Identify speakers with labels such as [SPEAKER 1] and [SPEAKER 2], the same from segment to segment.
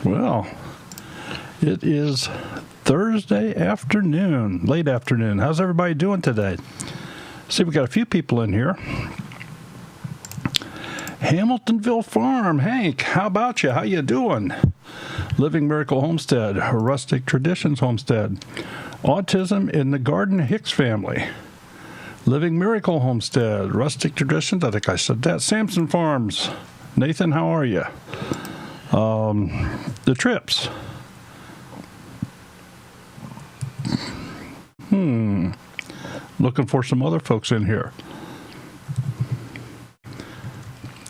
[SPEAKER 1] Well, it is Thursday afternoon, late afternoon. How's everybody doing today? See, we got a few people in here. Hamiltonville Farm, Hank, how about you? How you doing? Living Miracle Homestead, Rustic Traditions Homestead, Autism in the Garden Hicks family, Living Miracle Homestead, Rustic Traditions, I think I said that, Samson Farms. Nathan, how are you? The Trips. Looking for some other folks in here.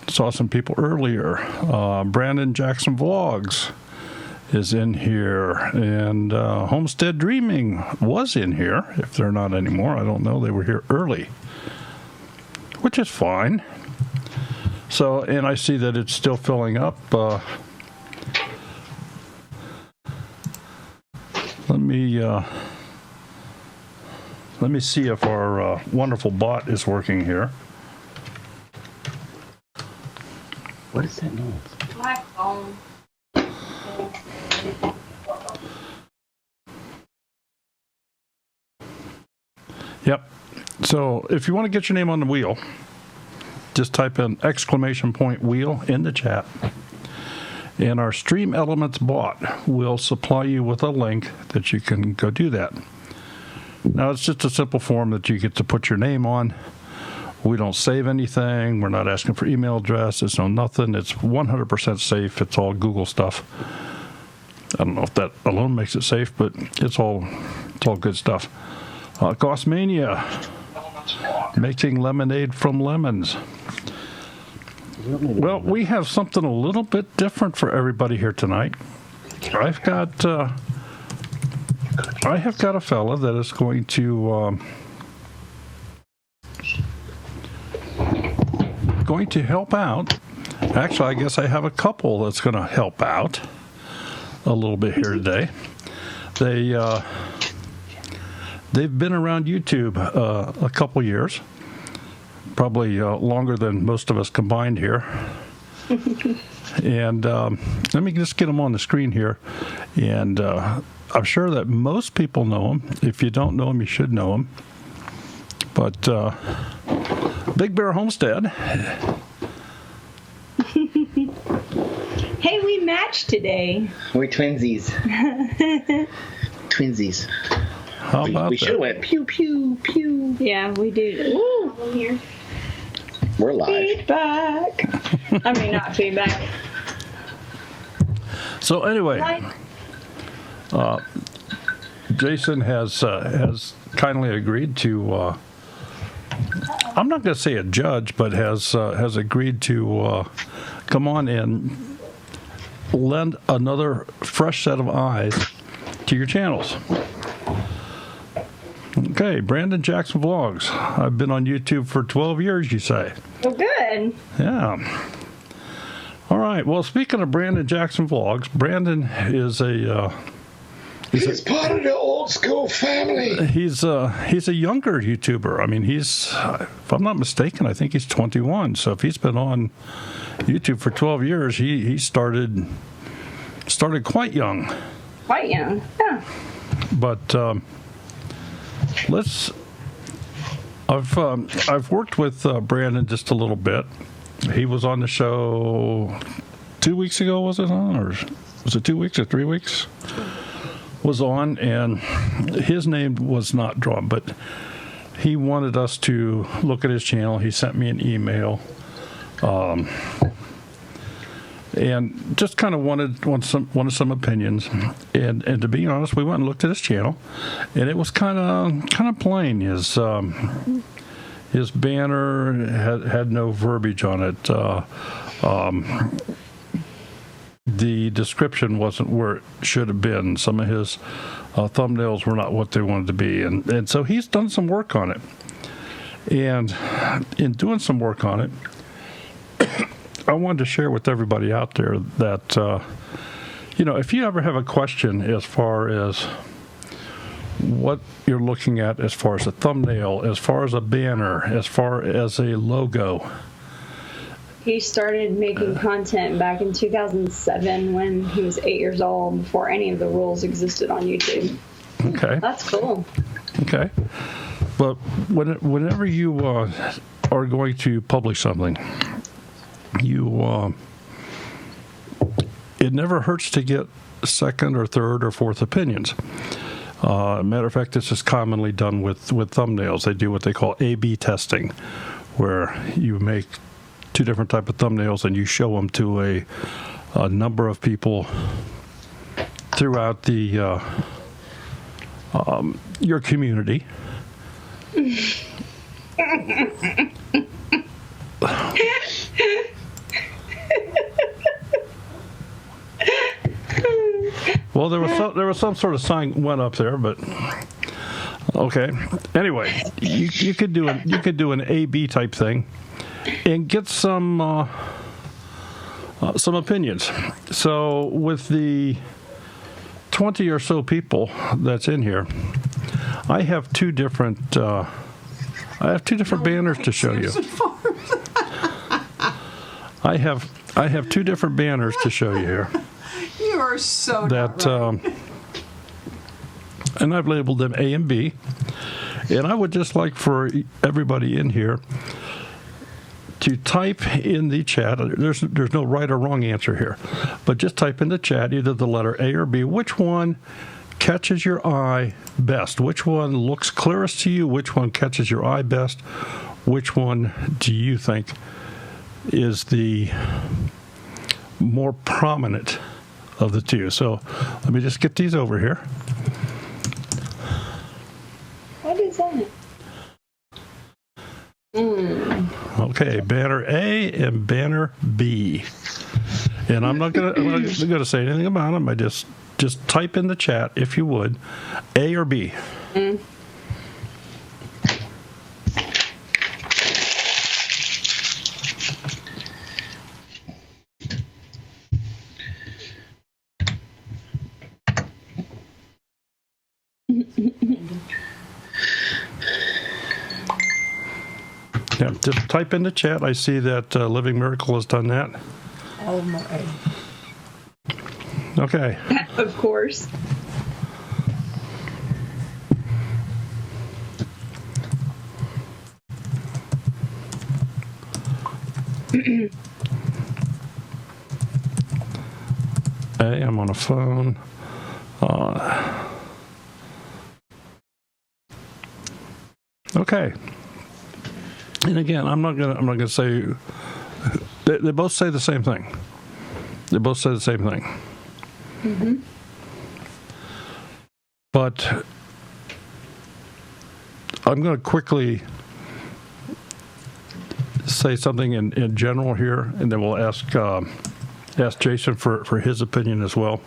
[SPEAKER 1] Saw some people earlier. Brandon Jackson Vlogs is in here, and Homestead Dreaming was in here. If they're not anymore, I don't know. They were here early, which is fine. So, and I see that it's still filling up. Let me see if our wonderful bot is working here.
[SPEAKER 2] What is that noise?
[SPEAKER 3] My phone.
[SPEAKER 1] Yep. So if you want to get your name on the wheel, just type in !wheel in the chat. And our Stream Elements bot will supply you with a link that you can go do that. Now, it's just a simple form that you get to put your name on. We don't save anything. We're not asking for email address. It's no nothing. It's 100% safe. It's all Google stuff. I don't know if that alone makes it safe, but it's all good stuff. Gossmania, making lemonade from lemons. Well, we have something a little bit different for everybody here tonight. I have got a fella that is going to help out. Actually, I guess I have a couple that's going to help out a little bit here today. They've been around YouTube a couple years, probably longer than most of us combined here. And let me just get them on the screen here. And I'm sure that most people know them. If you don't know them, you should know them. But Big Bear Homestead.
[SPEAKER 3] Hey, we matched today.
[SPEAKER 2] We're twinsies. Twinsies.
[SPEAKER 1] How about
[SPEAKER 2] we should have went pew, pew, pew.
[SPEAKER 3] Yeah, we do. Ooh, I'm here.
[SPEAKER 2] We're live.
[SPEAKER 3] Feedback. I mean, not feedback.
[SPEAKER 1] So anyway, Jason has kindly agreed to. I'm not going to say a judge, but has agreed to come on and lend another fresh set of eyes to your channels. Okay, Brandon Jackson Vlogs. I've been on YouTube for 12 years, you say.
[SPEAKER 3] Oh, good.
[SPEAKER 1] Yeah. All right. Well, speaking of Brandon Jackson Vlogs, Brandon is he's
[SPEAKER 2] part of the old school family.
[SPEAKER 1] He's a younger YouTuber. I mean, if I'm not mistaken, I think he's 21. So if he's been on YouTube for 12 years, he started quite young.
[SPEAKER 3] Quite young. Yeah.
[SPEAKER 1] But I've worked with Brandon just a little bit. He was on the show 2 weeks ago, was it on? Or was it 2 weeks or 3 weeks? Was on, and his name was not drawn, but he wanted us to look at his channel. He sent me an email. And just kind of wanted some opinions, and to be honest, we went and looked at his channel, and it was kind of plain. His banner had no verbiage on it. The description wasn't where it should have been. Some of his thumbnails were not what they wanted to be, and so he's done some work on it. And in doing some work on it, I wanted to share with everybody out there that, if you ever have a question as far as what you're looking at, as far as a thumbnail, as far as a banner, as far as a logo,
[SPEAKER 3] He started making content back in 2007 when he was 8 years old, before any of the rules existed on YouTube.
[SPEAKER 1] Okay.
[SPEAKER 3] That's cool.
[SPEAKER 1] Okay. But whenever you are going to publish something, it never hurts to get second or third or fourth opinions. Matter of fact, this is commonly done with thumbnails. They do what they call A/B testing, where you make two different type of thumbnails and you show them to a number of people throughout the your community. Well, there was some sort of sign went up there, but okay. Anyway, you could do an A/B type thing and get some opinions. So with the 20 or so people that's in here, I have two different banners to show you. I have two different banners to show you here.
[SPEAKER 4] You are so
[SPEAKER 1] That
[SPEAKER 4] not right.
[SPEAKER 1] And I've labeled them A and B. And I would just like for everybody in here to type in the chat. There's no right or wrong answer here, but just type in the chat either the letter A or B. Which one catches your eye best? Which one looks clearest to you? Which one catches your eye best? Which one do you think is the more prominent of the two? So let me just get these over here.
[SPEAKER 3] What is that?
[SPEAKER 1] Okay, banner A and banner B. And I'm not gonna say anything about them. I just type in the chat, if you would, A or B. Yeah, just type in the chat. I see that Living Miracle has done that.
[SPEAKER 4] Oh my.
[SPEAKER 1] Okay.
[SPEAKER 3] Of course.
[SPEAKER 1] Hey, I'm on a phone. Okay. And again, I'm not gonna say they both say the same thing. They both say the same thing.
[SPEAKER 3] Mm-hmm.
[SPEAKER 1] But I'm going to quickly say something in general here, and then we'll ask Jason for his opinion as well.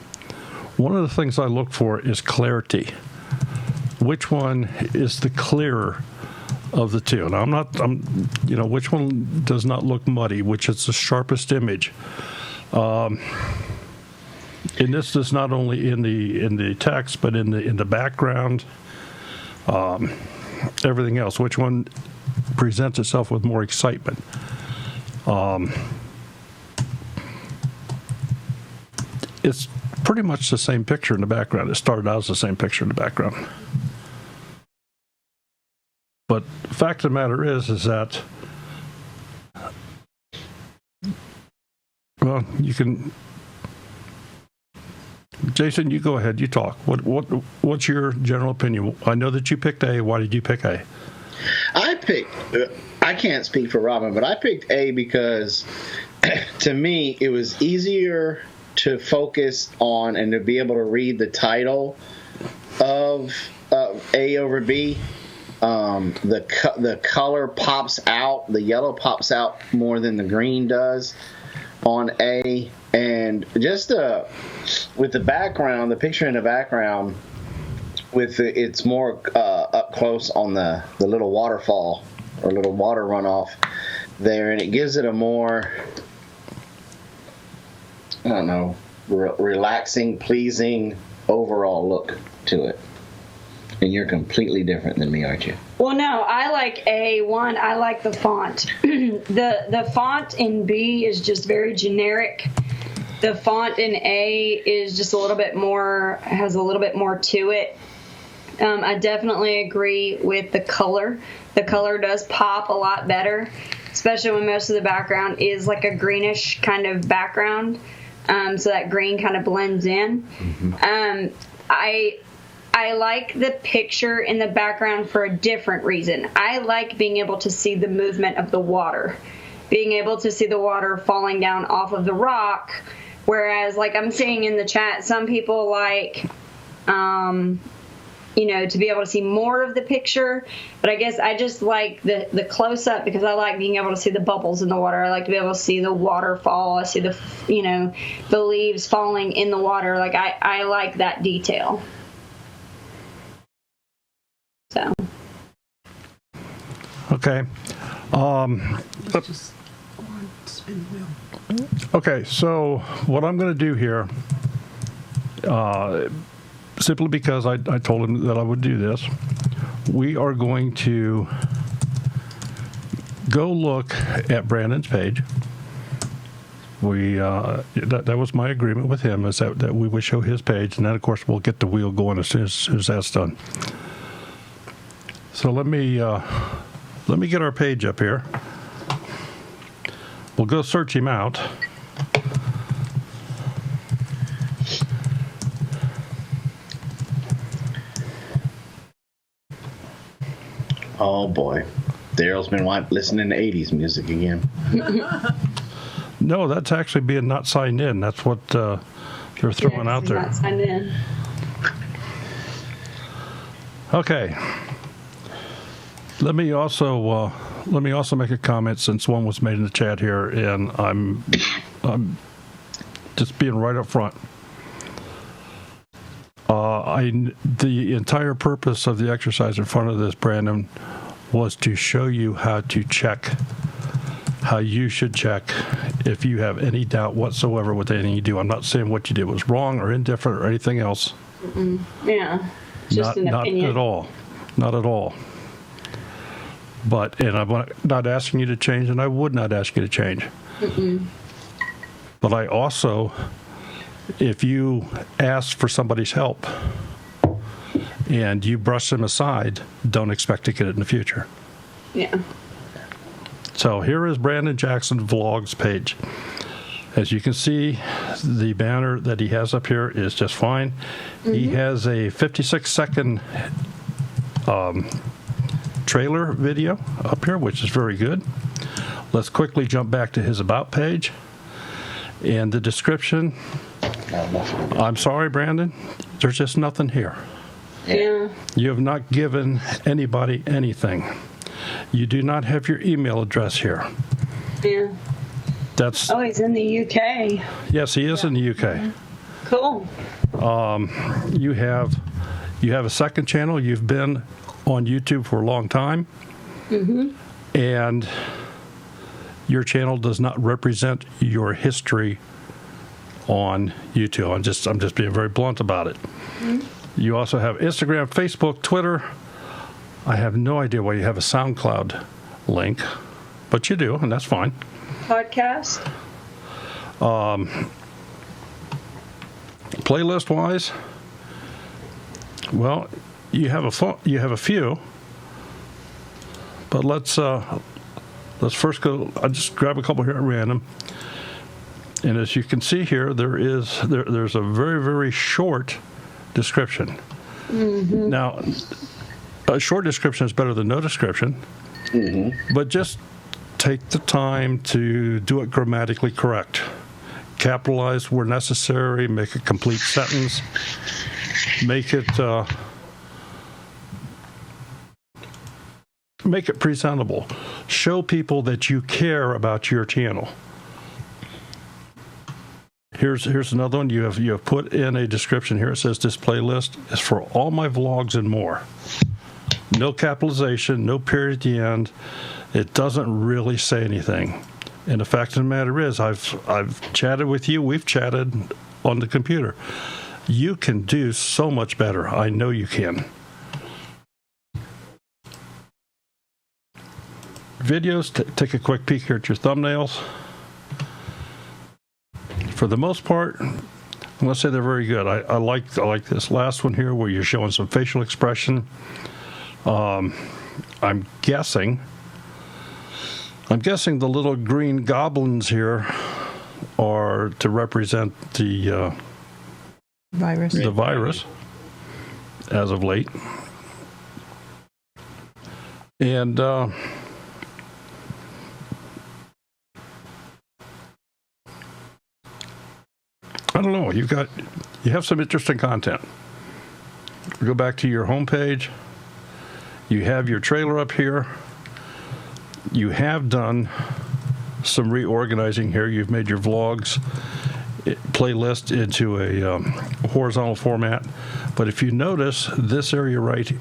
[SPEAKER 1] One of the things I look for is clarity. Which one is the clearer of the two? And which one does not look muddy, which is the sharpest image. And this is not only in the text, but in the background, everything else. Which one presents itself with more excitement? It's pretty much the same picture in the background. It started out as the same picture in the background. But the fact of the matter is that, well, you can, Jason, you go ahead, you talk. What's your general opinion? I know that you picked A. Why did you pick A?
[SPEAKER 2] I can't speak for Robin, but I picked A because to me it was easier to focus on and to be able to read the title of A over B. The color pops out, the yellow pops out more than the green does on A, and just with the background, the picture in the background, it's more up close on the little waterfall or little water runoff there, and it gives it a more, I don't know, relaxing, pleasing overall look to it. And you're completely different than me, aren't you?
[SPEAKER 3] Well, no, I like A1. I like the font. The font in B is just very generic. The font in A is just a little bit more, has a little bit more to it. I definitely agree with the color. The color does pop a lot better, especially when most of the background is like a greenish kind of background. So that green kind of blends in. I like the picture in the background for a different reason. I like being able to see the movement of the water, being able to see the water falling down off of the rock. Whereas, like I'm seeing in the chat, some people like, to be able to see more of the picture. But I guess I just like the close up because I like being able to see the bubbles in the water. I like to be able to see the waterfall. I see the leaves falling in the water. Like I like that detail. So.
[SPEAKER 1] Okay.
[SPEAKER 4] Just on spin the wheel.
[SPEAKER 1] Okay, so what I'm going to do here, simply because I told him that I would do this, we are going to go look at Brandon's page. We that was my agreement with him, is that we would show his page, and then of course we'll get the wheel going as soon as that's done. So let me get our page up here. We'll go search him out.
[SPEAKER 2] Oh boy, Daryl's been listening to 80s music again.
[SPEAKER 1] No, that's actually being not signed in. That's what they're throwing out there.
[SPEAKER 3] Not signed in.
[SPEAKER 1] Okay. Let me also make a comment, since one was made in the chat here, and I'm just being right up front. The entire purpose of the exercise in front of this, Brandon, was to show you how to check, how you should check if you have any doubt whatsoever with anything you do. I'm not saying what you did was wrong or indifferent or anything else.
[SPEAKER 3] Yeah, just an opinion.
[SPEAKER 1] Not at all. Not at all. And I'm not asking you to change, and I would not ask you to change. But I also, if you ask for somebody's help and you brush them aside, don't expect to get it in the future.
[SPEAKER 3] Yeah.
[SPEAKER 1] So here is Brandon Jackson Vlogs page. As you can see, the banner that he has up here is just fine. He has a 56-second trailer video up here, which is very good. Let's quickly jump back to his About page. And the description, I'm sorry, Brandon, there's just nothing here.
[SPEAKER 3] Yeah.
[SPEAKER 1] You have not given anybody anything. You do not have your email address here.
[SPEAKER 3] Yeah.
[SPEAKER 1] That's.
[SPEAKER 3] Oh, he's in the UK.
[SPEAKER 1] Yes, he is in the UK.
[SPEAKER 3] Cool.
[SPEAKER 1] You have a second channel. You've been on YouTube for a long time, and your channel does not represent your history on YouTube. I'm just being very blunt about it. You also have Instagram, Facebook, Twitter. I have no idea why you have a SoundCloud link, but you do, and that's fine.
[SPEAKER 3] Podcast.
[SPEAKER 1] Playlist wise, well, you have a few, but let's first go. I'll just grab a couple here at random. And as you can see here, there's a very, very short description. Now, a short description is better than no description, but just take the time to do it grammatically correct. Capitalize where necessary, make a complete sentence, make it presentable. Show people that you care about your channel. Here's another one. You have put in a description here. It says this playlist is for all my vlogs and more. No capitalization, no period at the end. It doesn't really say anything. And the fact of the matter is, I've chatted with you. We've chatted on the computer. You can do so much better. I know you can. videos, take a quick peek here at your thumbnails. For the most part, I'm going to say they're very good. I like this last one here where you're showing some facial expression. I'm guessing the little green goblins here are to represent the
[SPEAKER 4] Virus.
[SPEAKER 1] the virus as of late. And I don't know, you have some interesting content. Go back to your homepage. You have your trailer up here. You have done some reorganizing here. You've made your vlogs playlist into a horizontal format. But if you notice this area right,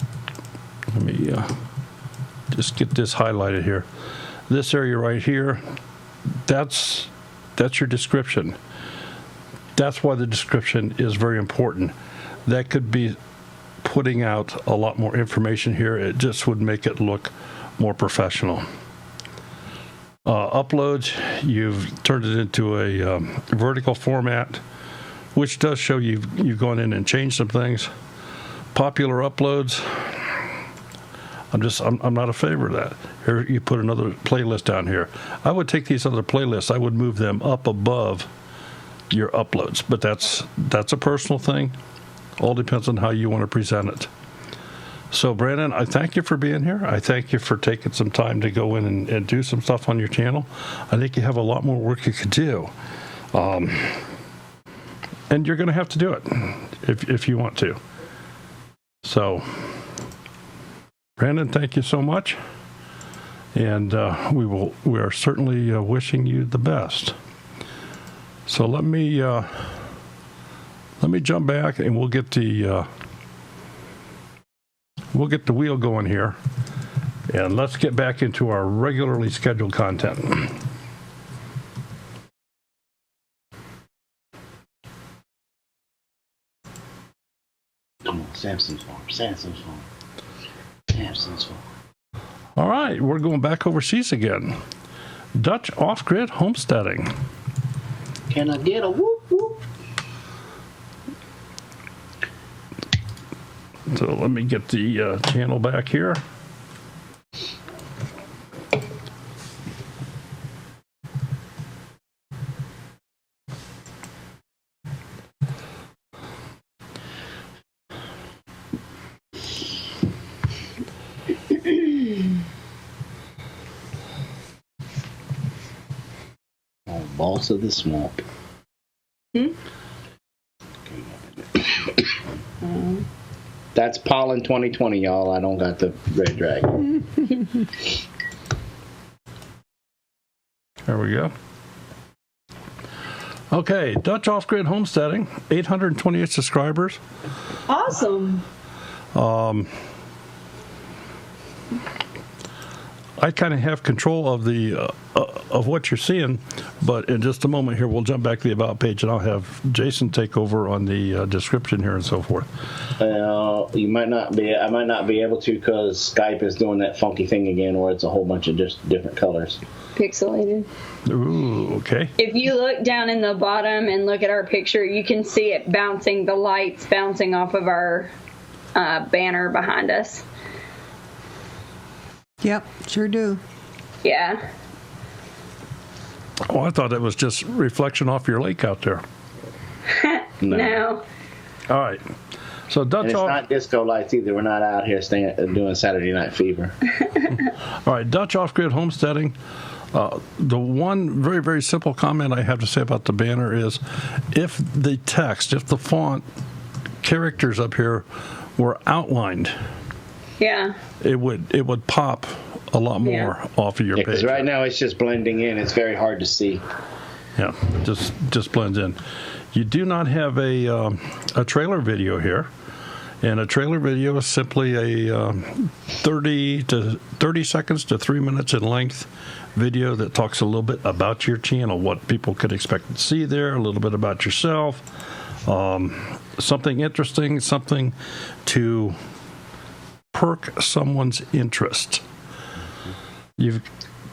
[SPEAKER 1] let me just get this highlighted here. This area right here, that's your description. That's why the description is very important. That could be putting out a lot more information here. It just would make it look more professional. Uploads, you've turned it into a vertical format, which does show you've gone in and changed some things. Popular uploads, I'm not a favor of that. Here you put another playlist down here. I would take these other playlists, I would move them up above your uploads, but that's a personal thing. All depends on how you want to present it. So Brandon, I thank you for being here. I thank you for taking some time to go in and do some stuff on your channel. I think you have a lot more work you could do. And you're going to have to do it if you want to. So Brandon, thank you so much. And we are certainly wishing you the best. So let me jump back and we'll get the wheel going here, and let's get back into our regularly scheduled content.
[SPEAKER 2] Come on, Samson's farm.
[SPEAKER 1] All right, we're going back overseas again. Dutch off-grid homesteading.
[SPEAKER 2] Can I get a whoop whoop?
[SPEAKER 1] So let me get the channel back here.
[SPEAKER 2] Oh, boss of the swamp. That's pollen 2020, y'all. I don't got the red dragon.
[SPEAKER 1] There we go. Okay, Dutch off-grid homesteading, 828 subscribers.
[SPEAKER 3] Awesome.
[SPEAKER 1] I kind of have control of the of what you're seeing, but in just a moment here, we'll jump back to the About page, and I'll have Jason take over on the description here and so forth.
[SPEAKER 2] You might not be. I might not be able to because Skype is doing that funky thing again, where it's a whole bunch of just different colors.
[SPEAKER 3] Pixelated.
[SPEAKER 1] Ooh, okay.
[SPEAKER 3] If you look down in the bottom and look at our picture, you can see it bouncing, the lights bouncing off of our banner behind us.
[SPEAKER 4] Yep, sure do.
[SPEAKER 3] Yeah.
[SPEAKER 1] Oh, I thought that was just reflection off your lake out there.
[SPEAKER 3] No.
[SPEAKER 1] All right. So Dutch
[SPEAKER 2] And it's not disco lights either. We're not out here doing Saturday Night Fever.
[SPEAKER 1] All right, Dutch off-grid homesteading. The one very, very simple comment I have to say about the banner is if the text, if the font characters up here were outlined,
[SPEAKER 3] Yeah.
[SPEAKER 1] it would pop a lot more off of your page.
[SPEAKER 2] Because right now it's just blending in. It's very hard to see.
[SPEAKER 1] Yeah, just blends in. You do not have a trailer video here. And a trailer video is simply a 30 seconds to 3 minutes in length video that talks a little bit about your channel, what people could expect to see there, a little bit about yourself, something interesting, something to perk someone's interest.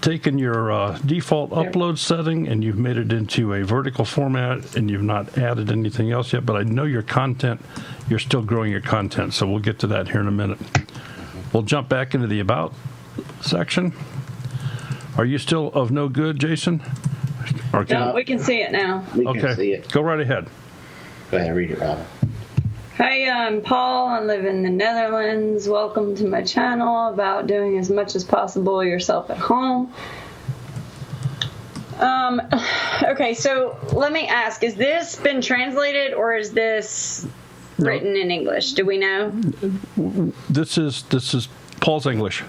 [SPEAKER 1] taken your default upload setting and you've made it into a vertical format, and you've not added anything else yet, but I know your content, you're still growing your content, so we'll get to that here in a minute. We'll jump back into the About section. Are you still of no good, Jason? Or
[SPEAKER 3] No, we can see it now.
[SPEAKER 2] We can see it.
[SPEAKER 1] Go right ahead.
[SPEAKER 2] Go ahead and read it, Robin.
[SPEAKER 3] Hi, I'm Paul. I live in the Netherlands. Welcome to my channel about doing as much as possible yourself at home. Okay, so let me ask, is this been translated or is this written in English? Do we know?
[SPEAKER 1] This is Paul's English.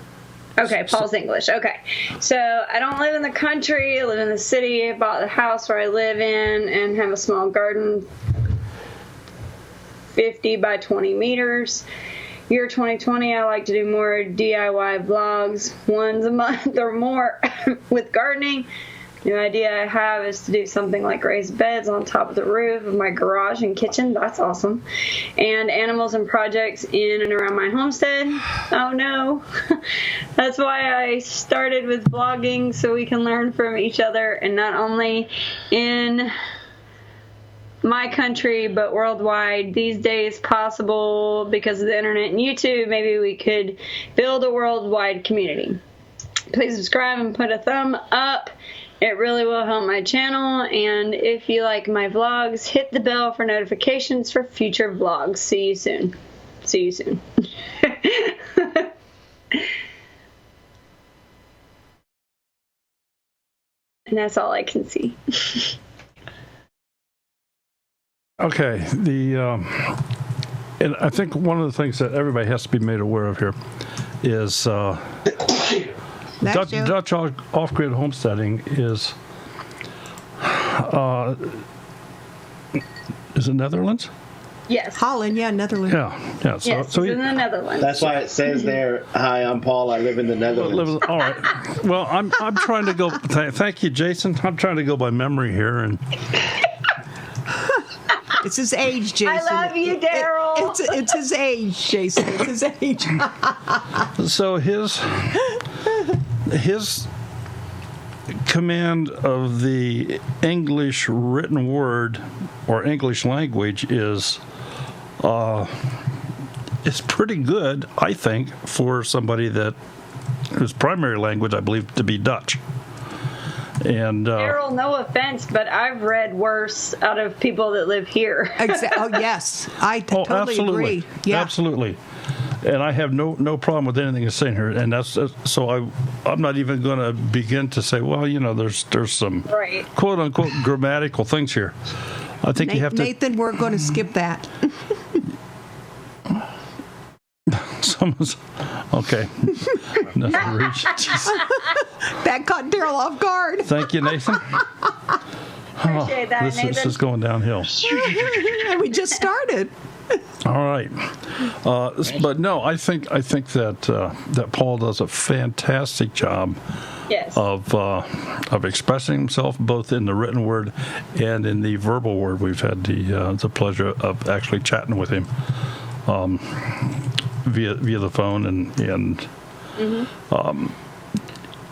[SPEAKER 3] Okay, Paul's English. Okay. So I don't live in the country. I live in the city. I bought the house where I live in and have a small garden, 50 by 20 meters. Year 2020, I like to do more DIY vlogs, once a month or more with gardening. The idea I have is to do something like raised beds on top of the roof of my garage and kitchen. That's awesome. And animals and projects in and around my homestead. Oh no. That's why I started with vlogging, so we can learn from each other, and not only in my country but worldwide. These days possible because of the internet and YouTube. Maybe we could build a worldwide community. Please subscribe and put a thumb up. It really will help my channel, and if you like my vlogs, hit the bell for notifications for future vlogs. See you soon. See you soon. And that's all I can see.
[SPEAKER 1] Okay, and I think one of the things that everybody has to be made aware of here is Dutch off-grid homesteading is it Netherlands?
[SPEAKER 3] Yes.
[SPEAKER 4] Holland, yeah, Netherlands.
[SPEAKER 1] Yeah. So,
[SPEAKER 3] Yes,
[SPEAKER 1] so
[SPEAKER 3] it's in the Netherlands.
[SPEAKER 2] That's why it says there, "Hi, I'm Paul. I live in the Netherlands."
[SPEAKER 1] all right. Well, I'm trying to go. Thank you, Jason. I'm trying to go by memory here, and
[SPEAKER 4] It's his age, Jason.
[SPEAKER 3] I love you, Daryl.
[SPEAKER 4] It's his age, Jason. It's his age.
[SPEAKER 1] so his command of the English written word or English language is pretty good, I think, for somebody that whose primary language I believe to be Dutch. And
[SPEAKER 3] Daryl, no offense, but I've read worse out of people that live here.
[SPEAKER 4] Oh, yes. I totally
[SPEAKER 1] absolutely.
[SPEAKER 4] agree. Yeah.
[SPEAKER 1] Absolutely. And I have no problem with anything you're saying here. And that's so I'm not even going to begin to say, well, there's some
[SPEAKER 3] Right.
[SPEAKER 1] quote unquote grammatical things here. I think you have to.
[SPEAKER 4] Nathan, we're going to skip that.
[SPEAKER 1] Someone's okay. Nothing reached.
[SPEAKER 4] That caught Daryl off guard.
[SPEAKER 1] Thank you, Nathan.
[SPEAKER 3] Appreciate that,
[SPEAKER 1] This
[SPEAKER 3] Nathan.
[SPEAKER 1] is going downhill.
[SPEAKER 4] And we just started.
[SPEAKER 1] All right, but no, I think that Paul does a fantastic job
[SPEAKER 3] Yes.
[SPEAKER 1] of expressing himself both in the written word and in the verbal word. We've had the pleasure of actually chatting with him via the phone and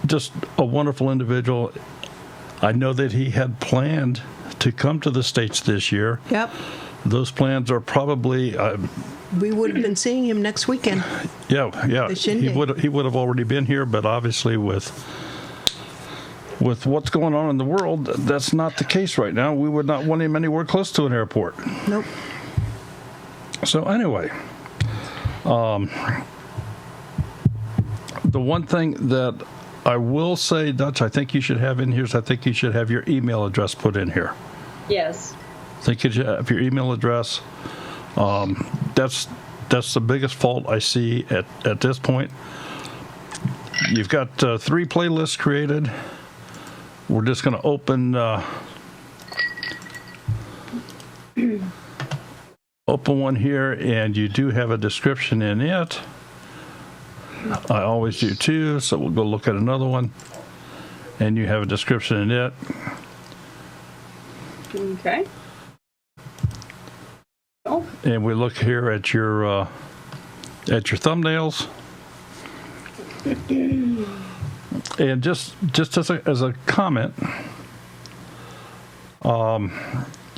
[SPEAKER 1] just a wonderful individual. I know that he had planned to come to the States this year.
[SPEAKER 4] Yep.
[SPEAKER 1] Those plans are probably
[SPEAKER 4] We would have been seeing him next weekend.
[SPEAKER 1] yeah.
[SPEAKER 4] The shindig.
[SPEAKER 1] He would have already been here, but obviously with what's going on in the world, that's not the case right now. We would not want him anywhere close to an airport.
[SPEAKER 4] Nope.
[SPEAKER 1] So anyway, the one thing that I will say, Dutch, I think you should have in here is I think you should have your email address put in here.
[SPEAKER 3] Yes.
[SPEAKER 1] I think you should have your email address. That's the biggest fault I see at this point. You've got 3 playlists created. We're just going to open one here, and you do have a description in it. I always do too, so we'll go look at another one, and you have a description in it.
[SPEAKER 3] Okay. Oh.
[SPEAKER 1] And we look here at your thumbnails. And just as a comment,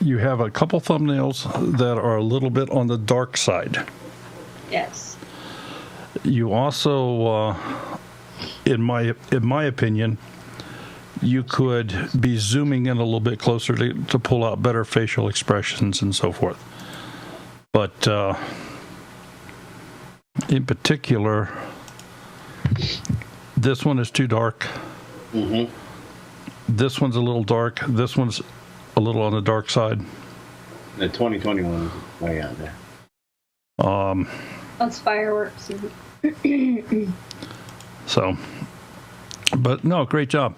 [SPEAKER 1] you have a couple thumbnails that are a little bit on the dark side.
[SPEAKER 3] Yes.
[SPEAKER 1] You also, in my opinion, you could be zooming in a little bit closer to pull out better facial expressions and so forth. But in particular, this one is too dark.
[SPEAKER 2] Mm-hmm.
[SPEAKER 1] This one's a little dark. This one's a little on the dark side.
[SPEAKER 2] The 2021 is way out there.
[SPEAKER 3] That's fireworks.
[SPEAKER 1] So, but no, great job.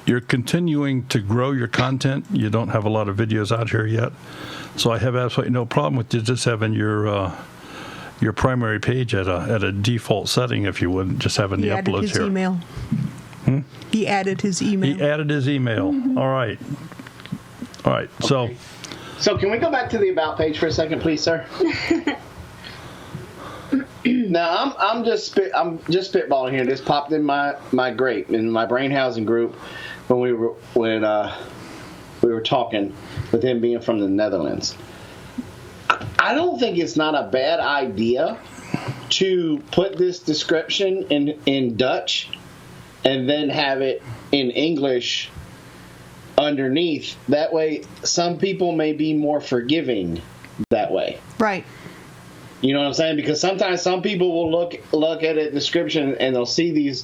[SPEAKER 1] You're continuing to grow your content. You don't have a lot of videos out here yet. So I have absolutely no problem with you just having your primary page at a default setting, if you would, just having the uploads here.
[SPEAKER 4] Email. He added his email.
[SPEAKER 1] He added his email. Mm-hmm. All right. Okay.
[SPEAKER 2] So can we go back to the About page for a second, please, sir? Now I'm just spitballing here. This popped in my grape in my brain housing group when we were talking with him being from the Netherlands. I don't think it's not a bad idea to put this description in Dutch and then have it in English underneath. That way, some people may be more forgiving that way.
[SPEAKER 4] Right.
[SPEAKER 2] You know what I'm saying? Because sometimes some people will look at a description and they'll see these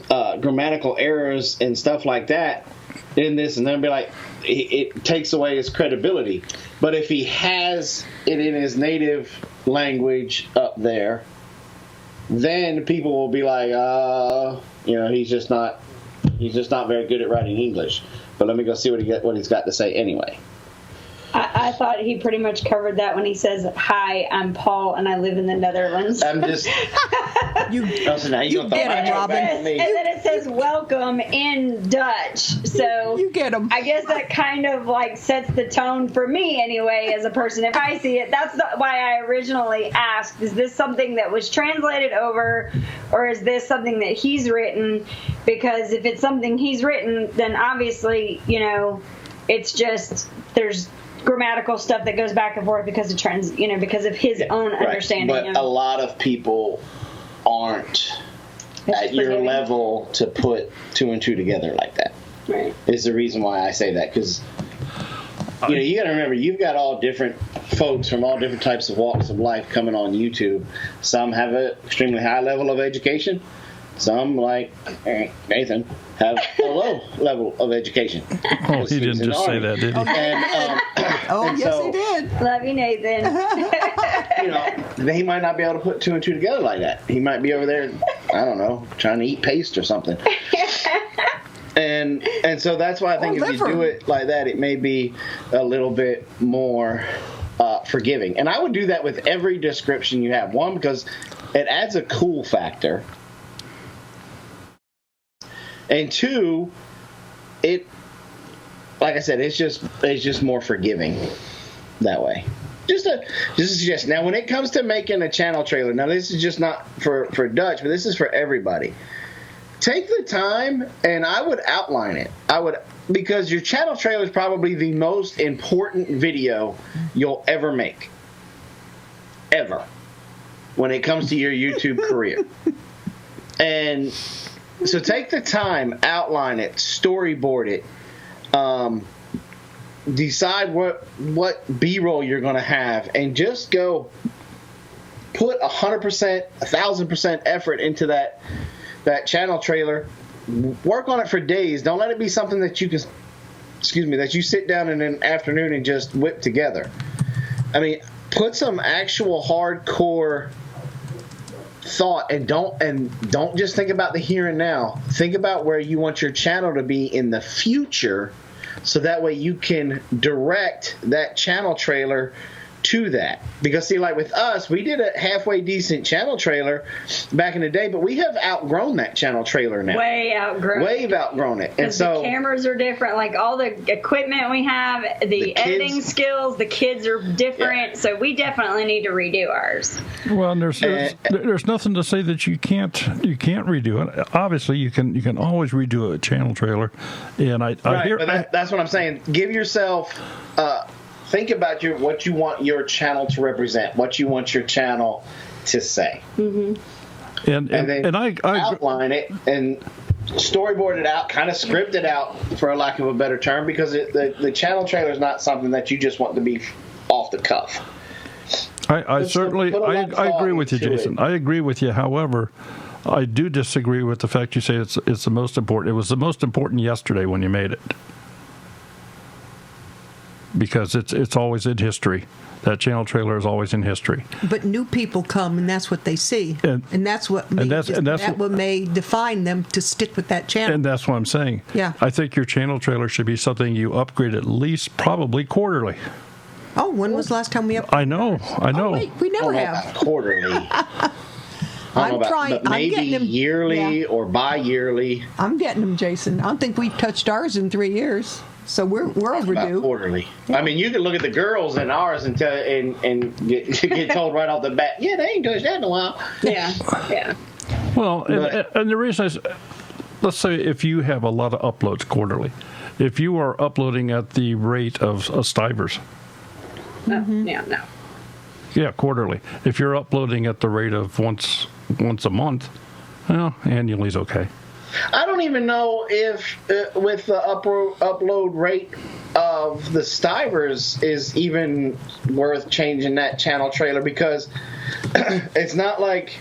[SPEAKER 2] grammatical errors and stuff like that in this, and they'll be like, it takes away his credibility. But if he has it in his native language up there, then people will be like, he's just not very good at writing English. But let me go see what he's got to say anyway.
[SPEAKER 3] I thought he pretty much covered that when he says, "Hi, I'm Paul, and I live in the Netherlands."
[SPEAKER 2] I'm just
[SPEAKER 4] you get him, Robin.
[SPEAKER 3] And then it says "Welcome" in Dutch. So
[SPEAKER 4] you get him.
[SPEAKER 3] I guess that kind of like sets the tone for me anyway as a person. If I see it, that's why I originally asked: is this something that was translated over, or is this something that he's written? Because if it's something he's written, then obviously, it's just there's grammatical stuff that goes back and forth because of because of his own understanding.
[SPEAKER 2] But a lot of people aren't at your level to put two and two together like that.
[SPEAKER 3] Right.
[SPEAKER 2] Is the reason why I say that, because you got to remember, you've got all different folks from all different types of walks of life coming on YouTube. Some have an extremely high level of education. Some, like Nathan, have a low level of education.
[SPEAKER 1] Oh, he didn't just say that, did he?
[SPEAKER 4] Yes, he did.
[SPEAKER 3] Love you, Nathan.
[SPEAKER 2] He might not be able to put two and two together like that. He might be over there, I don't know, trying to eat paste or something. And so that's why I think if you do it like that, it may be a little bit more forgiving. And I would do that with every description you have. One, because it adds a cool factor. And two, like I said, it's just more forgiving that way. Just a suggestion. Now, when it comes to making a channel trailer, now this is just not for Dutch, but this is for everybody. Take the time, and I would outline it. Because your channel trailer is probably the most important video you'll ever make, ever, when it comes to your YouTube career. And so take the time, outline it, storyboard it, decide what B-roll you're going to have, and just go put 100%, 1,000% effort into that channel trailer. Work on it for days. Don't let it be something that you sit down in an afternoon and just whip together. I mean, put some actual hardcore thought, and don't just think about the here and now. Think about where you want your channel to be in the future, so that way you can direct that channel trailer to that. Because see, like with us, we did a halfway decent channel trailer back in the day, but we have outgrown that channel trailer now.
[SPEAKER 3] Way outgrown
[SPEAKER 2] it. And
[SPEAKER 3] because
[SPEAKER 2] so
[SPEAKER 3] the cameras are different, like all the equipment we have, the editing skills, the kids are different, so we definitely need to redo ours.
[SPEAKER 1] Well, and there's nothing to say that you can't redo it. Obviously, you can always redo a channel trailer, and
[SPEAKER 2] that's what I'm saying. Give yourself. Think about what you want your channel to represent, what you want your channel to say.
[SPEAKER 3] Mm-hmm.
[SPEAKER 2] And then I outline it and storyboard it out, kind of script it out, for a lack of a better term, because the channel trailer is not something that you just want to be off the cuff.
[SPEAKER 1] I certainly agree with you, Jason. I agree with you. However, I do disagree with the fact you say it's the most important. It was the most important yesterday when you made it. Because it's always in history. That channel trailer is always in history.
[SPEAKER 4] But new people come, and that's what they see, and that's what may define them to stick with that channel.
[SPEAKER 1] And that's what I'm saying.
[SPEAKER 4] Yeah,
[SPEAKER 1] I think your channel trailer should be something you upgrade at least probably quarterly.
[SPEAKER 4] Oh, when was the last time we upgraded?
[SPEAKER 1] I know.
[SPEAKER 4] Oh, wait, we never have
[SPEAKER 2] quarterly.
[SPEAKER 4] I'm trying.
[SPEAKER 2] Maybe yearly or bi-yearly.
[SPEAKER 4] I'm getting them, Jason. I don't think we've touched ours in 3 years. So we're overdue.
[SPEAKER 2] About quarterly. Yeah. I mean, you can look at the girls in ours and get told right off the bat, yeah, they ain't touched that in a while.
[SPEAKER 3] Yeah.
[SPEAKER 1] Well, and the reason is, let's say if you have a lot of uploads quarterly, if you are uploading at the rate of Stivers.
[SPEAKER 3] No.
[SPEAKER 1] Yeah, quarterly. If you're uploading at the rate of once a month, well, annually is okay.
[SPEAKER 2] I don't even know if with the upload rate of the Stivers is even worth changing that channel trailer, because it's not like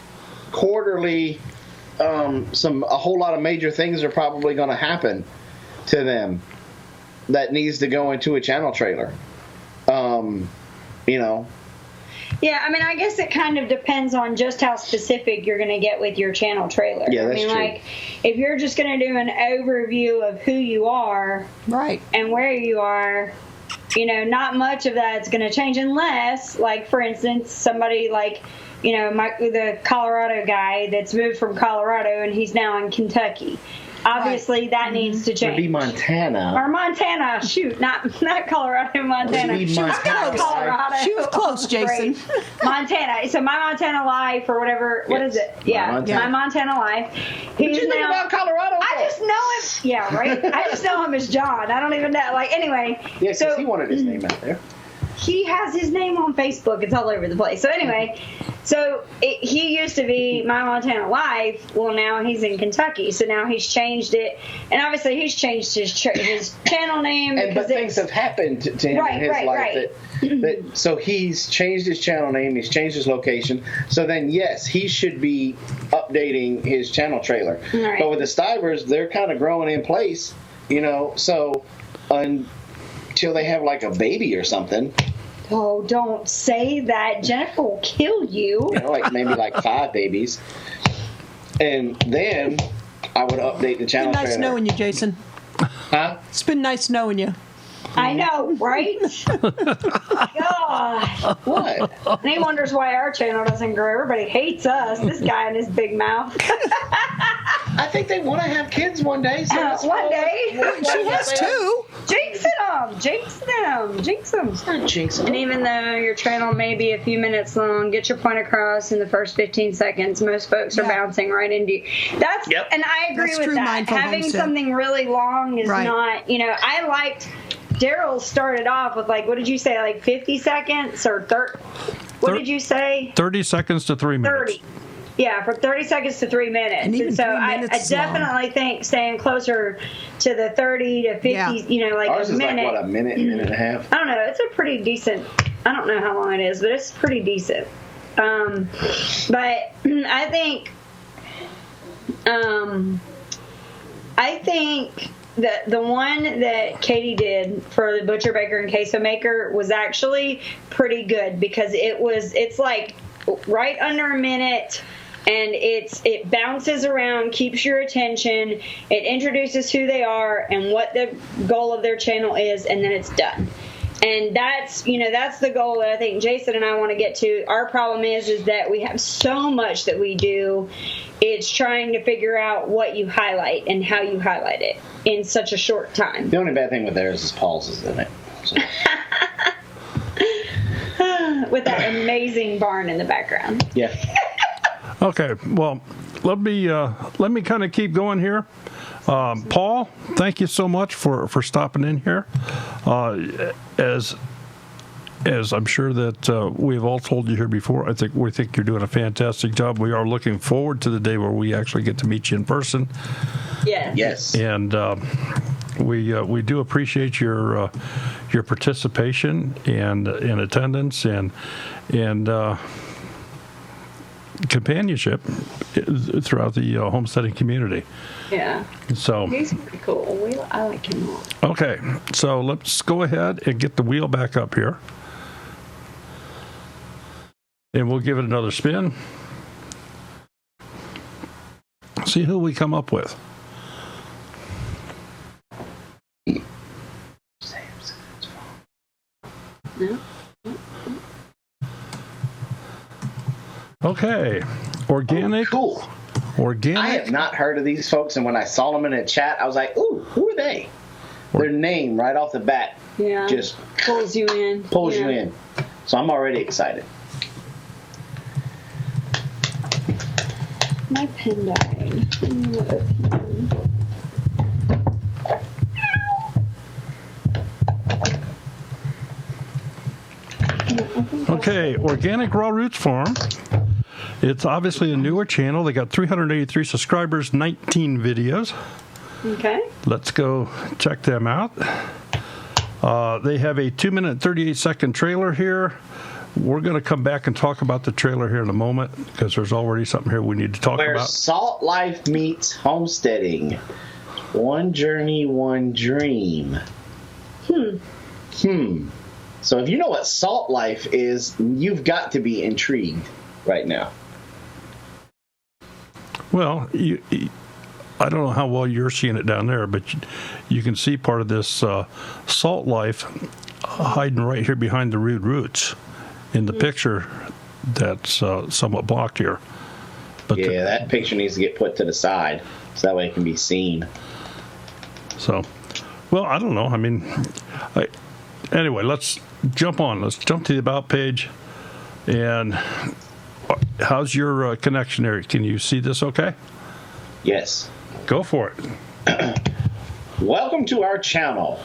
[SPEAKER 2] quarterly a whole lot of major things are probably going to happen to them that needs to go into a channel trailer.
[SPEAKER 3] Yeah, I mean, I guess it kind of depends on just how specific you're going to get with your channel trailer.
[SPEAKER 2] Yeah, that's true.
[SPEAKER 3] Like, if you're just going to do an overview of who you are,
[SPEAKER 4] right,
[SPEAKER 3] and where you are, not much of that's going to change unless, like, for instance, somebody like, the Colorado guy that's moved from Colorado and he's now in Kentucky. Obviously, that needs to change.
[SPEAKER 2] Would be Montana.
[SPEAKER 3] Or Montana. Shoot, not Colorado, Montana.
[SPEAKER 2] She was
[SPEAKER 3] Colorado.
[SPEAKER 4] She was close, Jason.
[SPEAKER 3] Montana. So my Montana Life or whatever. What is it? Yeah, my Montana Life.
[SPEAKER 2] He's you think about Colorado?
[SPEAKER 3] I just know him. Yeah, right. I just know him as John. I don't even know. Like, anyway.
[SPEAKER 2] Yeah, because he wanted his name out there.
[SPEAKER 3] He has his name on Facebook. It's all over the place. So anyway, he used to be My Montana Life. Well, now he's in Kentucky. So now he's changed it. And obviously he's changed his channel name.
[SPEAKER 2] But things have happened to him in his life. So he's changed his channel name. He's changed his location. So then, yes, he should be updating his channel trailer. Right. But with the Stivers, they're kind of growing in place, so until they have like a baby or something.
[SPEAKER 3] Oh, don't say that. Jennifer will kill you.
[SPEAKER 2] Like maybe like 5 babies. And then I would update the channel trailer.
[SPEAKER 4] It's been nice knowing you, Jason.
[SPEAKER 2] Huh?
[SPEAKER 4] It's been nice knowing you.
[SPEAKER 3] I know, right? God.
[SPEAKER 2] What?
[SPEAKER 3] And he wonders why our channel doesn't grow. Everybody hates us. This guy and his big mouth.
[SPEAKER 2] I think they want to have kids one day. So
[SPEAKER 3] one day.
[SPEAKER 4] She has 2.
[SPEAKER 3] Jinx them.
[SPEAKER 2] It's not jinx them.
[SPEAKER 3] And even though your channel may be a few minutes long, get your point across in the first 15 seconds. Most folks are bouncing right into you. And I agree with that. Having something really long is not, I liked... Daryl started off with what did you say, 50 seconds or 30? What did you say?
[SPEAKER 1] 30 seconds to 3 minutes.
[SPEAKER 3] 30. Yeah, from 30 seconds to 3 minutes.
[SPEAKER 4] And
[SPEAKER 3] so I definitely think staying closer to the 30 to 50,
[SPEAKER 2] Ours
[SPEAKER 3] a minute.
[SPEAKER 2] Ours is a minute and a half.
[SPEAKER 3] I don't know. It's a pretty decent, I don't know how long it is, but it's pretty decent. But I think the one that Katie did for the Butcher, Baker, and Queso Maker was actually pretty good, because it's like right under a minute, and it bounces around, keeps your attention, it introduces who they are and what the goal of their channel is, and then it's done. And that's the goal that I think Jason and I want to get to. Our problem is that we have so much that we do. It's trying to figure out what you highlight and how you highlight it in such a short time.
[SPEAKER 2] The only bad thing with theirs is Paul's is in it. So.
[SPEAKER 3] With that amazing barn in the background.
[SPEAKER 2] Yeah.
[SPEAKER 1] Okay, well, let me kind of keep going here. Paul, thank you so much for stopping in here. As I'm sure that we've all told you here before, we think you're doing a fantastic job. We are looking forward to the day where we actually get to meet you in person.
[SPEAKER 3] Yes.
[SPEAKER 2] Yes.
[SPEAKER 1] And we do appreciate your participation and in attendance and companionship throughout the homesteading community.
[SPEAKER 3] Yeah.
[SPEAKER 1] So
[SPEAKER 3] he's pretty cool. I like him a lot.
[SPEAKER 1] Okay, so let's go ahead and get the wheel back up here. And we'll give it another spin. See who we come up with.
[SPEAKER 3] No?
[SPEAKER 1] Okay, organic.
[SPEAKER 2] Cool.
[SPEAKER 1] Organic.
[SPEAKER 2] I have not heard of these folks, and when I saw them in a chat, I was like, ooh, who are they? Their name right off the bat just
[SPEAKER 3] pulls you in.
[SPEAKER 2] You in. So I'm already excited.
[SPEAKER 3] My pen died.
[SPEAKER 1] Okay, Organic Raw Roots Farm. It's obviously a newer channel. They got 383 subscribers, 19 videos.
[SPEAKER 3] Okay.
[SPEAKER 1] Let's go check them out. They have a 2-minute, 38-second trailer here. We're going to come back and talk about the trailer here in a moment because there's already something here we need to talk
[SPEAKER 2] Where
[SPEAKER 1] about.
[SPEAKER 2] Salt Life meets homesteading. One journey, one dream. So if you know what Salt Life is, you've got to be intrigued right now.
[SPEAKER 1] Well, I don't know how well you're seeing it down there, but you can see part of this Salt Life hiding right here behind the rude roots in the picture that's somewhat blocked here. But
[SPEAKER 2] yeah, that picture needs to get put to the side so that way it can be seen.
[SPEAKER 1] So, well, I don't know. I mean, anyway, let's jump on. Let's jump to the About page. And how's your connection, Eric? Can you see this okay?
[SPEAKER 2] Yes.
[SPEAKER 1] Go for it.
[SPEAKER 2] Welcome to our channel,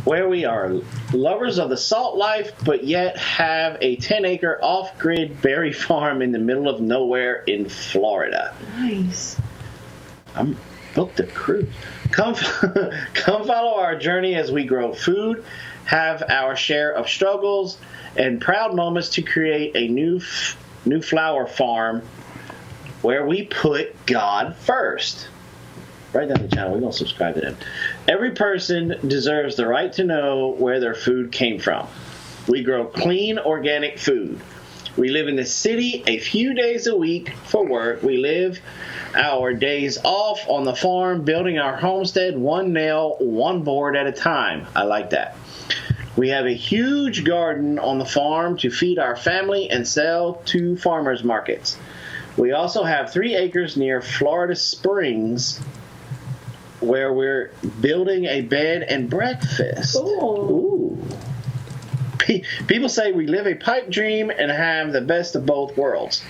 [SPEAKER 2] where we are lovers of the salt life, but yet have a 10-acre off-grid berry farm in the middle of nowhere in Florida.
[SPEAKER 3] Nice.
[SPEAKER 2] I'm booked a cruise. Come follow our journey as we grow food, have our share of struggles, and proud moments to create a new flower farm where we put God first. Write down the channel. We're going to subscribe to them. Every person deserves the right to know where their food came from. We grow clean, organic food. We live in the city a few days a week for work. We live our days off on the farm, building our homestead one nail, one board at a time. I like that. We have a huge garden on the farm to feed our family and sell to farmers markets. We also have 3 acres near Florida Springs where we're building a bed and breakfast. Ooh. People say we live a pipe dream and have the best of both worlds.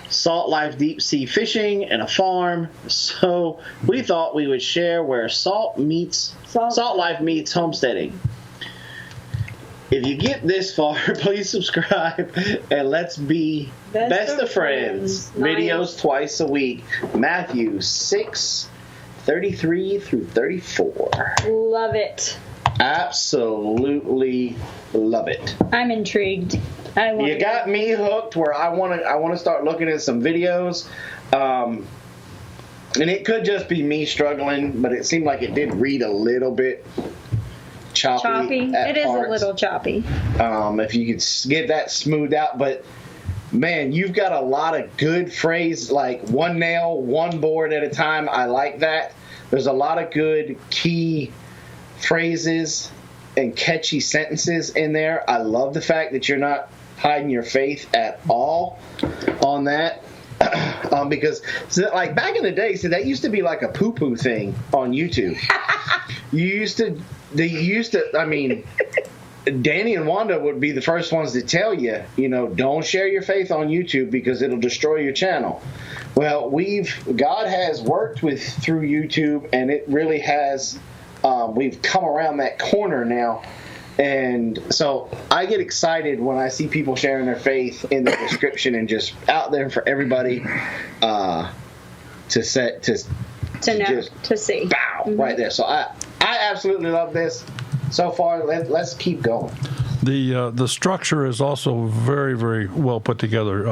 [SPEAKER 2] Salt life, deep sea fishing, and a farm. So we thought we would share where salt life meets homesteading. If you get this far, please subscribe and let's be best of friends.
[SPEAKER 3] Nice.
[SPEAKER 2] Videos twice a week. Matthew 6:33 through 34.
[SPEAKER 3] Love it.
[SPEAKER 2] Absolutely love it.
[SPEAKER 3] I'm intrigued.
[SPEAKER 2] You got me hooked where I want to start looking at some videos. And it could just be me struggling, but it seemed like it did read a little bit choppy.
[SPEAKER 3] It is a little choppy.
[SPEAKER 2] If you could get that smoothed out, but man, you've got a lot of good phrase, like one nail, one board at a time. I like that. There's a lot of good key phrases and catchy sentences in there. I love the fact that you're not hiding your faith at all on that. Because like back in the day, so that used to be like a poo-poo thing on YouTube. They used to, I mean, Danny and Wanda would be the first ones to tell you, don't share your faith on YouTube because it'll destroy your channel. Well, God has worked through YouTube, and it really has, we've come around that corner now. And so I get excited when I see people sharing their faith in the description and just out there for everybody to see. Bow, right there. So I absolutely love this. So far, let's keep going.
[SPEAKER 1] The structure is also very, very well put together.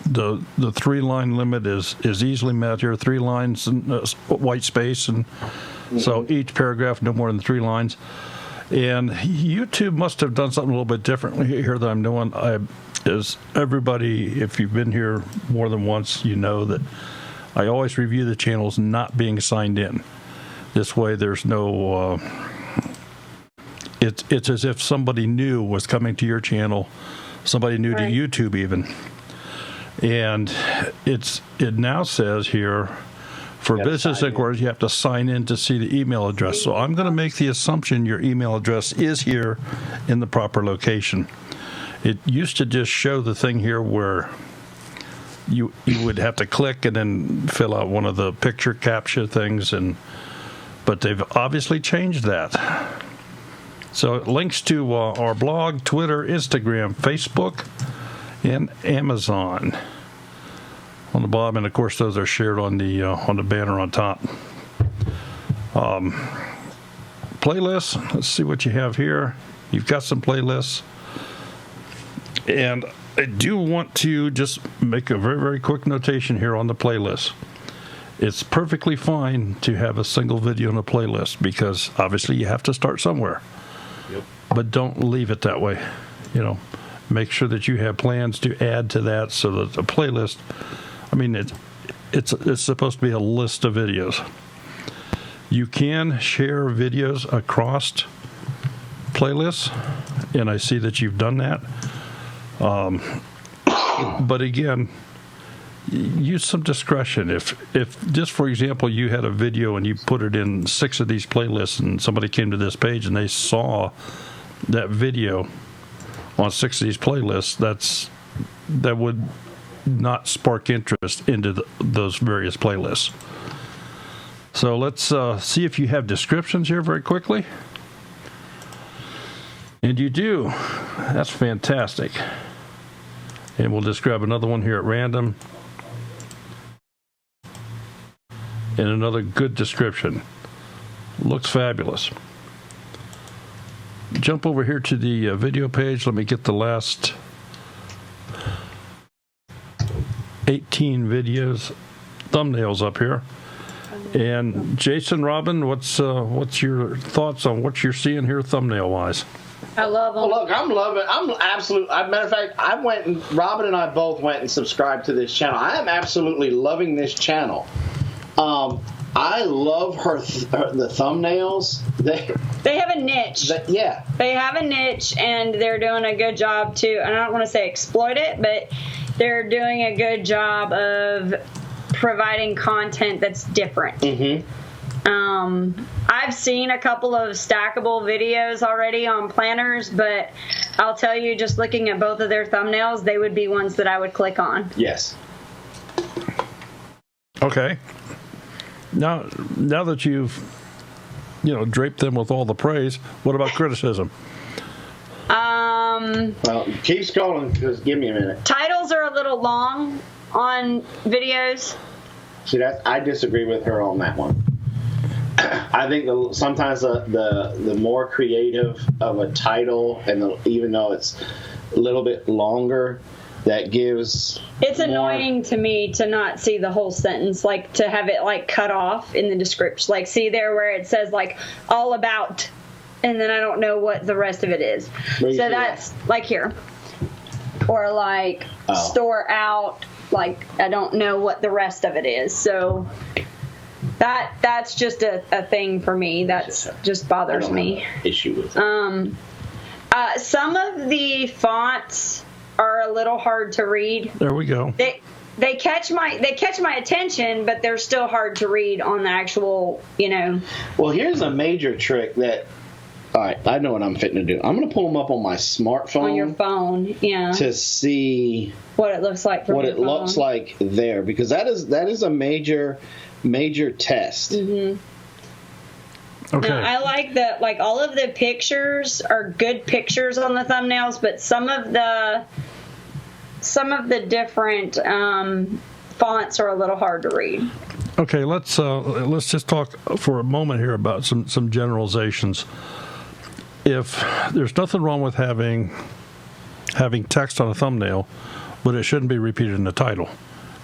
[SPEAKER 1] The 3-line limit is easily met here. 3 lines and white space, and so each paragraph no more than 3 lines. And YouTube must have done something a little bit differently here that I'm doing. Is everybody, if you've been here more than once, you know that I always review the channels not being signed in. This way there's no, it's as if somebody new was coming to your channel, somebody new to YouTube even. And it now says here, for business inquiries, you have to sign in to see the email address. So I'm going to make the assumption your email address is here in the proper location. It used to just show the thing here where you would have to click and then fill out one of the picture capture things, but they've obviously changed that. So it links to our blog, Twitter, Instagram, Facebook, and Amazon on the bottom, and of course those are shared on the banner on top. Playlists. Let's see what you have here. You've got some playlists, and I do want to just make a very, very quick notation here on the playlist. It's perfectly fine to have a single video in a playlist because obviously you have to start somewhere. Yep. But don't leave it that way. Make sure that you have plans to add to that so that the playlist, I mean, it's supposed to be a list of videos. You can share videos across playlists, and I see that you've done that. But again, use some discretion. If just for example, you had a video and you put it in 6 of these playlists, and somebody came to this page and they saw that video on 6 of these playlists, that would not spark interest into those various playlists. So let's see if you have descriptions here very quickly. And you do. That's fantastic. And we'll just grab another one here at random. And another good description. Looks fabulous. Jump over here to the video page. Let me get the last 18 videos, thumbnails up here. And Jason, Robin, what's your thoughts on what you're seeing here thumbnail-wise?
[SPEAKER 3] I love them.
[SPEAKER 2] Well, look, I'm loving. I'm absolutely. Matter of fact, Robin and I both went and subscribed to this channel. I am absolutely loving this channel. I love the thumbnails.
[SPEAKER 3] They have a niche.
[SPEAKER 2] Yeah.
[SPEAKER 3] They have a niche, and they're doing a good job to, and I don't want to say exploit it, but they're doing a good job of providing content that's different. Mm-hmm. I've seen a couple of stackable videos already on planners, but I'll tell you, just looking at both of their thumbnails, they would be ones that I would click on.
[SPEAKER 2] Yes.
[SPEAKER 1] Okay. Now that you've, draped them with all the praise, what about criticism?
[SPEAKER 2] Well, keep scrolling, because give me a minute.
[SPEAKER 3] Titles are a little long on videos.
[SPEAKER 2] See, I disagree with her on that one. I think sometimes the more creative of a title, and even though it's a little bit longer, that gives.
[SPEAKER 3] It's annoying to me to not see the whole sentence, like to have it like cut off in the description. Like, see there where it says like all about, and then I don't know what the rest of it is. So that's like here, or like store out. Like I don't know what the rest of it is. So That's just a thing for me. That's just bothers me.
[SPEAKER 2] Issue with it.
[SPEAKER 3] Some of the fonts are a little hard to read.
[SPEAKER 1] There we go.
[SPEAKER 3] They catch my attention, but they're still hard to read on the actual,
[SPEAKER 2] Well, here's a major trick that. All right, I know what I'm fitting to do. I'm going to pull them up on my smartphone.
[SPEAKER 3] On your phone, yeah.
[SPEAKER 2] To see
[SPEAKER 3] what it looks like from
[SPEAKER 2] what
[SPEAKER 3] your
[SPEAKER 2] it
[SPEAKER 3] phone.
[SPEAKER 2] looks like there, because that is a major test.
[SPEAKER 3] Mm-hmm.
[SPEAKER 1] Okay.
[SPEAKER 3] Now, I like that. All of the pictures are good pictures on the thumbnails, but some of the different fonts are a little hard to read.
[SPEAKER 1] Okay, let's just talk for a moment here about some generalizations. If there's nothing wrong with having text on a thumbnail, but it shouldn't be repeated in the title,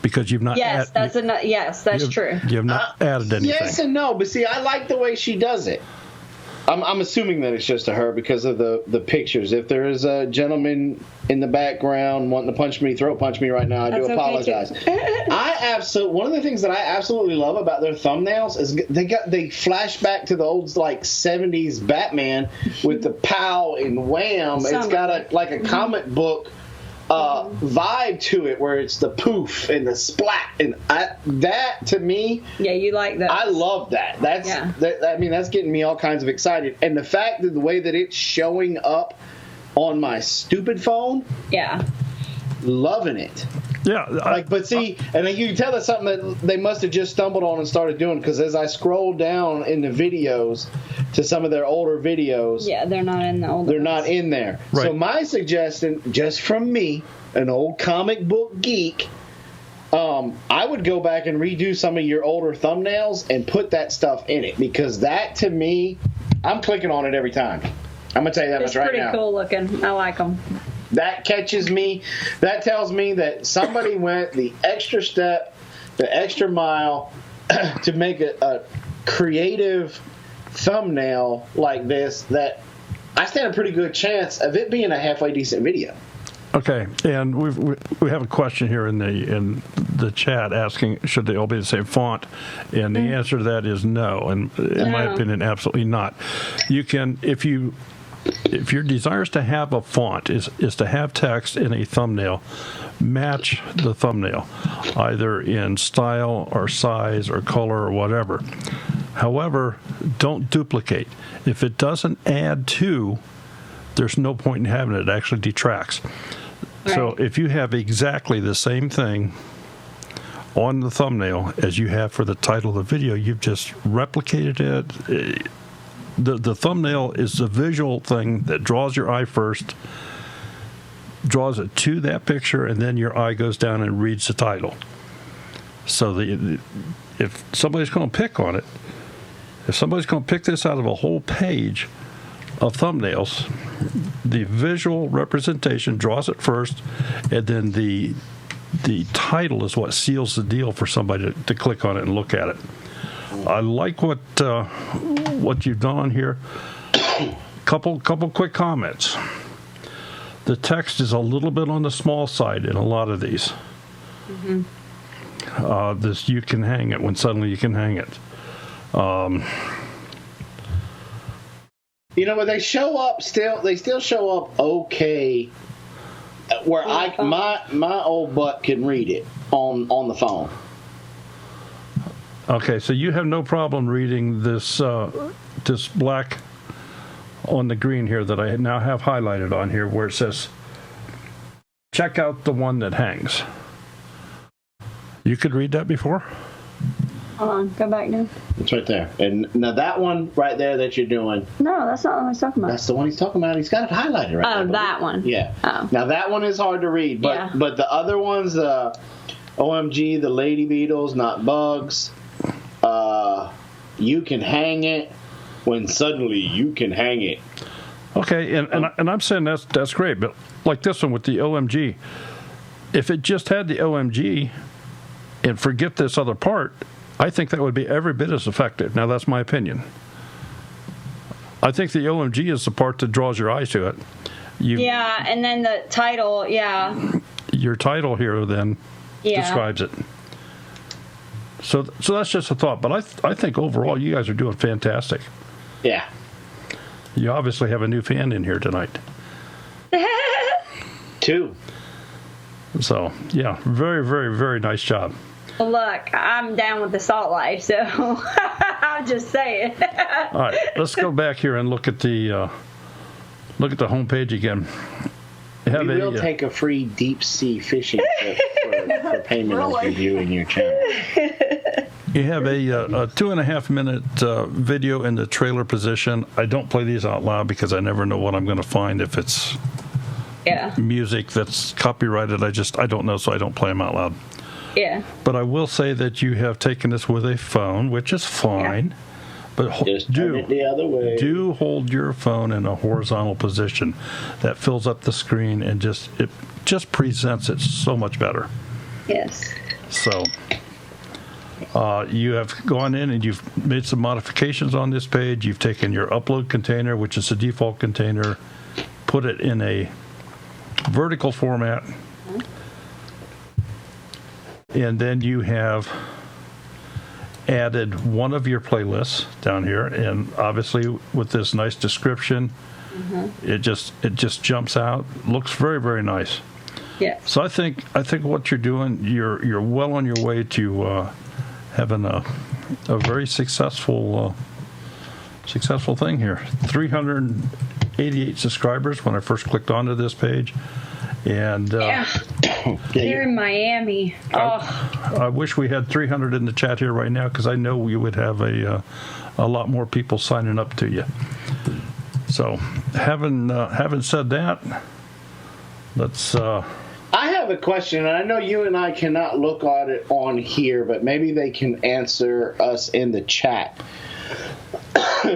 [SPEAKER 1] because you've not.
[SPEAKER 3] Yes, that's true.
[SPEAKER 1] You have not added anything.
[SPEAKER 2] Yes and no, but see, I like the way she does it. I'm assuming that it's just to her because of the pictures. If there is a gentleman in the background wanting to throat punch me right now, I do apologize. One of the things that I absolutely love about their thumbnails is they flash back to the old 70s Batman with the pow and wham. It's got a comic book vibe to it, where it's the poof and the splat, and that to me,
[SPEAKER 3] you like that.
[SPEAKER 2] I love that. That's getting me all kinds of excited, and the fact that the way that it's showing up on my stupid phone, loving it.
[SPEAKER 1] Yeah,
[SPEAKER 2] but see, and you can tell that's something that they must have just stumbled on and started doing, because as I scroll down in the videos to some of their older videos,
[SPEAKER 3] they're not in the older.
[SPEAKER 2] They're not in there.
[SPEAKER 1] Right.
[SPEAKER 2] So my suggestion, just from me, an old comic book geek, I would go back and redo some of your older thumbnails and put that stuff in it, because that to me, I'm clicking on it every time. I'm gonna tell you that much right now.
[SPEAKER 3] It's pretty cool looking. I like them.
[SPEAKER 2] That catches me. That tells me that somebody went the extra step, the extra mile to make a creative thumbnail like this, that I stand a pretty good chance of it being a halfway decent video.
[SPEAKER 1] Okay, and we have a question here in the chat asking, should they all be the same font? And the answer to that is no, and in my opinion, absolutely not. You can, if your desire is to have a font, is to have text in a thumbnail, match the thumbnail, either in style or size or color or whatever. However, don't duplicate. If it doesn't add to, there's no point in having it. It actually detracts. Right. So if you have exactly the same thing on the thumbnail as you have for the title of the video, you've just replicated it. The thumbnail is the visual thing that draws your eye first, draws it to that picture, and then your eye goes down and reads the title. So if somebody's going to pick on it, if somebody's going to pick this out of a whole page of thumbnails, the visual representation draws it first, and then the title is what seals the deal for somebody to click on it and look at it. I like what you've done on here. Couple quick comments. The text is a little bit on the small side in a lot of these. Mm-hmm. This "you can hang it" when suddenly you can hang it.
[SPEAKER 2] But they show up still. They still show up okay, where my old butt can read it on the phone.
[SPEAKER 1] Okay, so you have no problem reading this black on the green here that I now have highlighted on here, where it says, check out the one that hangs. You could read that before?
[SPEAKER 3] Hold on, go back now.
[SPEAKER 2] It's right there. And now that one right there that you're doing.
[SPEAKER 3] No, that's not the one he's talking about.
[SPEAKER 2] That's the one he's talking about. He's got it highlighted right there.
[SPEAKER 3] Oh, that one.
[SPEAKER 2] Yeah.
[SPEAKER 3] Oh.
[SPEAKER 2] Now that one is hard to read, but the other ones, OMG, the Lady Beetles, not bugs. You can hang it when suddenly you can hang it.
[SPEAKER 1] Okay, and I'm saying that's great, but like this one with the OMG, if it just had the OMG and forget this other part, I think that would be every bit as effective. Now, that's my opinion. I think the OMG is the part that draws your eyes to it.
[SPEAKER 3] And then the title,
[SPEAKER 1] Your title here then describes it. So that's just a thought. But I think overall you guys are doing fantastic.
[SPEAKER 2] Yeah.
[SPEAKER 1] You obviously have a new fan in here tonight.
[SPEAKER 2] 2.
[SPEAKER 1] So, yeah, very, very, very nice job.
[SPEAKER 3] Look, I'm down with the salt life, so I'm just saying.
[SPEAKER 1] All right, let's go back here and look at the homepage again.
[SPEAKER 2] We will take a free deep sea fishing trip for payment as reviewing your channel.
[SPEAKER 1] You have a 2.5 minute video in the trailer position. I don't play these out loud because I never know what I'm going to find if it's music that's copyrighted. I don't know, so I don't play them out loud.
[SPEAKER 3] Yeah.
[SPEAKER 1] But I will say that you have taken this with a phone, which is fine. Yeah. But
[SPEAKER 2] just turn it the other way.
[SPEAKER 1] Do hold your phone in a horizontal position. That fills up the screen and it just presents it so much better.
[SPEAKER 3] Yes.
[SPEAKER 1] So you have gone in and you've made some modifications on this page. You've taken your upload container, which is the default container, put it in a vertical format, and then you have added one of your playlists down here, and obviously with this nice description, it just jumps out. Looks very, very nice.
[SPEAKER 3] Yeah.
[SPEAKER 1] So I think what you're doing, you're well on your way to having a very successful thing here. 388 subscribers when I first clicked onto this page, and
[SPEAKER 3] they're in Miami.
[SPEAKER 1] I wish we had 300 in the chat here right now because I know we would have a lot more people signing up to you. So having said that, let's.
[SPEAKER 2] I have a question, and I know you and I cannot look at it on here, but maybe they can answer us in the chat.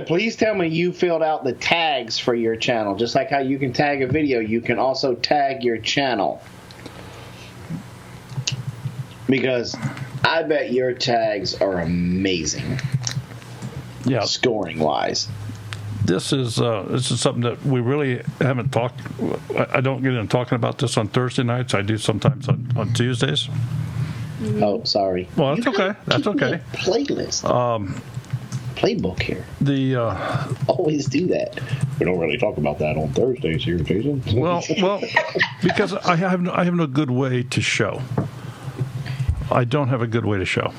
[SPEAKER 2] Please tell me you filled out the tags for your channel. Just like how you can tag a video, you can also tag your channel. Because I bet your tags are amazing.
[SPEAKER 1] Yeah.
[SPEAKER 2] Scoring-wise.
[SPEAKER 1] This is something that we really haven't talked. I don't get into talking about this on Thursday nights. I do sometimes on Tuesdays.
[SPEAKER 2] Oh, sorry.
[SPEAKER 1] Well, that's okay. That's okay.
[SPEAKER 2] Playlist. Playbook here. Always do that.
[SPEAKER 5] We don't really talk about that on Thursdays here, Jason.
[SPEAKER 1] Well, because I have no good way to show. I don't have a good way to show.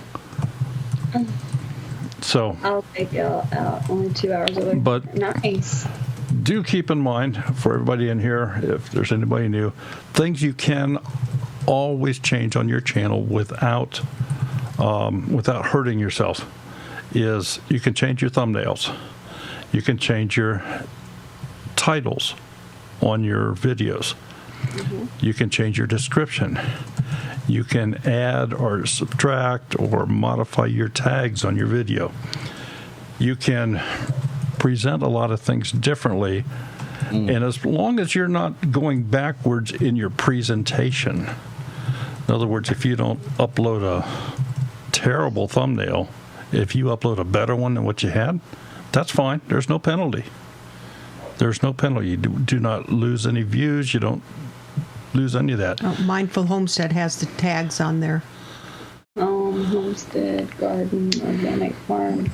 [SPEAKER 1] So
[SPEAKER 3] I'll take you out only 2 hours a week.
[SPEAKER 1] But
[SPEAKER 3] nice.
[SPEAKER 1] Do keep in mind for everybody in here, if there's anybody new, things you can always change on your channel without hurting yourself. Is you can change your thumbnails, you can change your titles on your videos, you can change your description, you can add or subtract or modify your tags on your video, you can present a lot of things differently, and as long as you're not going backwards in your presentation, in other words, if you don't upload a terrible thumbnail, if you upload a better one than what you had, that's fine. There's no penalty. There's no penalty. You do not lose any views. You don't lose any of that.
[SPEAKER 4] Mindful Homestead has the tags on there.
[SPEAKER 3] Homestead, garden, organic farm.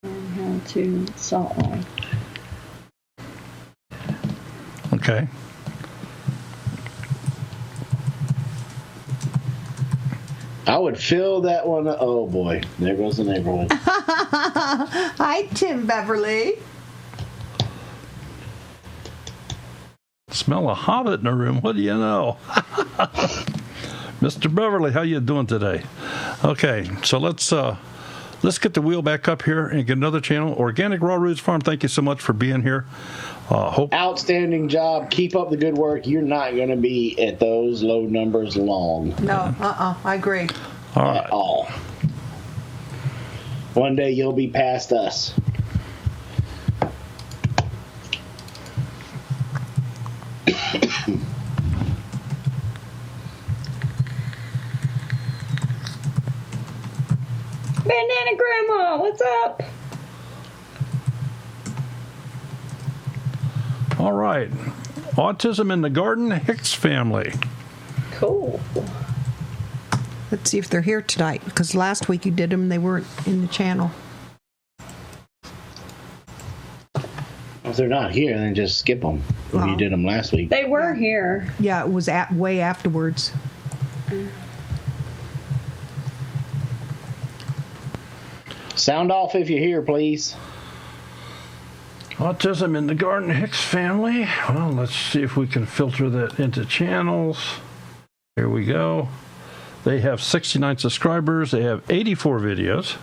[SPEAKER 3] How to salt life.
[SPEAKER 1] Okay.
[SPEAKER 2] I would fill that one up. Oh, boy. There goes the neighborhood.
[SPEAKER 4] Hi, Tim Beverly.
[SPEAKER 1] Smell a hobbit in the room. What do you know? Mr. Beverly, how you doing today? Okay, so let's get the wheel back up here and get another channel. Organic Raw Roots Farm, thank you so much for being here.
[SPEAKER 2] Outstanding job. Keep up the good work. You're not going to be at those low numbers long.
[SPEAKER 4] No, I agree.
[SPEAKER 1] All right.
[SPEAKER 2] At all. One day you'll be past us.
[SPEAKER 3] Bandana Grandma, what's up?
[SPEAKER 1] All right. Autism in the Garden, Hicks family.
[SPEAKER 3] Cool.
[SPEAKER 4] Let's see if they're here tonight, because last week you did them, they weren't in the channel.
[SPEAKER 2] If they're not here, then just skip them. If you did them last week.
[SPEAKER 3] They were here.
[SPEAKER 4] Yeah, it was way afterwards.
[SPEAKER 2] Sound off if you're here, please.
[SPEAKER 1] Autism in the Garden Hicks family. Well, let's see if we can filter that into channels. Here we go. They have 69 subscribers. They have 84 videos.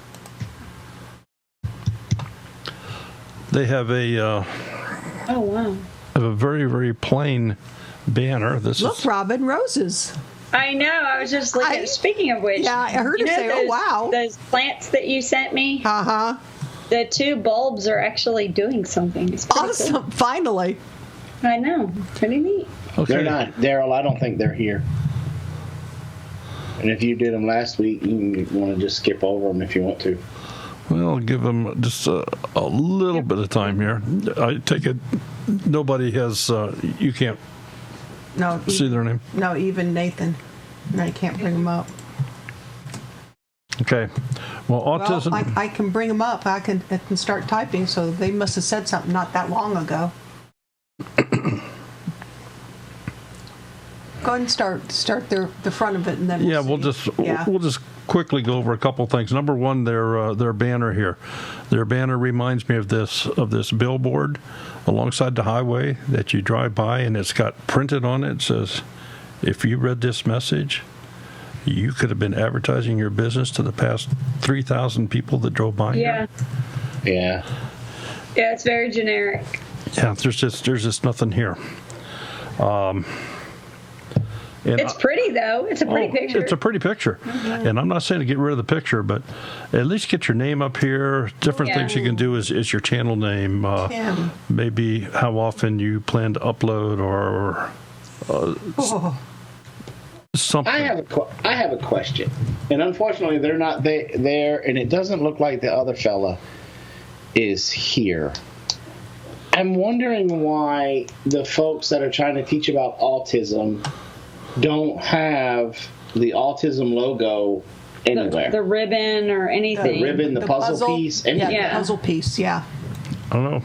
[SPEAKER 1] They have
[SPEAKER 3] Oh, wow.
[SPEAKER 1] a very, very plain banner.
[SPEAKER 4] Look, Robin, roses.
[SPEAKER 3] I know. I was just looking. Speaking of which,
[SPEAKER 4] yeah, I heard her say, "Oh, wow!"
[SPEAKER 3] Those plants that you sent me. The 2 bulbs are actually doing something. It's
[SPEAKER 4] awesome! Cool. Finally.
[SPEAKER 3] I know. Pretty neat.
[SPEAKER 2] Okay. They're not, Daryl. I don't think they're here. And if you did them last week, you want to just skip over them if you want to.
[SPEAKER 1] Well, give them just a little bit of time here. I take it nobody has. You can't.
[SPEAKER 4] No,
[SPEAKER 1] see their name?
[SPEAKER 4] No, even Nathan. No, you can't bring them up.
[SPEAKER 1] Okay. Well, autism...
[SPEAKER 4] Well, I can bring them up. I can start typing, so they must have said something not that long ago. Go ahead and start the front of it, and then
[SPEAKER 1] we'll just quickly go over a couple things. Number one, their banner here. Their banner reminds me of this billboard alongside the highway that you drive by, and it's got printed on it. It says, "If you read this message, you could have been advertising your business to the past 3,000 people that drove by."
[SPEAKER 3] Yeah.
[SPEAKER 2] Here.
[SPEAKER 3] Yeah, it's very generic.
[SPEAKER 1] Yeah, there's just nothing here.
[SPEAKER 3] It's pretty, though. It's a pretty picture.
[SPEAKER 1] It's a pretty picture. Mm-hmm. And I'm not saying to get rid of the picture, but at least get your name up here. Different things you can do is your channel name, maybe how often you plan to upload or something.
[SPEAKER 2] I have a question. And unfortunately, they're not there, and it doesn't look like the other fella is here. I'm wondering why the folks that are trying to teach about autism don't have the autism logo anywhere.
[SPEAKER 3] The ribbon or anything.
[SPEAKER 2] The ribbon, the puzzle piece.
[SPEAKER 4] Anything. Yeah, the puzzle piece, yeah.
[SPEAKER 1] I don't know.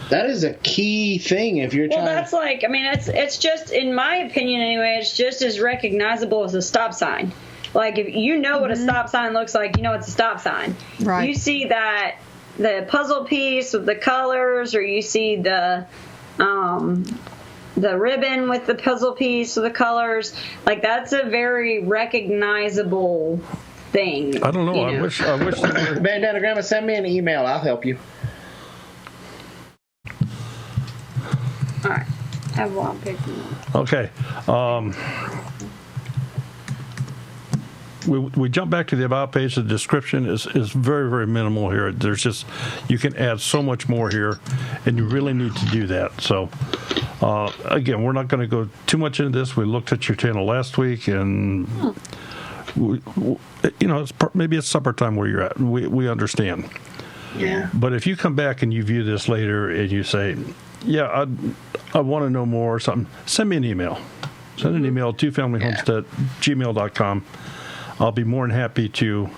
[SPEAKER 2] That is a key thing if you're trying.
[SPEAKER 3] Well, that's like, I mean, it's just, in my opinion anyway, it's just as recognizable as a stop sign. Like, if you know what a stop sign looks like, you know it's a stop sign.
[SPEAKER 4] Right.
[SPEAKER 3] You see that, the puzzle piece with the colors, or you see the ribbon with the puzzle piece with the colors, like that's a very recognizable thing.
[SPEAKER 1] I don't know. I wish
[SPEAKER 2] Bandana Grandma, send me an email. I'll help you.
[SPEAKER 3] All right. I won't pick them up.
[SPEAKER 1] Okay. We jump back to the About page. The description is very, very minimal here. There's just, you can add so much more here, and you really need to do that. So, again, we're not going to go too much into this. We looked at your channel last week, and, maybe it's supper time where you're at. We understand.
[SPEAKER 3] Yeah.
[SPEAKER 1] But if you come back and you view this later and you say, yeah, I want to know more or something, send me an email. Send an email to familyhomestead@gmail.com. I'll be more than happy to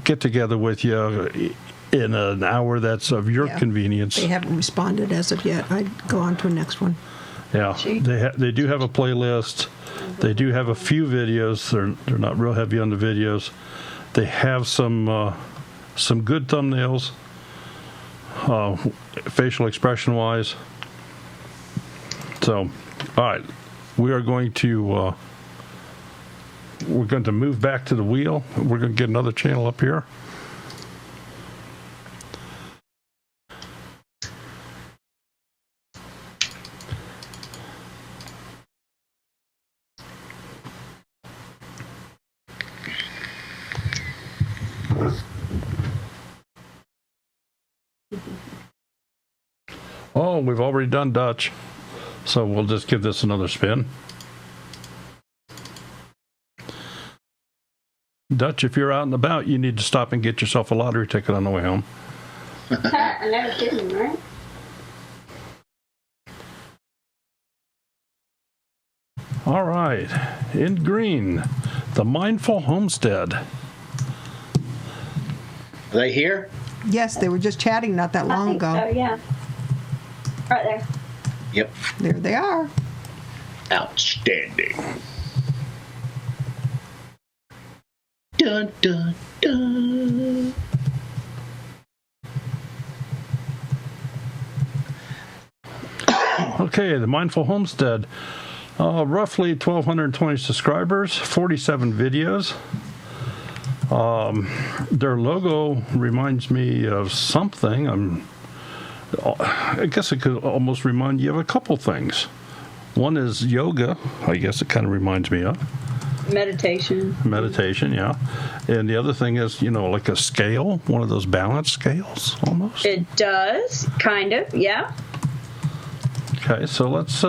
[SPEAKER 1] get together with you in an hour that's of your convenience.
[SPEAKER 4] They haven't responded as of yet. I'd go on to the next one.
[SPEAKER 1] Yeah, they do have a playlist. They do have a few videos. They're not real heavy on the videos. They have some good thumbnails, facial expression wise. So, all right, we are going to. We're going to move back to the wheel. We're going to get another channel up here. Oh, we've already done Dutch, so we'll just give this another spin. Dutch, if you're out and about, you need to stop and get yourself a lottery ticket on the way home.
[SPEAKER 3] I never kidding, right?
[SPEAKER 1] All right. In green, the Mindful Homestead.
[SPEAKER 2] Are they here?
[SPEAKER 4] Yes, they were just chatting not that long ago.
[SPEAKER 3] So, yeah. Right there.
[SPEAKER 2] Yep.
[SPEAKER 4] There they are.
[SPEAKER 2] Outstanding. Dun, dun, dun.
[SPEAKER 1] Okay, the Mindful Homestead. Roughly 1,220 subscribers, 47 videos. Their logo reminds me of something. I guess it could almost remind you of a couple things. One is yoga. I guess it kind of reminds me of. Meditation, yeah. And the other thing is, like a scale, one of those balance scales almost.
[SPEAKER 3] It does, kind of, yeah.
[SPEAKER 1] Okay, so let's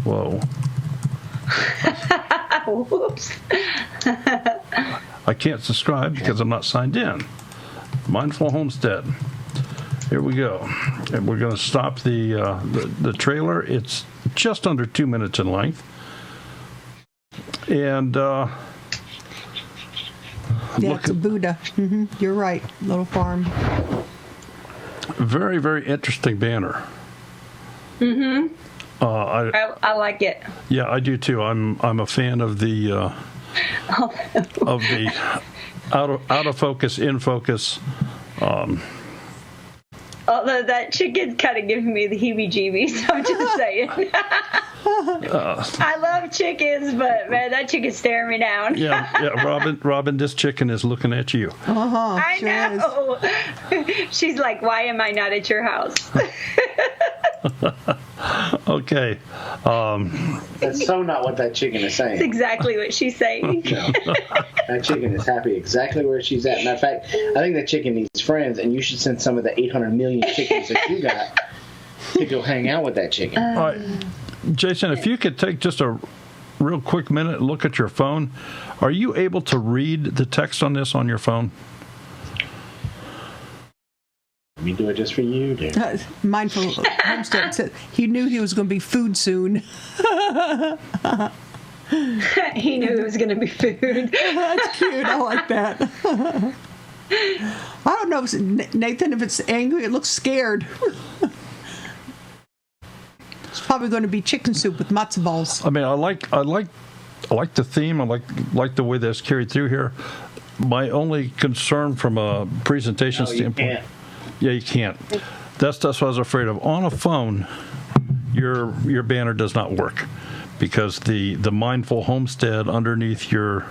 [SPEAKER 1] whoa.
[SPEAKER 3] Whoops.
[SPEAKER 1] I can't subscribe because I'm not signed in. Mindful Homestead. Here we go. And we're going to stop the trailer. It's just under 2 minutes in length. And
[SPEAKER 4] Yeah, it's a Buddha. You're right. Little farm.
[SPEAKER 1] very, very interesting banner.
[SPEAKER 3] I like it.
[SPEAKER 1] Yeah, I do too. I'm a fan of the out of focus, in focus.
[SPEAKER 3] Although that chicken's kind of giving me the heebie-jeebies, I'm just saying. I love chickens, but man, that chicken's staring me down.
[SPEAKER 1] Yeah. Robin, this chicken is looking at you.
[SPEAKER 3] I know. She's like, why am I not at your house?
[SPEAKER 1] Okay.
[SPEAKER 2] That's so not what that chicken is saying.
[SPEAKER 3] That's exactly what she's saying.
[SPEAKER 2] No. That chicken is happy exactly where she's at. Matter of fact, I think that chicken needs friends, and you should send some of the 800 million chickens that you got to go hang out with that chicken.
[SPEAKER 1] All right. Jason, if you could take just a real quick minute and look at your phone, are you able to read the text on this on your phone?
[SPEAKER 2] Let me do it just for you, dude.
[SPEAKER 4] Mindful Homestead said he knew he was going to be food soon.
[SPEAKER 3] He knew it was going to be food.
[SPEAKER 4] That's cute. I like that. I don't know, Nathan, if it's angry, it looks scared. It's probably going to be chicken soup with matzo balls.
[SPEAKER 1] I mean, I like the theme. I like the way that's carried through here. My only concern from a presentation standpoint.
[SPEAKER 2] Can't.
[SPEAKER 1] Yeah, you can't. That's what I was afraid of. On a phone, your banner does not work because the Mindful Homestead underneath your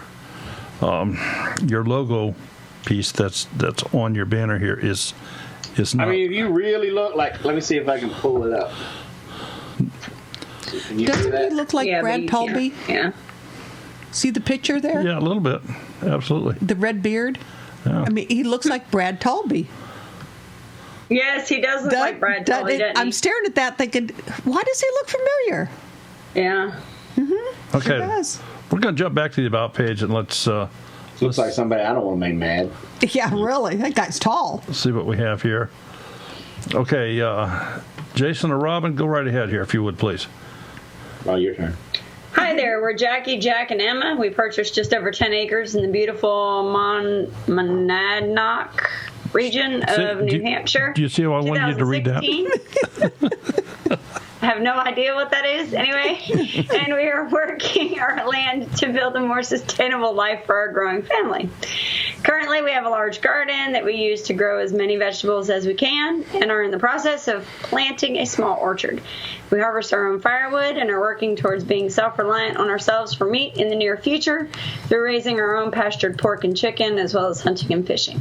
[SPEAKER 1] logo piece that's on your banner here is not.
[SPEAKER 2] I mean, if you really look like, let me see if I can pull it up. Can you see
[SPEAKER 4] Doesn't
[SPEAKER 2] that?
[SPEAKER 4] he look like Brad Talby?
[SPEAKER 3] Yeah.
[SPEAKER 4] See the picture there?
[SPEAKER 1] Yeah, a little bit. Absolutely.
[SPEAKER 4] The red beard?
[SPEAKER 1] Yeah.
[SPEAKER 4] I mean, he looks like Brad Talby.
[SPEAKER 3] Yes, he does look like Brad Talby, doesn't he?
[SPEAKER 4] I'm staring at that thinking, why does he look familiar?
[SPEAKER 3] Yeah.
[SPEAKER 1] Okay.
[SPEAKER 4] Sure does.
[SPEAKER 1] We're going to jump back to the About page and let's
[SPEAKER 2] Looks like somebody I don't want to make mad.
[SPEAKER 4] Yeah, really. That guy's tall.
[SPEAKER 1] see what we have here. Okay, Jason or Robin, go right ahead here if you would, please.
[SPEAKER 2] Well, your turn.
[SPEAKER 3] Hi there, we're Jackie, Jack, and Emma. We purchased just over 10 acres in the beautiful Monadnock region of New Hampshire.
[SPEAKER 1] Do you see how I wanted you to read that?
[SPEAKER 3] 2016. I have no idea what that is anyway. And we are working our land to build a more sustainable life for our growing family. Currently, we have a large garden that we use to grow as many vegetables as we can and are in the process of planting a small orchard. We harvest our own firewood and are working towards being self-reliant on ourselves for meat in the near future through raising our own pastured pork and chicken as well as hunting and fishing.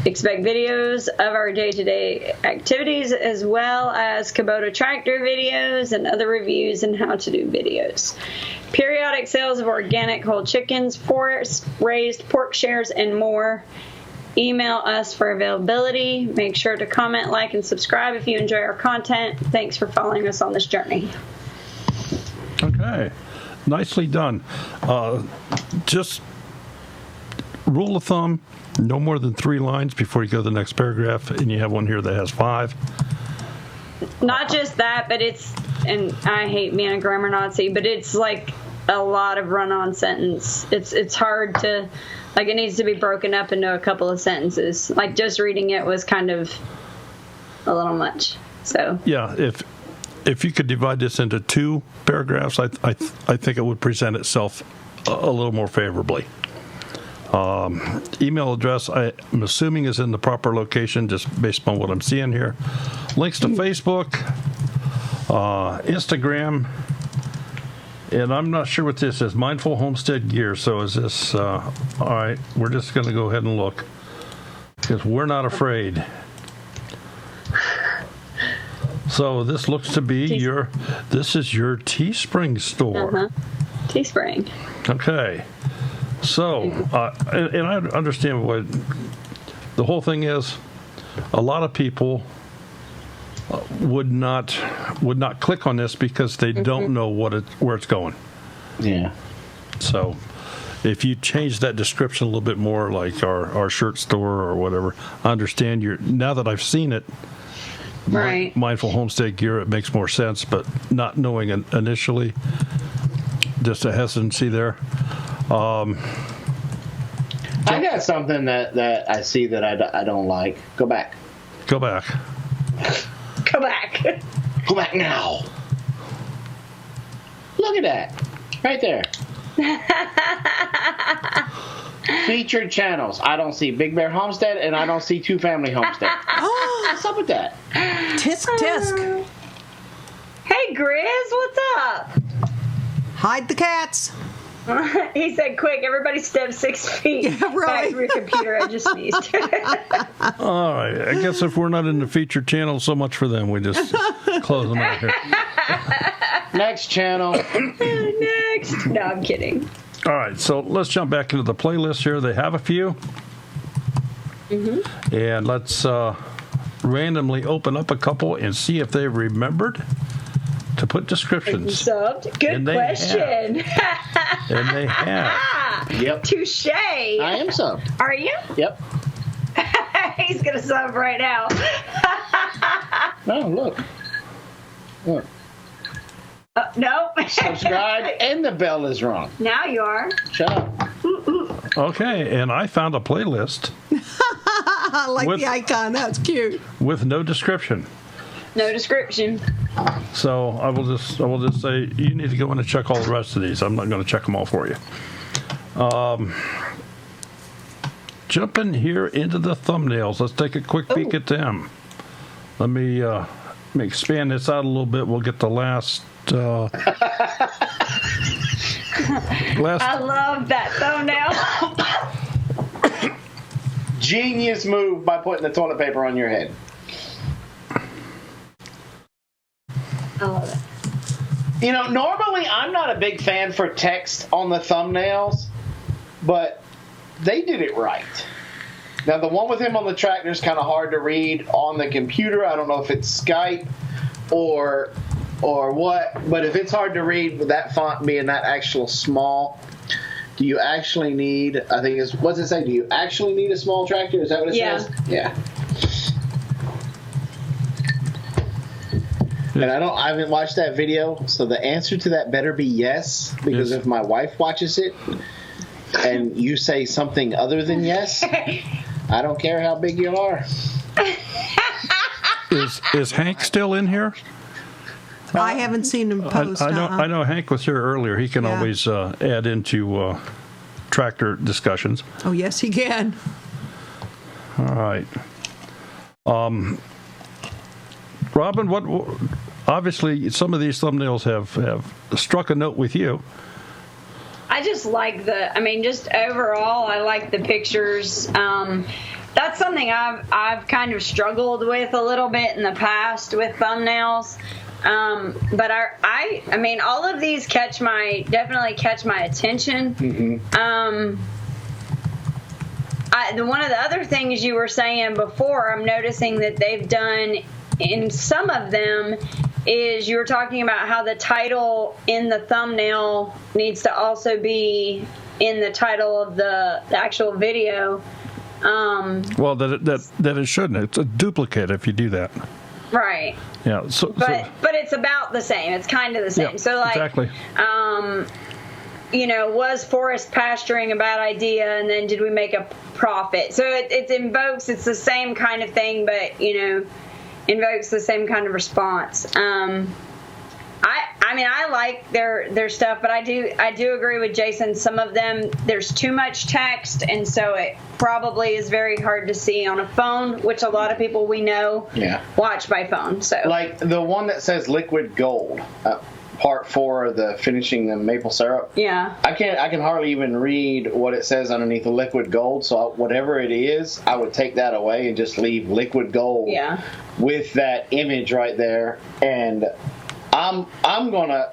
[SPEAKER 3] Expect videos of our day-to-day activities as well as Kubota tractor videos and other reviews and how to do videos. Periodic sales of organic whole chickens, forest-raised pork shares, and more. Email us for availability. Make sure to comment, like, and subscribe if you enjoy our content. Thanks for following us on this journey.
[SPEAKER 1] Okay. Nicely done. Just rule of thumb, no more than 3 lines before you go to the next paragraph, and you have one here that has 5.
[SPEAKER 3] Not just that, but it's and I hate being a grammar Nazi, but it's like a lot of run-on sentence. It's hard to, like, it needs to be broken up into a couple of sentences. Like, just reading it was kind of a little much. So
[SPEAKER 1] yeah, if you could divide this into 2 paragraphs, I think it would present itself a little more favorably. Email address, I'm assuming, is in the proper location just based on what I'm seeing here. Links to Facebook, Instagram, and I'm not sure what this is. Mindful Homestead Gear. So is this, all right, we're just going to go ahead and look because we're not afraid. So this looks to be this is your Teespring store.
[SPEAKER 3] Teespring.
[SPEAKER 1] Okay. So, and I understand what the whole thing is. A lot of people would not click on this because they don't know where it's going.
[SPEAKER 2] Yeah.
[SPEAKER 1] So, if you change that description a little bit more, like our shirt store or whatever, I understand now that I've seen it.
[SPEAKER 3] Right.
[SPEAKER 1] Mindful Homestead Gear, it makes more sense, but not knowing it initially, just a hesitancy there.
[SPEAKER 2] I got something that I see that I don't like. Go back.
[SPEAKER 1] Go back.
[SPEAKER 3] Go back.
[SPEAKER 2] Go back now. Look at that. Right there. Featured channels. I don't see Big Bear Homestead and I don't see Two Family Homestead. What's up with that?
[SPEAKER 4] Tisk, tisk.
[SPEAKER 3] Hey, Grizz, what's up?
[SPEAKER 4] Hide the cats.
[SPEAKER 3] He said, quick, everybody step 6 feet
[SPEAKER 4] Yeah, right.
[SPEAKER 3] back from your computer. I just sneezed.
[SPEAKER 1] All right. I guess if we're not in the featured channel, so much for them. We just close them out here.
[SPEAKER 2] Next channel.
[SPEAKER 3] Next. No, I'm kidding.
[SPEAKER 1] All right. So let's jump back into the playlist here. They have a few. Mm-hmm. And let's randomly open up a couple and see if they remembered to put descriptions.
[SPEAKER 3] Subbed. Good question.
[SPEAKER 1] And they have.
[SPEAKER 2] Yep.
[SPEAKER 3] Touche.
[SPEAKER 2] I am subbed.
[SPEAKER 3] Are you?
[SPEAKER 2] Yep.
[SPEAKER 3] He's going to sub right now.
[SPEAKER 2] Oh, look. Look.
[SPEAKER 3] No.
[SPEAKER 2] Subscribe and the bell is wrong.
[SPEAKER 3] Now you are.
[SPEAKER 2] Shut up.
[SPEAKER 1] Okay, and I found a playlist.
[SPEAKER 4] I like the icon. That's cute.
[SPEAKER 1] With no description.
[SPEAKER 3] No description.
[SPEAKER 1] So I will just say you need to go in and check all the rest of these. I'm not going to check them all for you. Jumping here into the thumbnails. Let's take a quick peek at them. Let me expand this out a little bit. We'll get the last.
[SPEAKER 3] I love that thumbnail.
[SPEAKER 2] Genius move by putting the toilet paper on your head.
[SPEAKER 3] I love it.
[SPEAKER 2] You know, normally I'm not a big fan for text on the thumbnails, but they did it right. Now, the one with him on the tractor is kind of hard to read on the computer. I don't know if it's Skype or what, but if it's hard to read with that font being that actual small, do you actually need, I think it's, what's it say? Do you actually need a small tractor? Is that what it says? Yeah. And I haven't watched that video, so the answer to that better be yes, because if my wife watches it and you say something other than yes, I don't care how big you are.
[SPEAKER 1] Is Hank still in here?
[SPEAKER 4] I haven't seen him post.
[SPEAKER 1] I know Hank was here earlier. He can always add into tractor discussions.
[SPEAKER 4] Oh, yes, he can.
[SPEAKER 1] All right. Robin, what? Obviously, some of these thumbnails have struck a note with you.
[SPEAKER 3] I just like just overall, I like the pictures. That's something I've kind of struggled with a little bit in the past with thumbnails. But I mean, all of these definitely catch my attention. Mm-hmm. One of the other things you were saying before, I'm noticing that they've done in some of them is you were talking about how the title in the thumbnail needs to also be in the title of the actual video.
[SPEAKER 1] Well, that it shouldn't. It's a duplicate if you do that.
[SPEAKER 3] Right.
[SPEAKER 1] Yeah.
[SPEAKER 3] But it's about the same. It's kind of the same.
[SPEAKER 1] Yeah,
[SPEAKER 3] so like,
[SPEAKER 1] exactly.
[SPEAKER 3] Was forest pasturing a bad idea, and then did we make a profit? So it invokes. It's the same kind of thing, but invokes the same kind of response. I like their stuff, but I do agree with Jason. Some of them, there's too much text, and so it probably is very hard to see on a phone, which a lot of people we know watch by phone. So
[SPEAKER 2] like the one that says liquid gold, part 4 of the finishing the maple syrup.
[SPEAKER 3] Yeah.
[SPEAKER 2] I can hardly even read what it says underneath the liquid gold. So whatever it is, I would take that away and just leave liquid gold.
[SPEAKER 3] Yeah.
[SPEAKER 2] With that image right there, and I'm gonna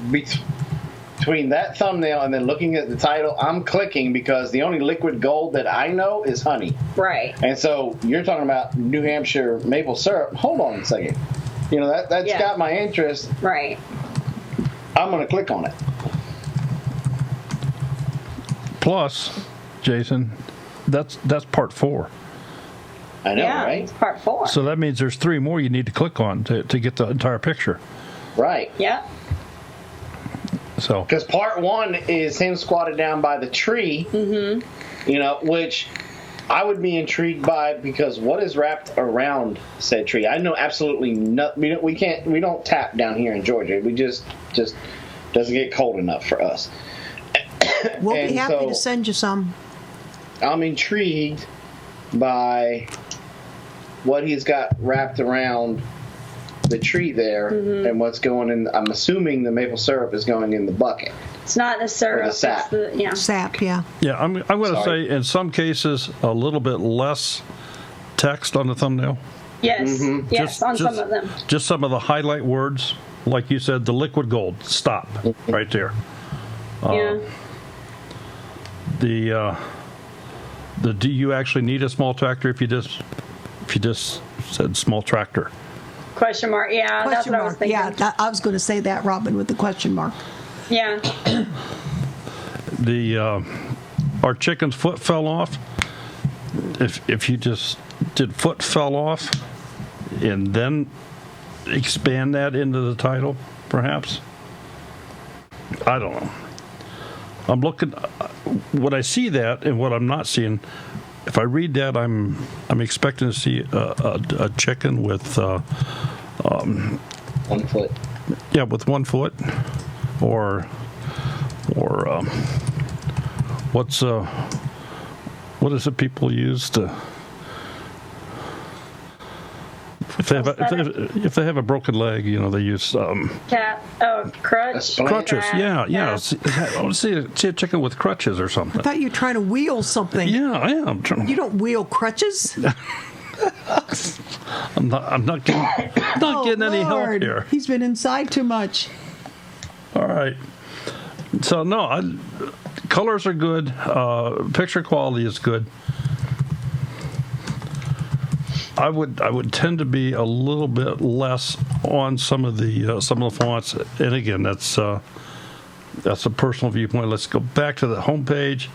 [SPEAKER 2] between that thumbnail and then looking at the title, I'm clicking because the only liquid gold that I know is honey.
[SPEAKER 3] Right.
[SPEAKER 2] And so you're talking about New Hampshire maple syrup. Hold on a second. That's got my interest.
[SPEAKER 3] Right.
[SPEAKER 2] I'm gonna click on it.
[SPEAKER 1] Plus, Jason, that's part 4.
[SPEAKER 2] I know,
[SPEAKER 3] yeah,
[SPEAKER 2] right?
[SPEAKER 3] It's part 4.
[SPEAKER 1] So that means there's 3 more you need to click on to get the entire picture.
[SPEAKER 2] Right.
[SPEAKER 3] Yeah.
[SPEAKER 1] So
[SPEAKER 2] because part 1 is him squatted down by the tree, which I would be intrigued by, because what is wrapped around said tree? I know absolutely nothing. We don't tap down here in Georgia. We just doesn't get cold enough for us.
[SPEAKER 4] We'll be happy to send you some.
[SPEAKER 2] I'm intrigued by what he's got wrapped around the tree there, and what's going in. I'm assuming the maple syrup is going in the bucket.
[SPEAKER 3] It's not the syrup.
[SPEAKER 2] Or the sap.
[SPEAKER 3] It's
[SPEAKER 4] Sap, yeah.
[SPEAKER 1] yeah, I'm going to say in some cases a little bit less text on the thumbnail.
[SPEAKER 3] Yes. Yes, some of them.
[SPEAKER 1] Just some of the highlight words, like you said, the liquid gold. Stop right there.
[SPEAKER 3] Yeah.
[SPEAKER 1] The do you actually need a small tractor if you just said small tractor?
[SPEAKER 3] Question mark. Yeah, that's what I was thinking.
[SPEAKER 4] Yeah, I was going to say that, Robin, with the question mark.
[SPEAKER 3] Yeah.
[SPEAKER 1] Our chicken's foot fell off. If you just did foot fell off and then expand that into the title, perhaps. I don't know. I'm looking. When I see that and what I'm not seeing, if I read that, I'm expecting to see a chicken with
[SPEAKER 2] 1 foot.
[SPEAKER 1] Yeah, with 1 foot, or what is it people use to if they have a broken leg, they use
[SPEAKER 3] crutch.
[SPEAKER 1] Crutches. Yeah. I want to see a chicken with crutches or something.
[SPEAKER 4] I thought you were trying to wheel something.
[SPEAKER 1] Yeah, I am.
[SPEAKER 4] You don't wheel crutches?
[SPEAKER 1] I'm not getting any help here.
[SPEAKER 4] He's been inside too much.
[SPEAKER 1] All right. So no, colors are good. Picture quality is good. I would tend to be a little bit less on some of the fonts, and again, that's a personal viewpoint. Let's go back to the homepage.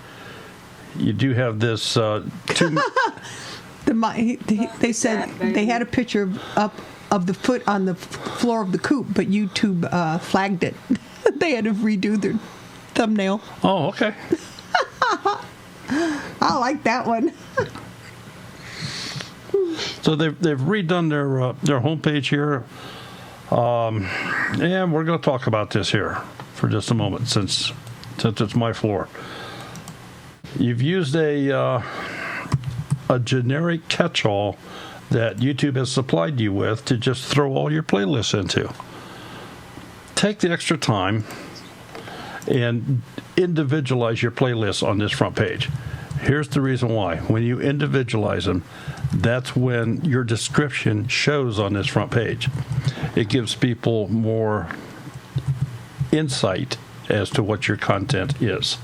[SPEAKER 1] You do have this two.
[SPEAKER 4] They said they had a picture of the foot on the floor of the coop, but YouTube flagged it. They had to redo their thumbnail.
[SPEAKER 1] Oh, okay.
[SPEAKER 4] I like that one.
[SPEAKER 1] So they've redone their homepage here, and we're going to talk about this here for just a moment since it's my floor. You've used a generic catch-all that YouTube has supplied you with to just throw all your playlists into. Take the extra time and individualize your playlists on this front page. Here's the reason why. When you individualize them, that's when your description shows on this front page. It gives people more insight as to what your content is.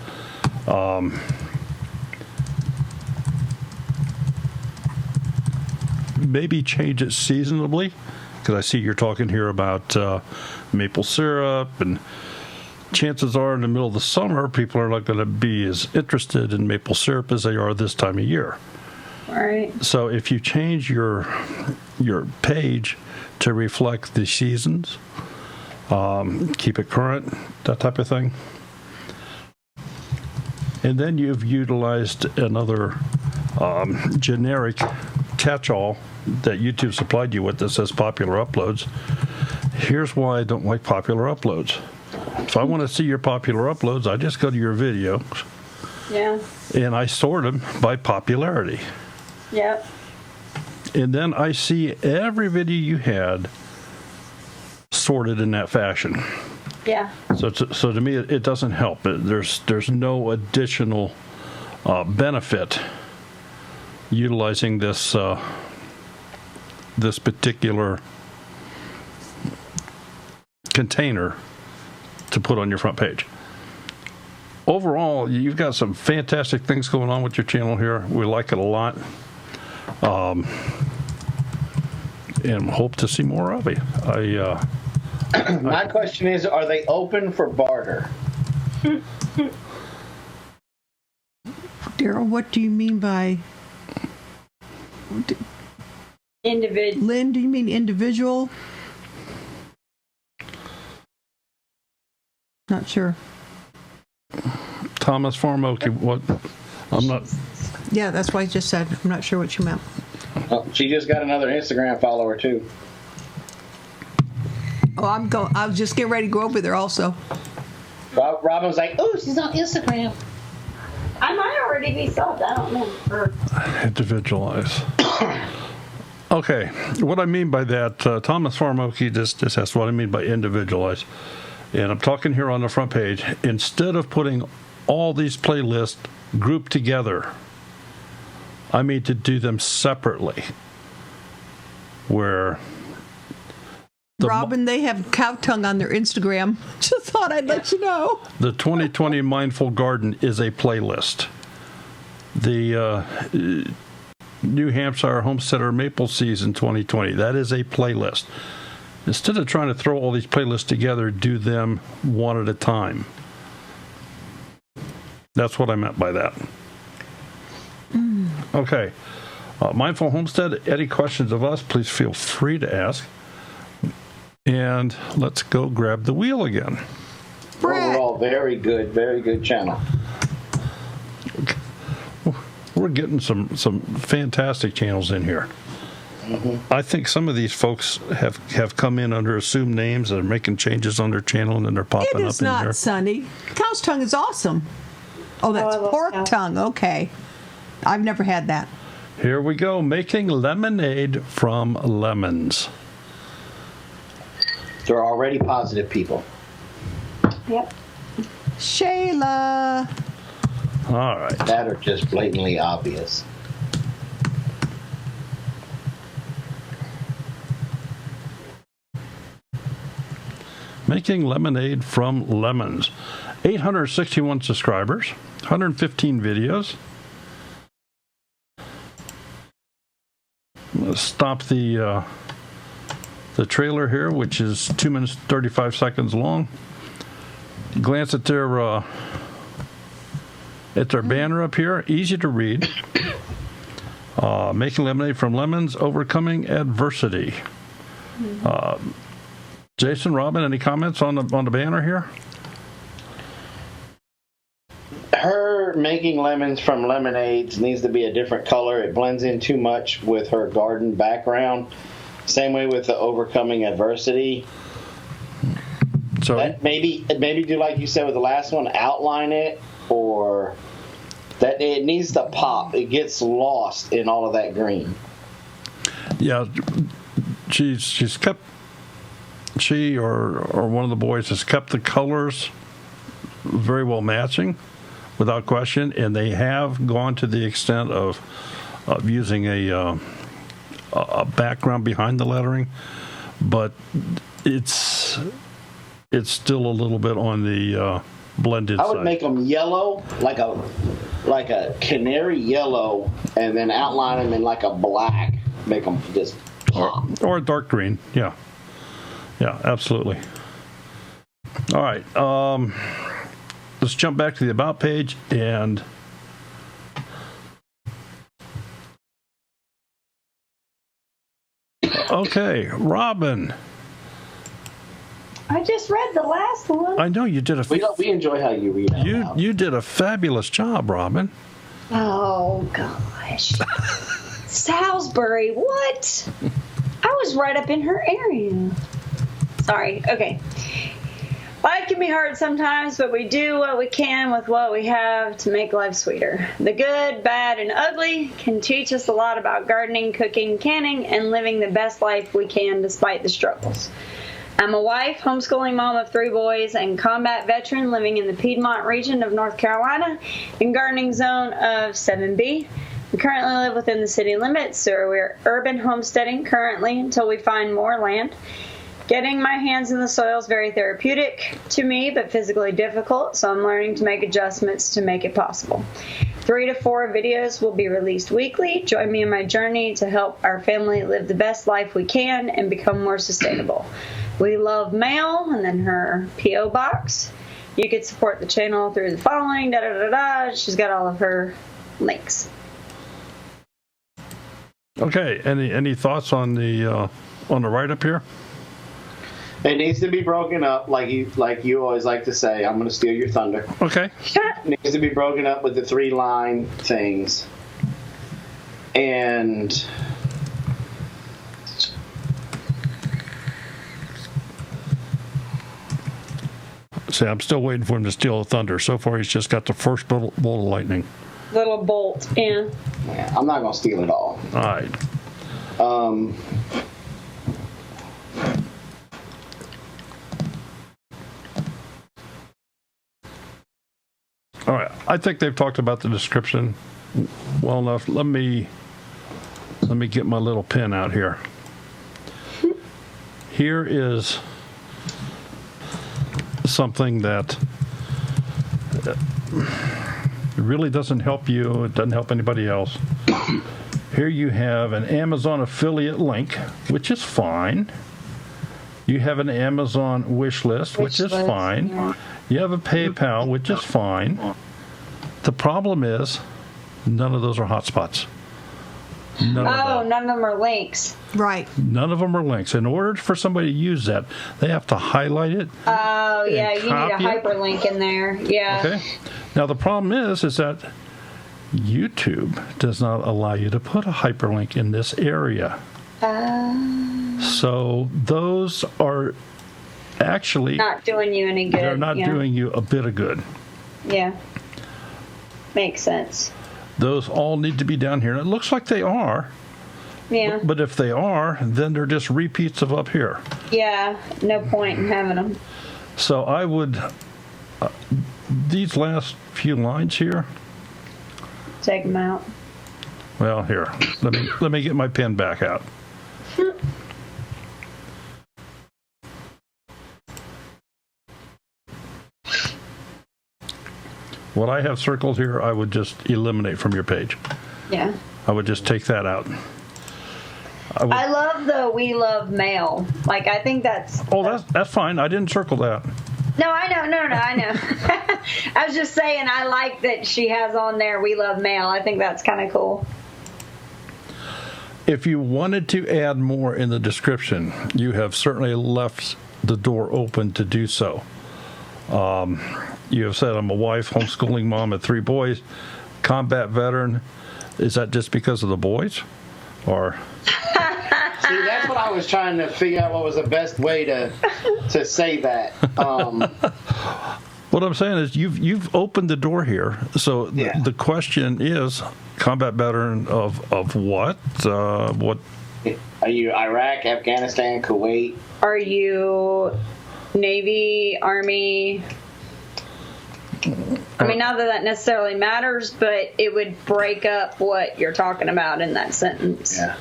[SPEAKER 1] Maybe change it seasonably, because I see you're talking here about maple syrup, and chances are in the middle of the summer, people are not going to be as interested in maple syrup as they are this time of year.
[SPEAKER 3] Right.
[SPEAKER 1] So if you change your page to reflect the seasons, keep it current, that type of thing. And then you've utilized another generic catch-all that YouTube supplied you with that says popular uploads. Here's why I don't like popular uploads. If I want to see your popular uploads, I just go to your videos.
[SPEAKER 3] Yeah.
[SPEAKER 1] And I sort them by popularity.
[SPEAKER 3] Yep.
[SPEAKER 1] And then I see every video you had sorted in that fashion.
[SPEAKER 3] Yeah.
[SPEAKER 1] So to me, it doesn't help. There's no additional benefit utilizing this this particular container to put on your front page. Overall, you've got some fantastic things going on with your channel here. We like it a lot. And hope to see more of you.
[SPEAKER 2] My question is, are they open for barter?
[SPEAKER 4] Daryl, what do you mean by
[SPEAKER 3] Individual.
[SPEAKER 4] Lynn? Do you mean individual? Not sure.
[SPEAKER 1] Thomas Farmoki, what? I'm not.
[SPEAKER 4] Yeah, that's why I just said. I'm not sure what you meant.
[SPEAKER 2] Oh, she just got another Instagram follower too.
[SPEAKER 4] Oh, I was just getting ready to go over there also.
[SPEAKER 2] Robin was like, "Oh, she's on Instagram."
[SPEAKER 3] I might already be subbed. I don't know.
[SPEAKER 1] Individualize. Okay, what I mean by that, Thomas Farmoki just asked what I mean by individualize. And I'm talking here on the front page. Instead of putting all these playlists grouped together, I mean to do them separately. Where
[SPEAKER 4] Robin, they have cow tongue on their Instagram. Just thought I'd let you know.
[SPEAKER 1] the 2020 Mindful Garden is a playlist. The New Hampshire Homesteader Maple Season 2020, that is a playlist. Instead of trying to throw all these playlists together, do them one at a time. That's what I meant by that. Okay. Mindful Homestead, any questions of us, please feel free to ask. And let's go grab the wheel again.
[SPEAKER 2] Overall, very good channel.
[SPEAKER 1] We're getting some fantastic channels in here. Mm-hmm. I think some of these folks have come in under assumed names and are making changes on their channel, and then they're popping up in here.
[SPEAKER 4] It is not, Sonny. Cow's tongue is awesome. Oh, that's pork tongue. Okay. I've never had that.
[SPEAKER 1] Here we go. Making lemonade from lemons.
[SPEAKER 2] They're already positive people.
[SPEAKER 3] Yep.
[SPEAKER 4] Shayla.
[SPEAKER 1] All right.
[SPEAKER 2] That are just blatantly obvious.
[SPEAKER 1] Making lemonade from lemons. 861 subscribers, 115 videos. Let's stop the trailer here, which is 2 minutes 35 seconds long. Glance at their banner up here. Easy to read. Making lemonade from lemons, overcoming adversity. Jason, Robin, any comments on the banner here?
[SPEAKER 2] Her making lemons from lemonades needs to be a different color. It blends in too much with her garden background. Same way with the overcoming adversity.
[SPEAKER 1] So
[SPEAKER 2] that maybe do like you said with the last one, outline it, or that it needs to pop. It gets lost in all of that green.
[SPEAKER 1] Yeah, she's kept. She or one of the boys has kept the colors very well matching, without question, and they have gone to the extent of using a background behind the lettering, but it's still a little bit on the blended side.
[SPEAKER 2] I would make them yellow, like a canary yellow, and then outline them in like a black. Make them just pop.
[SPEAKER 1] Or a dark green, yeah. Yeah, absolutely. All right, let's jump back to the About page and okay. Okay, Robin.
[SPEAKER 3] I just read the last one.
[SPEAKER 1] I know you did a
[SPEAKER 2] We enjoy how you read out loud.
[SPEAKER 1] you did a fabulous job, Robin.
[SPEAKER 3] Oh, gosh. Salisbury, what? I was right up in her area. Sorry, okay. Life can be hard sometimes, but we do what we can with what we have to make life sweeter. The good, bad, and ugly can teach us a lot about gardening, cooking, canning, and living the best life we can despite the struggles. I'm a wife, homeschooling mom of 3 boys, and combat veteran living in the Piedmont region of North Carolina in gardening zone of 7B. We currently live within the city limits, so we're urban homesteading currently until we find more land. Getting my hands in the soil is very therapeutic to me, but physically difficult, so I'm learning to make adjustments to make it possible. 3 to 4 videos will be released weekly. Join me in my journey to help our family live the best life we can and become more sustainable. We love mail, and then her P.O. box. You could support the channel through the following, da-da-da-da. She's got all of her links.
[SPEAKER 1] Okay, any thoughts on the write-up here?
[SPEAKER 2] It needs to be broken up, like you always like to say. I'm going to steal your thunder.
[SPEAKER 1] Okay.
[SPEAKER 2] It needs to be broken up with the 3-line things. And
[SPEAKER 1] See, I'm still waiting for him to steal the thunder. So far, he's just got the first bolt of lightning.
[SPEAKER 3] Little bolt, yeah.
[SPEAKER 2] yeah, I'm not going to steal it all.
[SPEAKER 1] All right. All right. I think they've talked about the description well enough. Let me get my little pen out here. Here is something that really doesn't help you. It doesn't help anybody else. Here you have an Amazon affiliate link, which is fine. You have an Amazon wish list, which is fine.
[SPEAKER 3] Yeah.
[SPEAKER 1] You have a PayPal, which is fine. The problem is none of those are hotspots. None of
[SPEAKER 3] None of them are links.
[SPEAKER 4] Right.
[SPEAKER 1] None of them are links. In order for somebody to use that, they have to highlight it.
[SPEAKER 3] Oh, yeah, you need a
[SPEAKER 1] copy it.
[SPEAKER 3] hyperlink in there. Yeah.
[SPEAKER 1] Okay. Now the problem is that YouTube does not allow you to put a hyperlink in this area. So those are actually
[SPEAKER 3] Not doing you any good.
[SPEAKER 1] they're not
[SPEAKER 3] yeah.
[SPEAKER 1] doing you a bit of good.
[SPEAKER 3] Yeah. Makes sense.
[SPEAKER 1] Those all need to be down here. And it looks like they are,
[SPEAKER 3] Yeah.
[SPEAKER 1] but if they are, then they're just repeats of up here.
[SPEAKER 3] Yeah. No point in having them.
[SPEAKER 1] So I would, these last few lines here,
[SPEAKER 3] Take them out.
[SPEAKER 1] well, here, let me get my pen back out. What I have circled here, I would just eliminate from your page.
[SPEAKER 3] Yeah.
[SPEAKER 1] I would just take that out.
[SPEAKER 3] I love the We Love Mail. Like, I think that's...
[SPEAKER 1] Oh, that's fine. I didn't circle that.
[SPEAKER 3] No, I know. No, I know. I was just saying I like that she has on there We Love Mail. I think that's kind of cool.
[SPEAKER 1] If you wanted to add more in the description, you have certainly left the door open to do so. You have said, I'm a wife, homeschooling mom of 3 boys, combat veteran. Is that just because of the boys? Or...
[SPEAKER 2] See, that's what I was trying to figure out what was the best way to say that.
[SPEAKER 1] What I'm saying is you've opened the door here. So
[SPEAKER 2] Yeah.
[SPEAKER 1] the question is, combat veteran of what? What?
[SPEAKER 2] Are you Iraq, Afghanistan, Kuwait?
[SPEAKER 3] Are you Navy, Army? I mean, not that that necessarily matters, but it would break up what you're talking about in that sentence.
[SPEAKER 2] Yeah.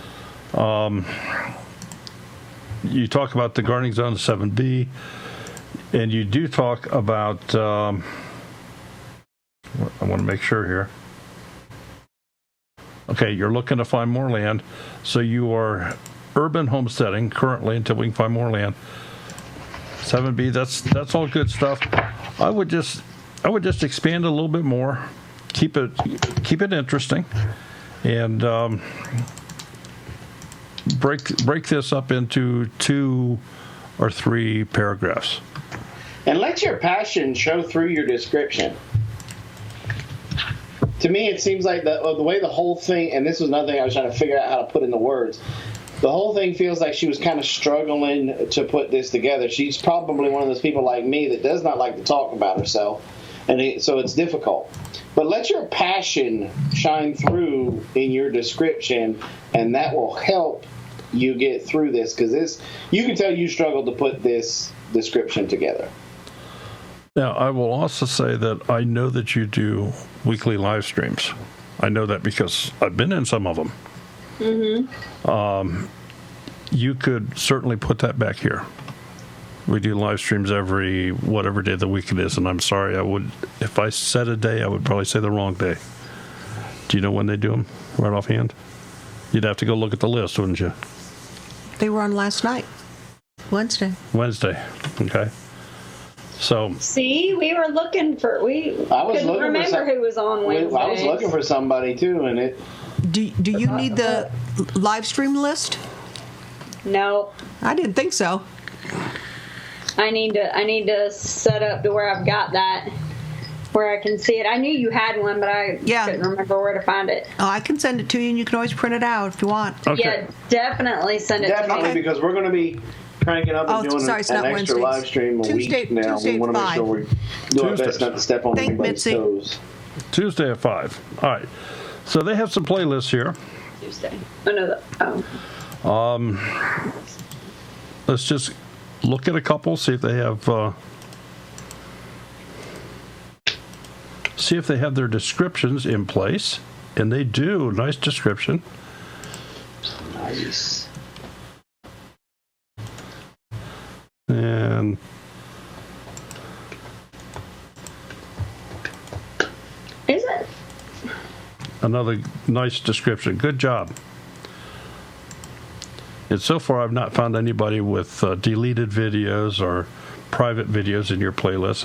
[SPEAKER 1] You talk about the gardening zone 7B, and you do talk about, I want to make sure here. Okay, you're looking to find more land, so you are urban homesteading currently until we can find more land. 7B, that's all good stuff. I would just expand a little bit more, keep it interesting, and break this up into 2 or 3 paragraphs.
[SPEAKER 2] And let your passion show through your description. To me, it seems like the way the whole thing, and this was another thing I was trying to figure out how to put in the words. The whole thing feels like she was kind of struggling to put this together. She's probably one of those people like me that does not like to talk about herself, and so it's difficult. But let your passion shine through in your description, and that will help you get through this, because you can tell you struggled to put this description together.
[SPEAKER 1] Now, I will also say that I know that you do weekly live streams. I know that because I've been in some of them. Mm-hmm. You could certainly put that back here. We do live streams every whatever day of the week it is, and I'm sorry, if I said a day, I would probably say the wrong day. Do you know when they do them right offhand? You'd have to go look at the list, wouldn't you?
[SPEAKER 4] They were on last night, Wednesday.
[SPEAKER 1] Okay. So
[SPEAKER 3] See, we were looking for.
[SPEAKER 2] I was
[SPEAKER 3] couldn't
[SPEAKER 2] looking
[SPEAKER 3] remember who was on Wednesday.
[SPEAKER 2] I was looking for somebody too, and it.
[SPEAKER 4] Do you need the live stream list?
[SPEAKER 3] No,
[SPEAKER 4] I didn't think so.
[SPEAKER 3] I need to set up to where I've got that, where I can see it. I knew you had one, but I couldn't remember where to find it.
[SPEAKER 4] Oh, I can send it to you, and you can always print it out if you want.
[SPEAKER 1] Okay.
[SPEAKER 3] Yeah, definitely send it to me.
[SPEAKER 2] Definitely, because we're going to be cranking up and doing an extra
[SPEAKER 4] Wednesdays.
[SPEAKER 2] live stream a week now.
[SPEAKER 4] Tuesday
[SPEAKER 2] We want to make
[SPEAKER 4] at
[SPEAKER 2] sure we do our best not to step on
[SPEAKER 4] Thank
[SPEAKER 2] anybody's
[SPEAKER 4] Mitzi.
[SPEAKER 2] toes.
[SPEAKER 1] Tuesday at 5. All right. So they have some playlists here.
[SPEAKER 3] Tuesday. Oh no.
[SPEAKER 1] Let's just look at a couple, see if they have their descriptions in place, and they do. Nice description.
[SPEAKER 2] Nice.
[SPEAKER 1] And
[SPEAKER 3] Is it?
[SPEAKER 1] another nice description. Good job. And so far, I've not found anybody with deleted videos or private videos in your playlist.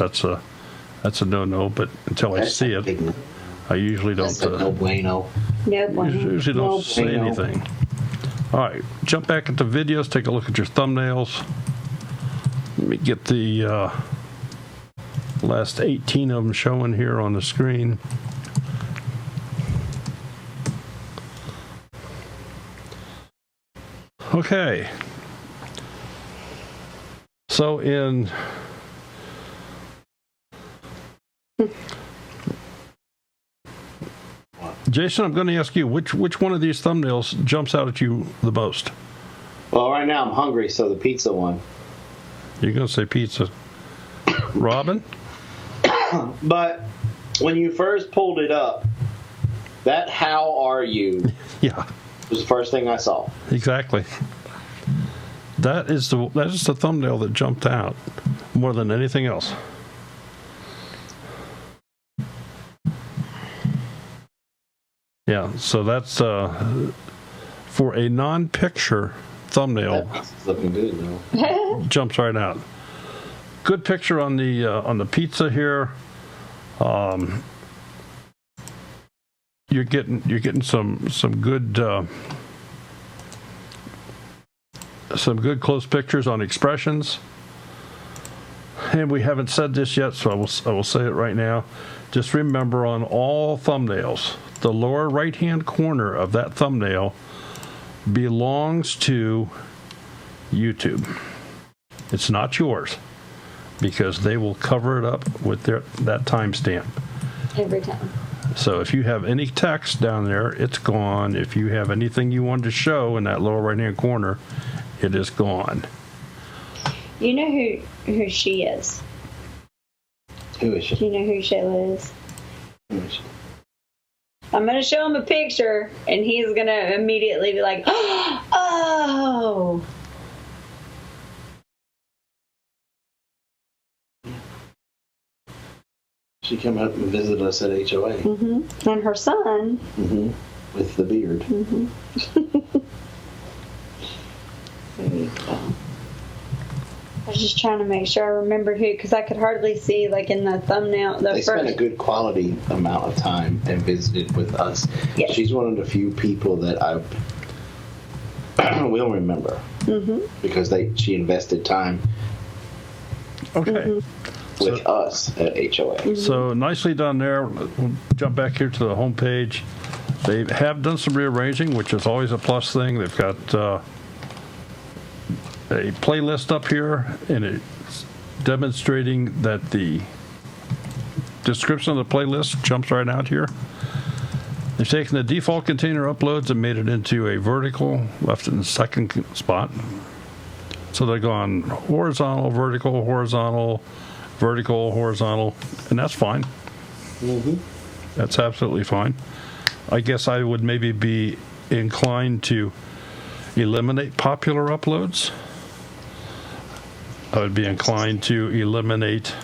[SPEAKER 1] That's a no-no. But until I see it, I usually don't.
[SPEAKER 2] That's a no bueno.
[SPEAKER 3] No bueno.
[SPEAKER 1] Usually don't
[SPEAKER 2] No
[SPEAKER 1] say
[SPEAKER 2] bueno.
[SPEAKER 1] anything. All right, jump back into videos. Take a look at your thumbnails. Let me get the last 18 of them showing here on the screen. Okay. So in Jason, I'm going to ask you, which one of these thumbnails jumps out at you the most?
[SPEAKER 2] Well, right now I'm hungry, so the pizza one.
[SPEAKER 1] You're going to say pizza. Robin?
[SPEAKER 2] But when you first pulled it up, that "how are you"
[SPEAKER 1] Yeah,
[SPEAKER 2] was the first thing I saw.
[SPEAKER 1] exactly. That is the thumbnail that jumped out more than anything else. Yeah, so that's for a non-picture thumbnail.
[SPEAKER 2] That pizza's looking good though.
[SPEAKER 1] Jumps right out. Good picture on the pizza here. You're getting some good close pictures on expressions. And we haven't said this yet, so I will say it right now. Just remember, on all thumbnails, the lower right-hand corner of that thumbnail belongs to YouTube. It's not yours, because they will cover it up with that timestamp.
[SPEAKER 3] Every time.
[SPEAKER 1] So if you have any text down there, it's gone. If you have anything you wanted to show in that lower right-hand corner, it is gone.
[SPEAKER 3] You know who she is.
[SPEAKER 2] Who is she?
[SPEAKER 3] Do you know who Shayla is?
[SPEAKER 2] Who is she?
[SPEAKER 3] I'm going to show him a picture, and he's going to immediately be like, oh.
[SPEAKER 2] She came up and visited us at HOA.
[SPEAKER 3] Mm-hmm. And her son.
[SPEAKER 2] Mm-hmm. With the beard.
[SPEAKER 3] Mm-hmm. There you go. I was just trying to make sure I remembered who, because I could hardly see, like, in the thumbnail.
[SPEAKER 2] They spent a good quality amount of time and visited with us.
[SPEAKER 3] Yes.
[SPEAKER 2] She's one of the few people that will remember because she invested time
[SPEAKER 1] Okay.
[SPEAKER 2] with us at HOA.
[SPEAKER 1] So nicely done there. We'll jump back here to the home page. They have done some rearranging, which is always a plus thing. They've got a playlist up here, and it's demonstrating that the description of the playlist jumps right out here. They've taken the default container uploads and made it into a vertical, left it in the second spot. So they're going horizontal, vertical, horizontal, vertical, horizontal, and that's fine. That's absolutely fine. I guess I would maybe be inclined to eliminate popular uploads. I would be inclined to eliminate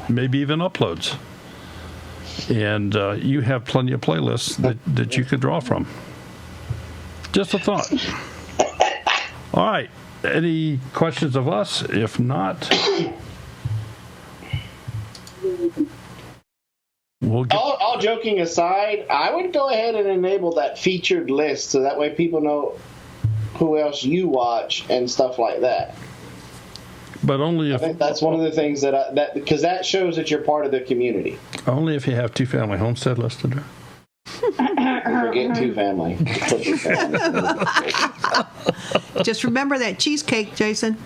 [SPEAKER 1] maybe even uploads. And you have plenty of playlists that you could draw from. Just a thought. All right. Any questions of us? If not, we'll get...
[SPEAKER 2] All joking aside, I would go ahead and enable that featured list so that way people know who else you watch and stuff like that.
[SPEAKER 1] But only
[SPEAKER 2] I
[SPEAKER 1] if
[SPEAKER 2] think that's one of the things that because that shows that you're part of the community.
[SPEAKER 1] only if you have two-family homestead listed there.
[SPEAKER 2] Forget two family. Put two family.
[SPEAKER 4] Just remember that cheesecake, Jason.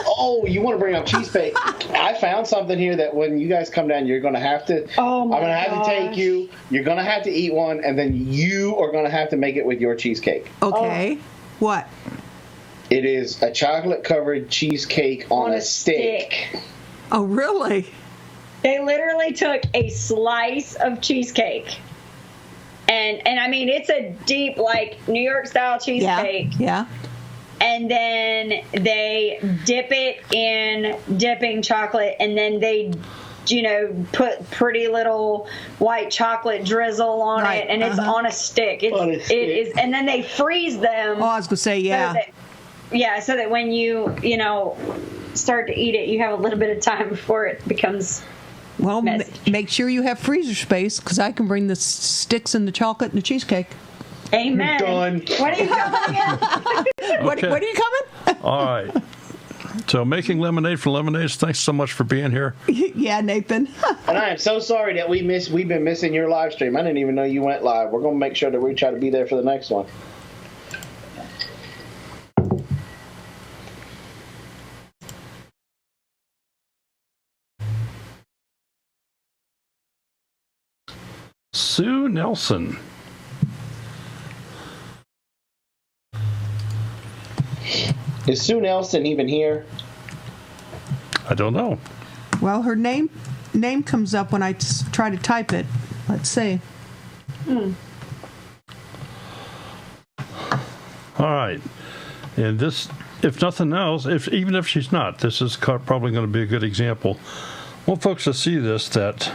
[SPEAKER 2] Oh, you want to bring up cheesecake? I found something here that when you guys come down, you're going to have to.
[SPEAKER 3] Oh my
[SPEAKER 2] I'm going to have to take you. You're going to have to eat one, and then you are going to have to make it with your cheesecake.
[SPEAKER 4] Okay. What?
[SPEAKER 2] It is a chocolate-covered cheesecake on a stick.
[SPEAKER 4] Oh, really?
[SPEAKER 3] They literally took a slice of cheesecake. And I mean, it's a deep, like, New York style cheesecake.
[SPEAKER 4] Yeah.
[SPEAKER 3] And then they dip it in dipping chocolate, and then they, put pretty little white chocolate drizzle on
[SPEAKER 4] Right,
[SPEAKER 3] it, and it's on a stick. It is, and then they freeze them.
[SPEAKER 4] Oh, I was gonna say
[SPEAKER 3] So that when you start to eat it, you have a little bit of time before it becomes.
[SPEAKER 4] Well,
[SPEAKER 3] messy.
[SPEAKER 4] make sure you have freezer space because I can bring the sticks and the chocolate and the cheesecake.
[SPEAKER 3] Amen.
[SPEAKER 2] Done.
[SPEAKER 3] What are you coming again?
[SPEAKER 1] Okay.
[SPEAKER 4] What are you coming?
[SPEAKER 1] All right. So making lemonade for lemonades, thanks so much for being here.
[SPEAKER 4] Yeah, Nathan.
[SPEAKER 2] And I am so sorry that we've been missing your live stream. I didn't even know you went live. We're going to make sure that we try to be there for the next one.
[SPEAKER 1] Sue Nelson.
[SPEAKER 2] Is Sue Nelson even here?
[SPEAKER 1] I don't know.
[SPEAKER 4] Well, her name comes up when I try to type it. Let's see.
[SPEAKER 1] All right. And this, if nothing else, even if she's not, this is probably going to be a good example. I want folks to see this, that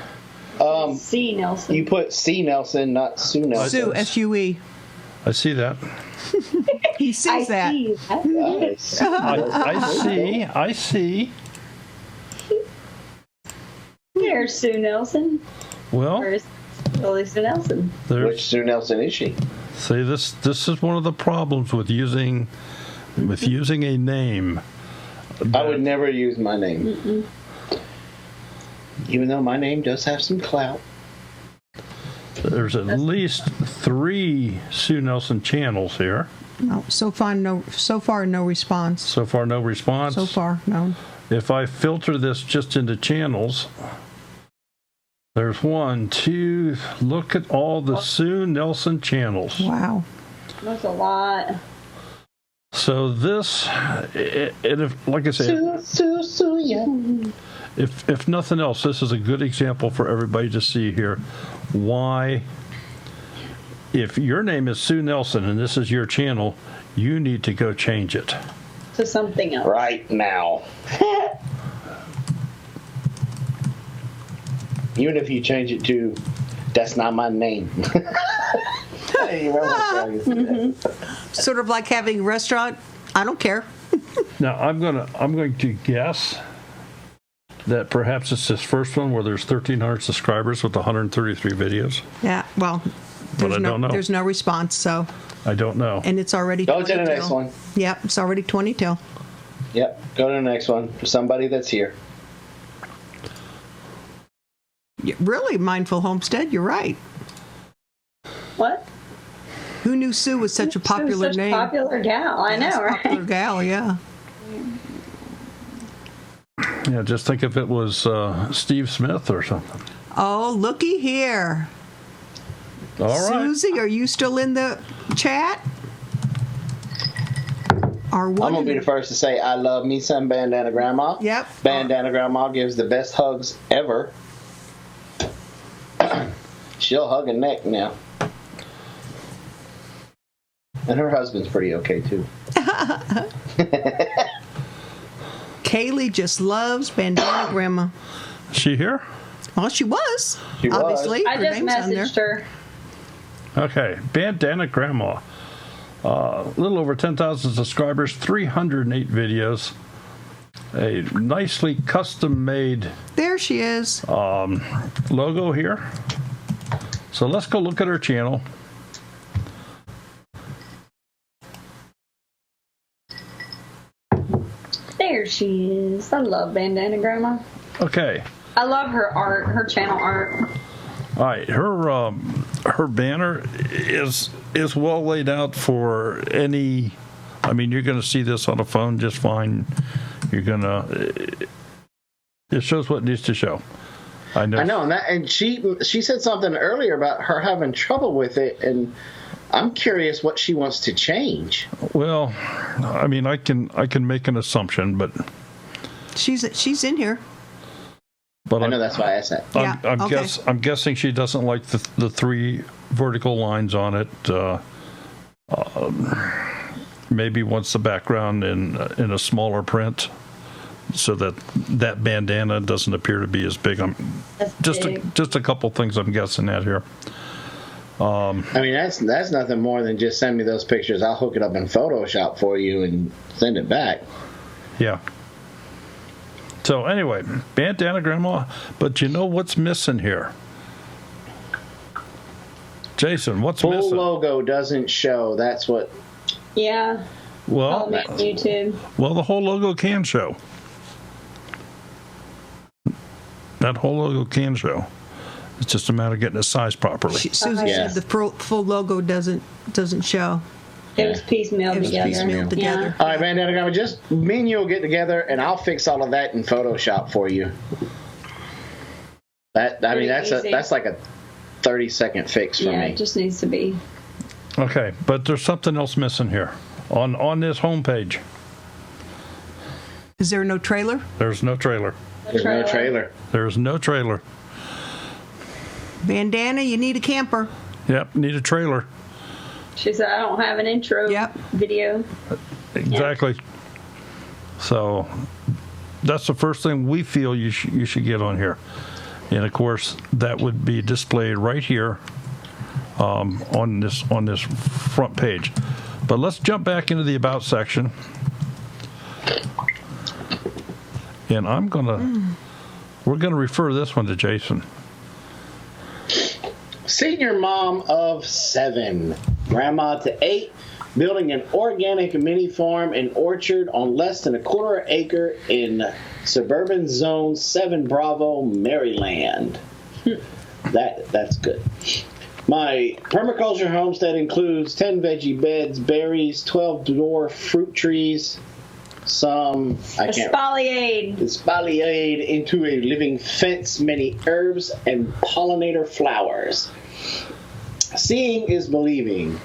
[SPEAKER 3] C. Nelson.
[SPEAKER 2] You put C. Nelson, not Sue Nelson.
[SPEAKER 4] Sue, S-U-E.
[SPEAKER 1] I see that.
[SPEAKER 4] He sees that.
[SPEAKER 3] See that.
[SPEAKER 2] Nice.
[SPEAKER 1] I see.
[SPEAKER 3] There's Sue Nelson.
[SPEAKER 1] Well,
[SPEAKER 3] Where's Sue Nelson?
[SPEAKER 2] Which Sue Nelson is she?
[SPEAKER 1] see, this is one of the problems with using a name.
[SPEAKER 2] I would never use my name. Even though my name does have some clout.
[SPEAKER 1] There's at least 3 Sue Nelson channels here.
[SPEAKER 4] No, so far no response.
[SPEAKER 1] So far, no response.
[SPEAKER 4] So far, no.
[SPEAKER 1] If I filter this just into channels, there's 1, 2. Look at all the Sue Nelson channels.
[SPEAKER 4] Wow.
[SPEAKER 3] That's a lot.
[SPEAKER 1] So this, and if, like I said,
[SPEAKER 2] Sue, yeah.
[SPEAKER 1] if nothing else, this is a good example for everybody to see here why, if your name is Sue Nelson and this is your channel, you need to go change it.
[SPEAKER 3] To something else.
[SPEAKER 2] Right now. Even if you change it to, that's not my name.
[SPEAKER 4] Sort of like having a restaurant. I don't care.
[SPEAKER 1] Now I'm going to guess that perhaps it's this first one where there's 1,300 subscribers with 133 videos.
[SPEAKER 4] Yeah. Well,
[SPEAKER 1] but I don't know.
[SPEAKER 4] There's no response, so.
[SPEAKER 1] I don't know.
[SPEAKER 4] And it's already
[SPEAKER 2] Go
[SPEAKER 4] 20
[SPEAKER 2] to the
[SPEAKER 4] till.
[SPEAKER 2] next one.
[SPEAKER 4] Yep, it's already 20 till.
[SPEAKER 2] Yep. Go to the next one for somebody that's here.
[SPEAKER 4] Really, Mindful Homestead, you're right.
[SPEAKER 3] What?
[SPEAKER 4] Who knew Sue was such a popular
[SPEAKER 3] Such
[SPEAKER 4] name?
[SPEAKER 3] a popular gal. I know, right?
[SPEAKER 4] Popular gal, yeah.
[SPEAKER 1] Yeah, just think if it was Steve Smith or something.
[SPEAKER 4] Oh, looky here.
[SPEAKER 1] All right.
[SPEAKER 4] Susie, are you still in the chat?
[SPEAKER 2] I'm gonna be the first to say I love me some Bandana Grandma.
[SPEAKER 4] Yep.
[SPEAKER 2] Bandana Grandma gives the best hugs ever. She'll hug a neck now. And her husband's pretty okay too.
[SPEAKER 4] Kaylee just loves Bandana Grandma.
[SPEAKER 1] Is she here?
[SPEAKER 4] Well, she was.
[SPEAKER 2] She was.
[SPEAKER 4] Obviously.
[SPEAKER 3] I
[SPEAKER 4] her
[SPEAKER 3] just
[SPEAKER 4] name's on there.
[SPEAKER 3] messaged her.
[SPEAKER 1] Okay, Bandana Grandma. A little over 10,000 subscribers, 308 videos. A nicely custom-made
[SPEAKER 4] There she is.
[SPEAKER 1] logo here. So let's go look at her channel.
[SPEAKER 3] There she is. I love Bandana Grandma.
[SPEAKER 1] Okay.
[SPEAKER 3] I love her art, her channel art.
[SPEAKER 1] All right, her banner is well laid out for any. I mean, you're going to see this on a phone just fine. You're gonna. It shows what it needs to show. I know.
[SPEAKER 2] I know, and she said something earlier about her having trouble with it, and I'm curious what she wants to change.
[SPEAKER 1] Well, I mean, I can make an assumption, but
[SPEAKER 4] She's in here.
[SPEAKER 2] I know that's why I asked that.
[SPEAKER 4] Yeah,
[SPEAKER 1] I'm guessing she doesn't like the three vertical lines on it. Maybe wants the background in a smaller print, so that bandana doesn't appear to be as big. Just a couple things I'm guessing at here.
[SPEAKER 2] I mean, that's nothing more than just send me those pictures. I'll hook it up in Photoshop for you and send it back.
[SPEAKER 1] Yeah. So anyway, Bandana Grandma, but you know what's missing here? Jason, what's
[SPEAKER 2] Full
[SPEAKER 1] missing?
[SPEAKER 2] logo doesn't show. That's what.
[SPEAKER 3] Yeah.
[SPEAKER 1] Well,
[SPEAKER 3] On YouTube.
[SPEAKER 1] well, the whole logo can show. That whole logo can show. It's just a matter of getting it sized properly.
[SPEAKER 4] Susie
[SPEAKER 2] Yeah.
[SPEAKER 4] said the full logo doesn't show.
[SPEAKER 3] It was piecemeal
[SPEAKER 4] It was
[SPEAKER 3] together.
[SPEAKER 4] piecemeal together.
[SPEAKER 2] All right, Bandana Grandma, just me and you will get together, and I'll fix all of that in Photoshop for you. That's
[SPEAKER 3] easy.
[SPEAKER 2] that's like a 30-second fix for
[SPEAKER 3] Yeah,
[SPEAKER 2] me.
[SPEAKER 3] it just needs to be.
[SPEAKER 1] Okay, but there's something else missing here on this homepage.
[SPEAKER 4] Is there no trailer?
[SPEAKER 1] There's no trailer.
[SPEAKER 2] There's no trailer.
[SPEAKER 1] There's no trailer.
[SPEAKER 4] Bandana, you need a camper.
[SPEAKER 1] Yep, need a trailer.
[SPEAKER 3] She said, I don't have an intro
[SPEAKER 4] Yep.
[SPEAKER 3] video.
[SPEAKER 1] Exactly. So that's the first thing we feel you should get on here. And of course, that would be displayed right here on this front page. But let's jump back into the About section. And we're gonna refer this one to Jason.
[SPEAKER 2] Senior mom of 7, grandma to 8, building an organic mini farm and orchard on less than a quarter acre in suburban zone 7 Bravo, Maryland. That's good. My permaculture homestead includes 10 veggie beds, berries, 12 dwarf fruit trees, some espaliade into a living fence, many herbs and pollinator flowers. Seeing is believing.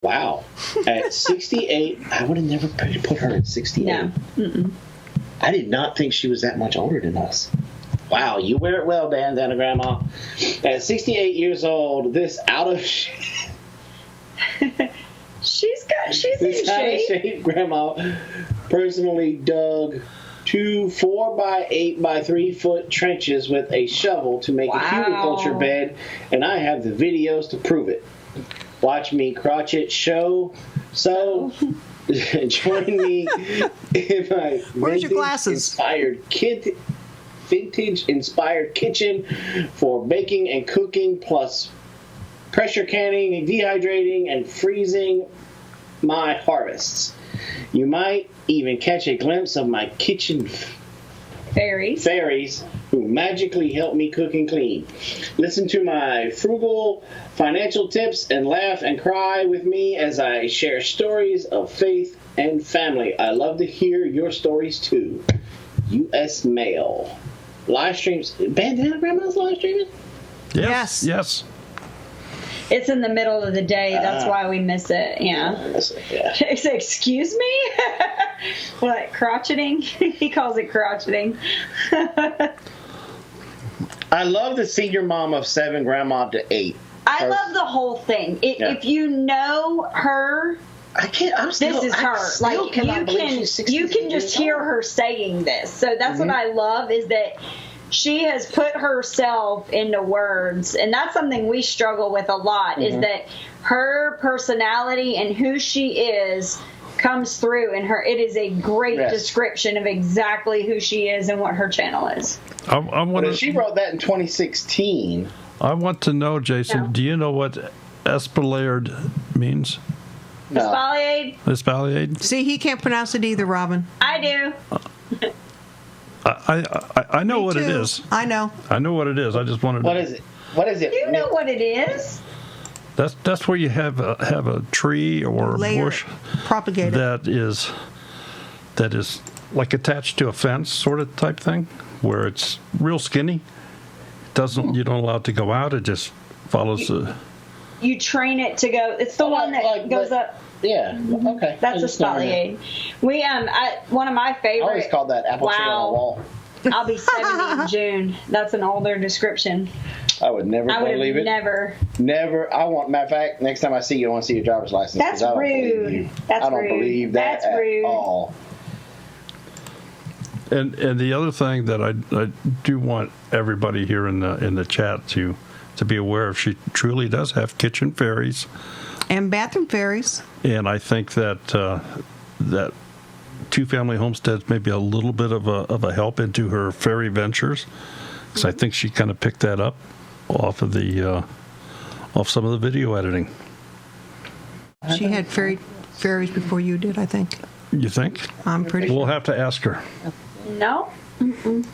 [SPEAKER 2] Wow. At 68, I would have never put her at 68.
[SPEAKER 3] No. Mm-mm.
[SPEAKER 2] I did not think she was that much older than us. Wow, you wear it well, Bandana Grandma. At 68 years old, this out of
[SPEAKER 3] She's
[SPEAKER 2] This
[SPEAKER 3] in shape.
[SPEAKER 2] shape grandma personally dug 2 4x8 by 3 foot trenches with a shovel to make a humiculture bed, and I have the videos to prove it. Watch me crotchet show. So join me in my
[SPEAKER 4] Where's your glasses?
[SPEAKER 2] inspired kid vintage-inspired kitchen for baking and cooking, plus pressure canning, dehydrating, and freezing my harvests. You might even catch a glimpse of my kitchen fairies who magically help me cook and clean. Listen to my frugal financial tips and laugh and cry with me as I share stories of faith and family. I love to hear your stories too. U.S. Mail. Live streams. Bandana Grandma's live streaming?
[SPEAKER 4] Yes.
[SPEAKER 1] Yes.
[SPEAKER 3] It's in the middle of the day. That's why we miss it. Yeah.
[SPEAKER 2] Yeah.
[SPEAKER 3] Excuse me? What, crotcheting? He calls it crotcheting.
[SPEAKER 2] I love the senior mom of 7, grandma to 8.
[SPEAKER 3] I love the whole thing. If you know her,
[SPEAKER 2] I can't.
[SPEAKER 3] this is her. Like you can just hear her saying this. So that's what I love, is that she has put herself into words, and that's something we struggle with a lot. Is that her personality and who she is comes through in her. It is a great description of exactly who she is and what her channel is.
[SPEAKER 2] She wrote that in 2016.
[SPEAKER 1] I want to know, Jason, do you know what Espalier means?
[SPEAKER 2] No.
[SPEAKER 1] Espalier?
[SPEAKER 4] See, he can't pronounce it either, Robin.
[SPEAKER 3] I do.
[SPEAKER 1] I know what it
[SPEAKER 4] too.
[SPEAKER 1] is.
[SPEAKER 4] I know.
[SPEAKER 1] I know what it is. I just wanted
[SPEAKER 2] What
[SPEAKER 1] to...
[SPEAKER 2] is it? What is it?
[SPEAKER 3] You know what it is?
[SPEAKER 1] That's where you have a tree or a bush
[SPEAKER 4] propagated
[SPEAKER 1] that is like attached to a fence sort of type thing, where it's real skinny. You don't allow it to go out. It just follows the.
[SPEAKER 3] You train it to go. It's the one that goes up.
[SPEAKER 2] Yeah. Okay.
[SPEAKER 3] That's a spalier. We one of my favorite.
[SPEAKER 2] I always called that apple tree on the wall.
[SPEAKER 3] I'll be 70 in June. That's an older description.
[SPEAKER 2] I would never believe it.
[SPEAKER 3] Never.
[SPEAKER 2] Matter of fact, next time I see you, I want to see your driver's license.
[SPEAKER 3] That's
[SPEAKER 2] I don't
[SPEAKER 3] rude.
[SPEAKER 2] Believe you.
[SPEAKER 3] That's
[SPEAKER 2] I don't
[SPEAKER 3] rude.
[SPEAKER 2] believe that
[SPEAKER 3] That's rude.
[SPEAKER 2] at all.
[SPEAKER 1] And the other thing that I do want everybody here in the chat to be aware of, she truly does have kitchen fairies
[SPEAKER 4] and bathroom fairies.
[SPEAKER 1] And I think that that two-family homesteads may be a little bit of a help into her fairy ventures, because I think she kind of picked that up off of off some of the video editing.
[SPEAKER 4] She had fairies before you did, I think.
[SPEAKER 1] You think?
[SPEAKER 4] I'm pretty sure.
[SPEAKER 1] We'll have to ask her.
[SPEAKER 3] No. Mm-mm.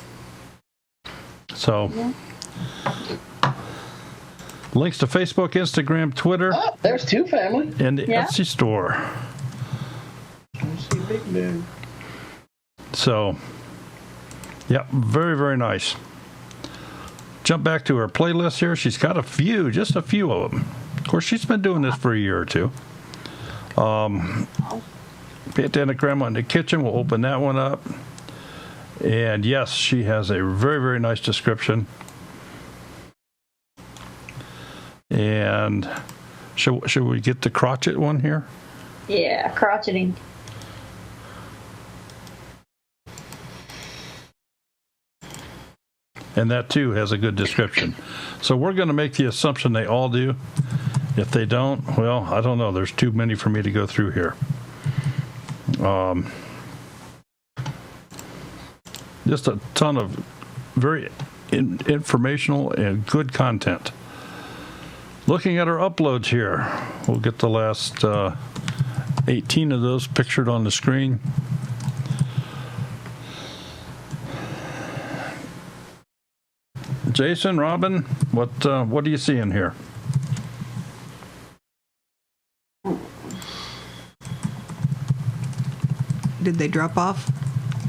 [SPEAKER 1] So, links to Facebook, Instagram, Twitter.
[SPEAKER 2] Oh, there's two family.
[SPEAKER 1] And the Etsy store.
[SPEAKER 2] I see a big man.
[SPEAKER 1] So, yeah, very, very nice. Jump back to her playlist here. She's got just a few of them. Of course, she's been doing this for a year or two. Bandana Grandma in the Kitchen. We'll open that one up. And yes, she has a very, very nice description. And should we get the crotchet one here?
[SPEAKER 3] Yeah, crotcheting.
[SPEAKER 1] And that too has a good description. So we're going to make the assumption they all do. If they don't, well, I don't know. There's too many for me to go through here. Just a ton of very informational and good content. Looking at our uploads here, we'll get the last 18 of those pictured on the screen. Jason, Robin, what do you see in here?
[SPEAKER 4] Did they drop off?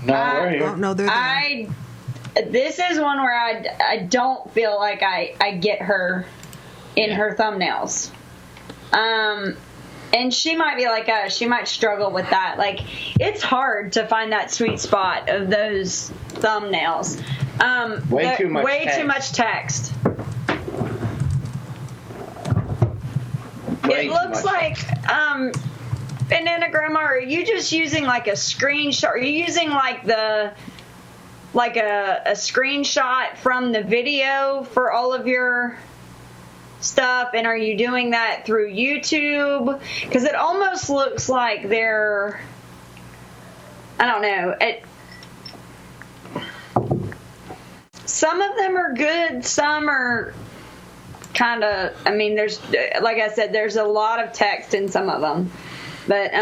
[SPEAKER 2] No, we're here.
[SPEAKER 4] Oh, no, they're there.
[SPEAKER 3] This is one where I don't feel like I get her in her thumbnails. And she might be like us. She might struggle with that. Like, it's hard to find that sweet spot of those thumbnails.
[SPEAKER 2] Way too much
[SPEAKER 3] text.
[SPEAKER 2] Way
[SPEAKER 3] It
[SPEAKER 2] too
[SPEAKER 3] looks
[SPEAKER 2] much
[SPEAKER 3] like, Bandana Grandma, are you just using like a screenshot? Are you using like a screenshot from the video for all of your stuff? And are you doing that through YouTube? Because it almost looks like they're, I don't know. some of them are good. Some are kind of, I mean, there's, like I said, there's a lot of text in some of them. But,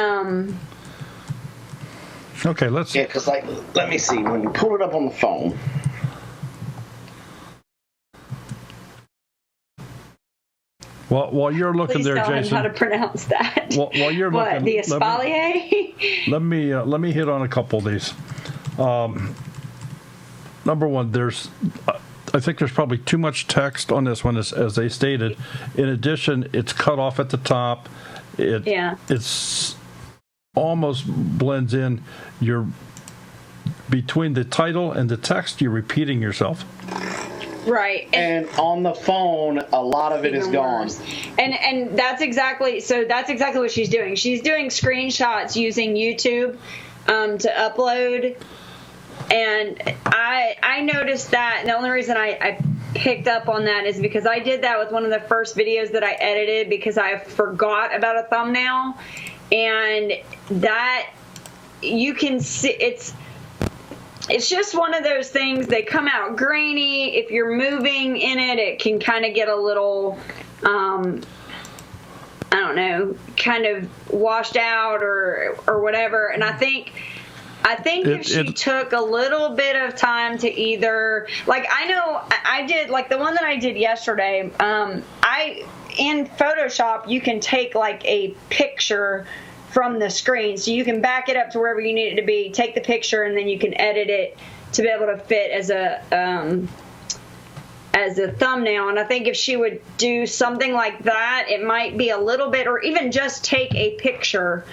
[SPEAKER 1] Okay, let's.
[SPEAKER 2] Yeah, because, like, let me see. When you pull it up on the phone.
[SPEAKER 1] While you're looking
[SPEAKER 3] please
[SPEAKER 1] there,
[SPEAKER 3] tell him
[SPEAKER 1] Jason.
[SPEAKER 3] how to pronounce that.
[SPEAKER 1] While you're
[SPEAKER 3] what,
[SPEAKER 1] looking,
[SPEAKER 3] the espalier?
[SPEAKER 1] let me hit on a couple of these. Number one, I think there's probably too much text on this one, as they stated. In addition, it's cut off at the top. It's almost blends in. You're between the title and the text. You're repeating yourself.
[SPEAKER 3] Right.
[SPEAKER 2] And on the phone, a lot of it is gone.
[SPEAKER 3] And that's exactly what she's doing. She's doing screenshots using YouTube to upload. And I noticed that, and the only reason I picked up on that is because I did that with one of the first videos that I edited because I forgot about a thumbnail. And that, you can see, it's just one of those things. They come out grainy. If you're moving in it, it can kind of get a little, I don't know, kind of washed out or whatever. And I think if she took a little bit of time to either, like, I know I did, like the one that I did yesterday, in Photoshop, you can take like a picture from the screen, so you can back it up to wherever you need it to be, take the picture, and then you can edit it to be able to fit as a thumbnail. And I think if she would do something like that, it might be a little bit, or even just take a picture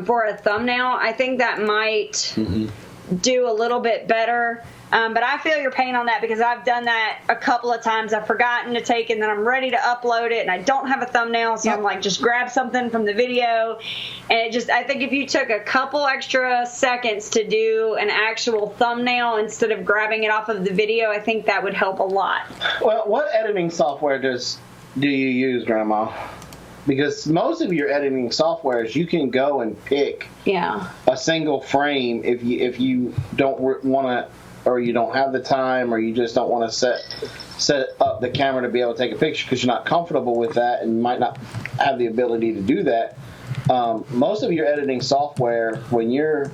[SPEAKER 3] for a thumbnail. I think that might do a little bit better. But I feel your pain on that because I've done that a couple of times. I've forgotten to take it, and then I'm ready to upload it, and I don't have a thumbnail, so I'm like, just grab something from the video. And I think if you took a couple extra seconds to do an actual thumbnail instead of grabbing it off of the video, I think that would help a lot.
[SPEAKER 2] Well, what editing software do you use, Grandma? Because most of your editing softwares, you can go and pick a single frame if you don't want to, or you don't have the time, or you just don't want to set up the camera to be able to take a picture because you're not comfortable with that and might not have the ability to do that. Most of your editing software, when you're,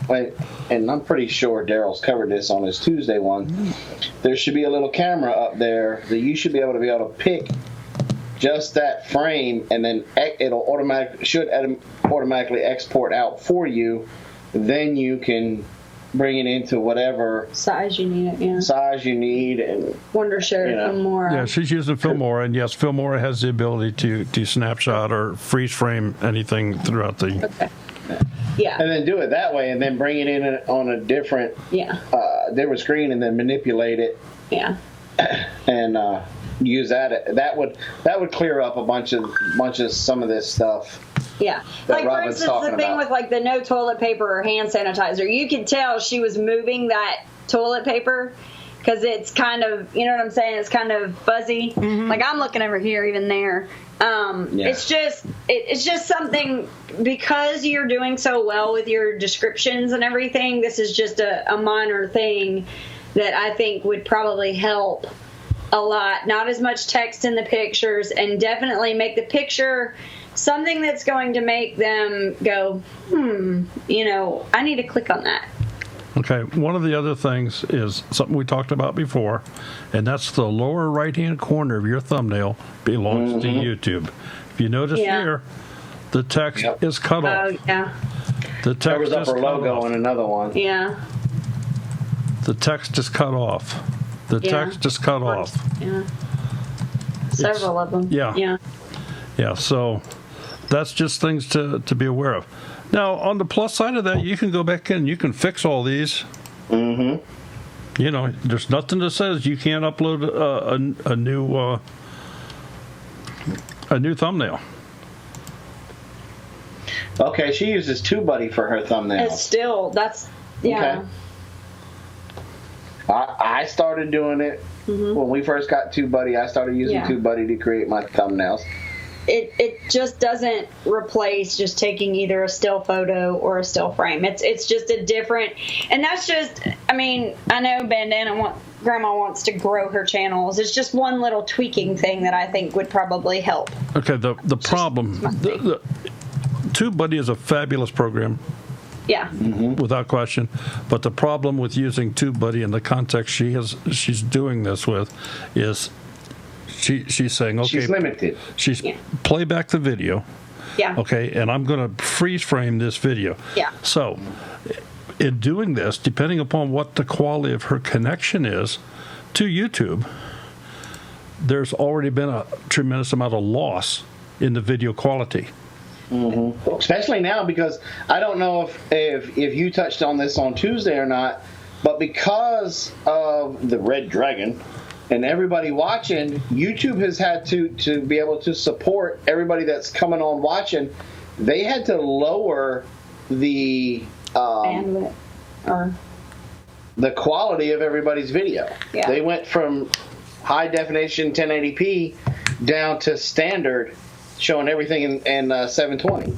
[SPEAKER 2] and I'm pretty sure Daryl's covered this on his Tuesday one, there should be a little camera up there that you should be able to pick just that frame, and then it'll automatically export out for you. Then you can bring it into whatever
[SPEAKER 3] size you need it,
[SPEAKER 2] size you need, and
[SPEAKER 3] Wondershare, Filmora.
[SPEAKER 1] Yeah, she's using Filmora, and yes, Filmora has the ability to snapshot or freeze frame anything throughout the.
[SPEAKER 3] Okay. Yeah.
[SPEAKER 2] And then do it that way, and then bring it in on a different different screen, and then manipulate it.
[SPEAKER 3] Yeah.
[SPEAKER 2] And use that. That would clear up a bunch of some of this stuff.
[SPEAKER 3] Yeah. Like, for instance, the thing with, like, the no toilet paper or hand sanitizer, you could tell she was moving that toilet paper because it's kind of, you know what I'm saying? It's kind of fuzzy. Mm-hmm. Like, I'm looking over here, even there. It's just something, because you're doing so well with your descriptions and everything, this is just a minor thing that I think would probably help a lot. Not as much text in the pictures, and definitely make the picture something that's going to make them go, I need to click on that.
[SPEAKER 1] Okay, one of the other things is something we talked about before, and that's the lower right-hand corner of your thumbnail belongs to YouTube. If you notice here, the text is cut off.
[SPEAKER 3] Oh, yeah.
[SPEAKER 2] The text covers up her logo in another one.
[SPEAKER 3] Yeah.
[SPEAKER 1] The text is cut off. The text is cut off.
[SPEAKER 3] Yeah. Several of them.
[SPEAKER 1] Yeah. Yeah, so that's just things to be aware of. Now, on the plus side of that, you can go back in, you can fix all these. Mm-hmm. You know, there's nothing that says you can't upload a new thumbnail.
[SPEAKER 2] Okay, she uses TubeBuddy for her thumbnail.
[SPEAKER 3] It's still, Okay.
[SPEAKER 2] I started doing it when we first got TubeBuddy. I started using TubeBuddy to create my thumbnails.
[SPEAKER 3] It just doesn't replace just taking either a still photo or a still frame. It's just a different, and that's just, I mean, I know Grandma wants to grow her channels. It's just one little tweaking thing that I think would probably help.
[SPEAKER 1] Okay, the problem, the TubeBuddy is a fabulous program.
[SPEAKER 3] Yeah.
[SPEAKER 1] Without question. But the problem with using TubeBuddy in the context she's doing this with is she's saying, okay,
[SPEAKER 2] she's limited.
[SPEAKER 1] Play back the video.
[SPEAKER 3] Yeah.
[SPEAKER 1] Okay, and I'm going to freeze frame this video.
[SPEAKER 3] Yeah.
[SPEAKER 1] So, in doing this, depending upon what the quality of her connection is to YouTube, there's already been a tremendous amount of loss in the video quality.
[SPEAKER 2] Mm-hmm. Especially now, because I don't know if you touched on this on Tuesday or not, but because of the Red Dragon and everybody watching, YouTube has had to be able to support everybody that's coming on watching. They had to lower the
[SPEAKER 3] Bandwidth or
[SPEAKER 2] the quality of everybody's video.
[SPEAKER 3] Yeah.
[SPEAKER 2] They went from high definition 1080p down to standard, showing everything in 720.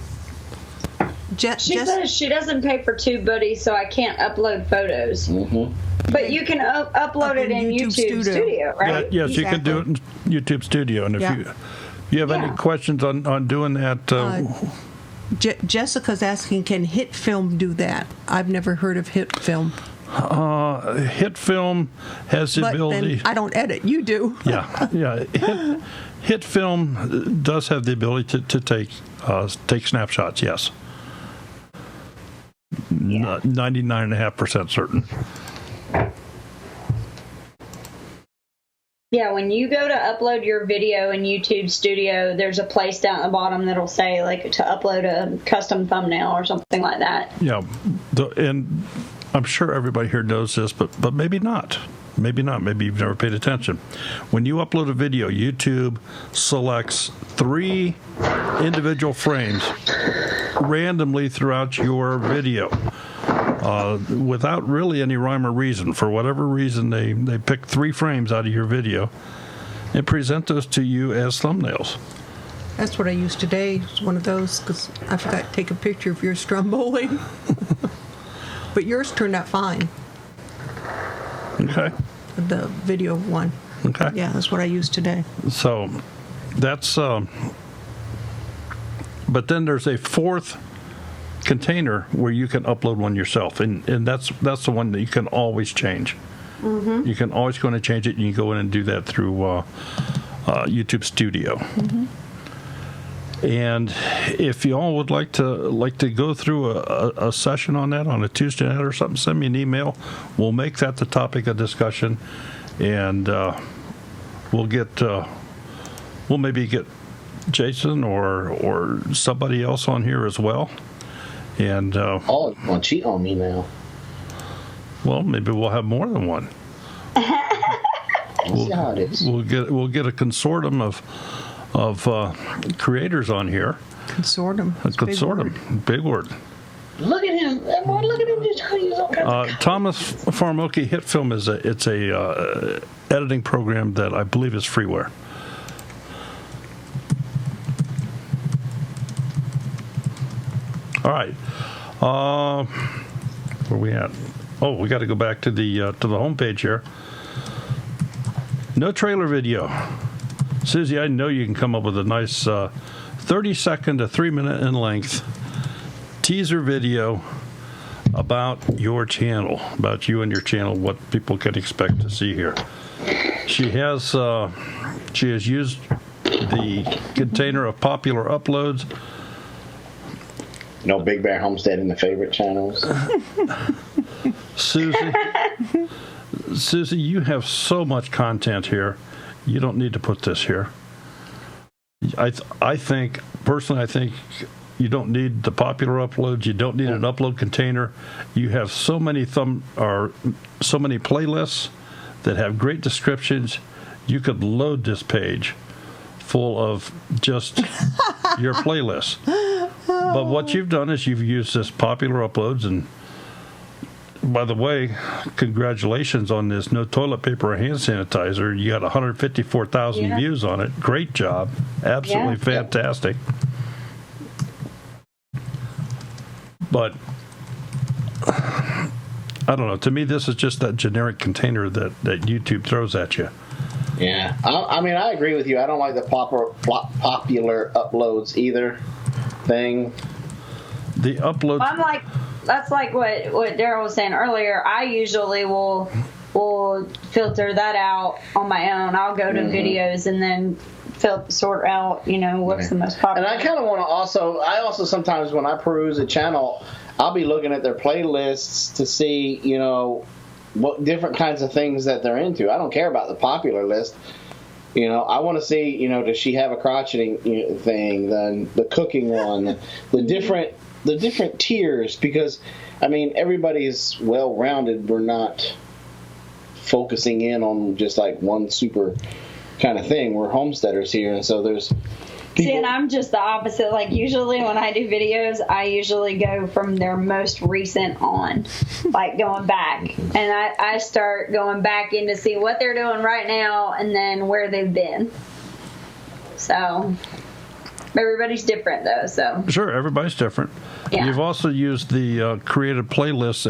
[SPEAKER 3] She doesn't pay for TubeBuddy, so I can't upload photos.
[SPEAKER 2] Mm-hmm.
[SPEAKER 3] But you can upload it in YouTube Studio, right?
[SPEAKER 1] Yes, you can do it in YouTube Studio. And if you have any questions on doing that,
[SPEAKER 4] Jessica's asking, can HitFilm do that? I've never heard of HitFilm.
[SPEAKER 1] HitFilm has the ability.
[SPEAKER 4] Then I don't edit. You do.
[SPEAKER 1] Yeah. HitFilm does have the ability to take snapshots. Yes. 99.5% certain.
[SPEAKER 3] Yeah, when you go to upload your video in YouTube Studio, there's a place down at the bottom that'll say, like, to upload a custom thumbnail or something like that.
[SPEAKER 1] Yeah, and I'm sure everybody here knows this, but maybe not. Maybe not. Maybe you've never paid attention. When you upload a video, YouTube selects 3 individual frames randomly throughout your video. Without really any rhyme or reason. For whatever reason, they pick 3 frames out of your video and present those to you as thumbnails.
[SPEAKER 4] That's what I used today. It's one of those, because I forgot to take a picture of your stromboling. But yours turned out fine.
[SPEAKER 1] Okay.
[SPEAKER 4] The video one.
[SPEAKER 1] Okay.
[SPEAKER 4] Yeah, that's what I used today.
[SPEAKER 1] So that's, but then there's a 4th container where you can upload one yourself, and that's the one that you can always change. Mm-hmm. You can always go in and change it, and you go in and do that through YouTube Studio. Mm-hmm. And if you all would like to go through a session on that on a Tuesday night or something, send me an email. We'll make that the topic of discussion, and we'll maybe get Jason or somebody else on here as well. And
[SPEAKER 2] oh, you want to cheat on me now?
[SPEAKER 1] Well, maybe we'll have more than one.
[SPEAKER 2] See how it is.
[SPEAKER 1] We'll get a consortium of creators on here.
[SPEAKER 4] Consortium.
[SPEAKER 1] Big word.
[SPEAKER 2] Look at him. Look at him just trying to use all kinds of
[SPEAKER 1] Thomas Farmoki HitFilm is a editing program that I believe is freeware. All right. Where are we at? Oh, we got to go back to the homepage here. No trailer video. Susie, I know you can come up with a nice 30-second to 3-minute in length teaser video about your channel, about you and your channel, what people can expect to see here. She has used the container of popular uploads.
[SPEAKER 2] No Big Bear Homestead in the favorite channels.
[SPEAKER 1] Susie, you have so much content here. You don't need to put this here. I think you don't need the popular uploads. You don't need an upload container. You have so many playlists that have great descriptions. You could load this page full of just your playlists. But what you've done is you've used this popular uploads, and by the way, congratulations on this no toilet paper or hand sanitizer. You got 154,000 views on it. Great job. Absolutely fantastic. But I don't know. To me, this is just that generic container that YouTube throws at you.
[SPEAKER 2] Yeah, I mean, I agree with you. I don't like the popular uploads either thing.
[SPEAKER 1] The uploads.
[SPEAKER 3] I'm like, that's like what Daryl was saying earlier. I usually will filter that out on my own. I'll go to videos and then sort out, what's the most popular.
[SPEAKER 2] And I kind of want to I also sometimes when I peruse a channel, I'll be looking at their playlists to see, what different kinds of things that they're into. I don't care about the popular list. I want to see, does she have a crotcheting thing, then the cooking one, the different tiers, because, I mean, everybody's well-rounded. We're not focusing in on just like one super kind of thing. We're homesteaders here, and so there's people.
[SPEAKER 3] See, and I'm just the opposite. Like, usually when I do videos, I usually go from their most recent on, like going back. And I start going back in to see what they're doing right now and then where they've been. So, everybody's different, though, so.
[SPEAKER 1] Sure, everybody's different.
[SPEAKER 3] Yeah.
[SPEAKER 1] You've also used the created playlists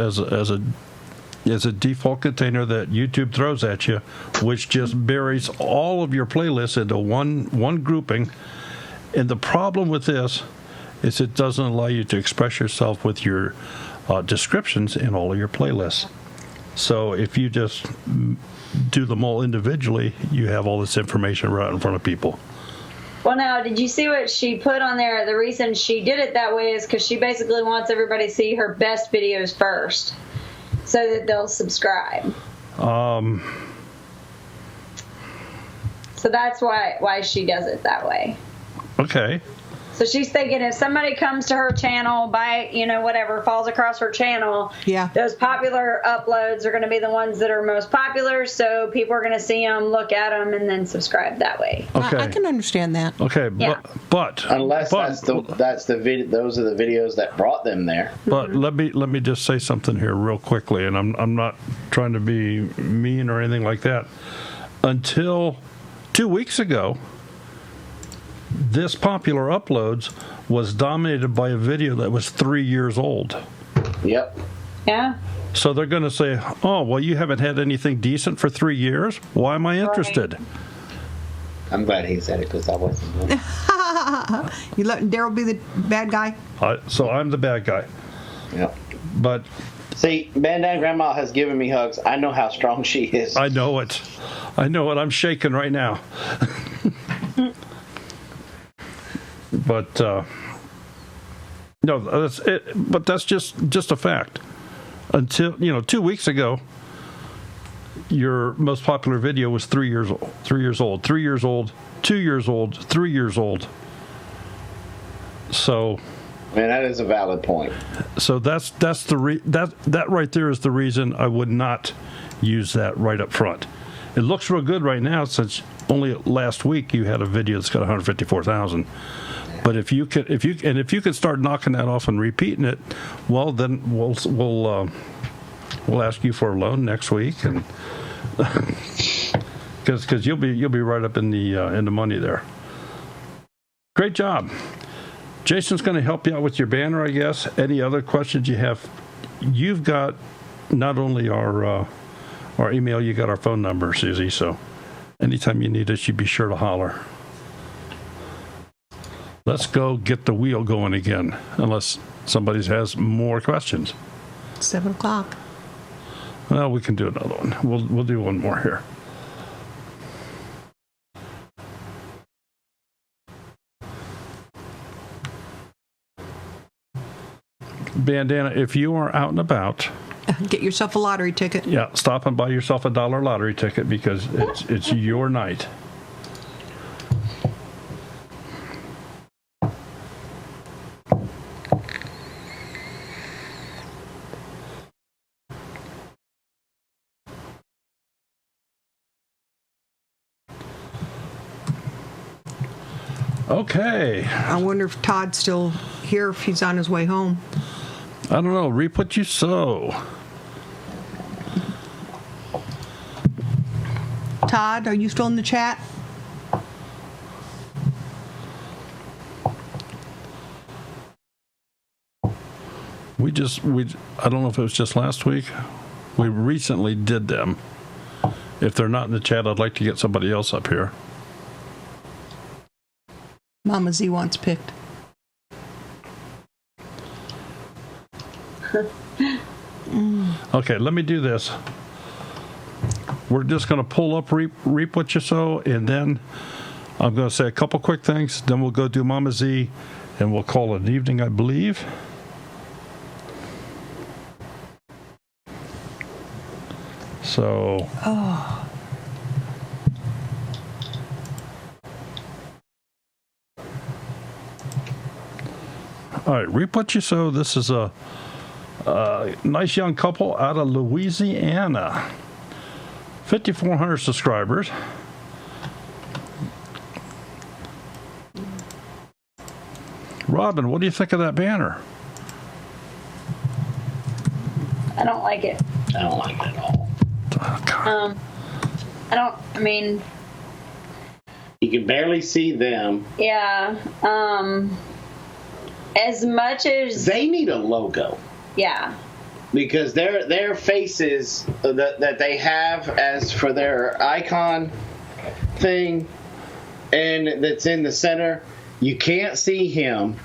[SPEAKER 1] as a default container that YouTube throws at you, which just buries all of your playlists into one grouping. And the problem with this is it doesn't allow you to express yourself with your descriptions in all of your playlists. So if you just do them all individually, you have all this information right in front of people.
[SPEAKER 3] Well, now, did you see what she put on there? The reason she did it that way is because she basically wants everybody to see her best videos first, so that they'll subscribe. So that's why she does it that way.
[SPEAKER 1] Okay.
[SPEAKER 3] So she's thinking if somebody comes to her channel falls across her channel, those popular uploads are going to be the ones that are most popular, so people are going to see them, look at them, and then subscribe that way.
[SPEAKER 1] Okay.
[SPEAKER 4] I can understand that.
[SPEAKER 1] Okay,
[SPEAKER 3] Yeah.
[SPEAKER 1] but
[SPEAKER 2] Unless those are the videos that brought them there.
[SPEAKER 1] But let me just say something here real quickly, and I'm not trying to be mean or anything like that. Until 2 weeks ago, this popular uploads was dominated by a video that was 3 years old.
[SPEAKER 2] Yep.
[SPEAKER 3] Yeah.
[SPEAKER 1] So they're going to say, oh, well, you haven't had anything decent for 3 years? Why am I interested?
[SPEAKER 3] Right.
[SPEAKER 2] I'm glad he said it because I wasn't.
[SPEAKER 4] You letting Daryl be the bad guy?
[SPEAKER 1] So I'm the bad guy.
[SPEAKER 2] Yep.
[SPEAKER 1] But
[SPEAKER 2] see, Bandana Grandma has given me hugs. I know how strong she is.
[SPEAKER 1] I know it. I'm shaking right now. But no, that's it. But that's just a fact. Until 2 weeks ago, your most popular video was 3 years old. 3 years old. 3 years old. 2 years old. 3 years old. So.
[SPEAKER 2] Man, that is a valid point.
[SPEAKER 1] So that's that right there is the reason I would not use that right up front. It looks real good right now since only last week you had a video that's got 154,000. But if you could start knocking that off and repeating it, well, then we'll ask you for a loan next week, and because you'll be right up in the money there. Great job. Jason's going to help you out with your banner, I guess. Any other questions you have? You've got not only our email, you got our phone number, Susie. So anytime you need us, you be sure to holler. Let's go get the wheel going again, unless somebody has more questions.
[SPEAKER 4] 7 o'clock.
[SPEAKER 1] Well, we can do another one. We'll do one more here. Bandana, if you are out and about,
[SPEAKER 4] Get yourself a lottery ticket.
[SPEAKER 1] yeah, stop and buy yourself a $1 lottery ticket because it's your night. Okay.
[SPEAKER 4] I wonder if Todd's still here, if he's on his way home.
[SPEAKER 1] I don't know. Reap what you sow.
[SPEAKER 4] Todd, are you still in the chat?
[SPEAKER 1] I don't know if it was just last week We recently did them. If they're not in the chat, I'd like to get somebody else up here.
[SPEAKER 4] Mama Z wants picked.
[SPEAKER 1] Okay, let me do this. We're just going to pull up reap what you sow, and then I'm going to say a couple quick things. Then we'll go do Mama Z, and we'll call it an evening, I believe. So.
[SPEAKER 4] Oh.
[SPEAKER 1] All right, reap what you sow. This is a nice young couple out of Louisiana. 5,400 subscribers. Robin, what do you think of that banner?
[SPEAKER 3] I don't like it.
[SPEAKER 5] I don't like it at all.
[SPEAKER 3] I mean,
[SPEAKER 2] You can barely see them.
[SPEAKER 3] yeah. As much as,
[SPEAKER 2] They need a logo.
[SPEAKER 3] yeah.
[SPEAKER 2] Because their faces that they have as for their icon thing, and that's in the center, you can't see him.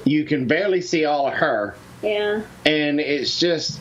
[SPEAKER 2] You can barely see all of her,
[SPEAKER 3] Yeah.
[SPEAKER 2] and it's just.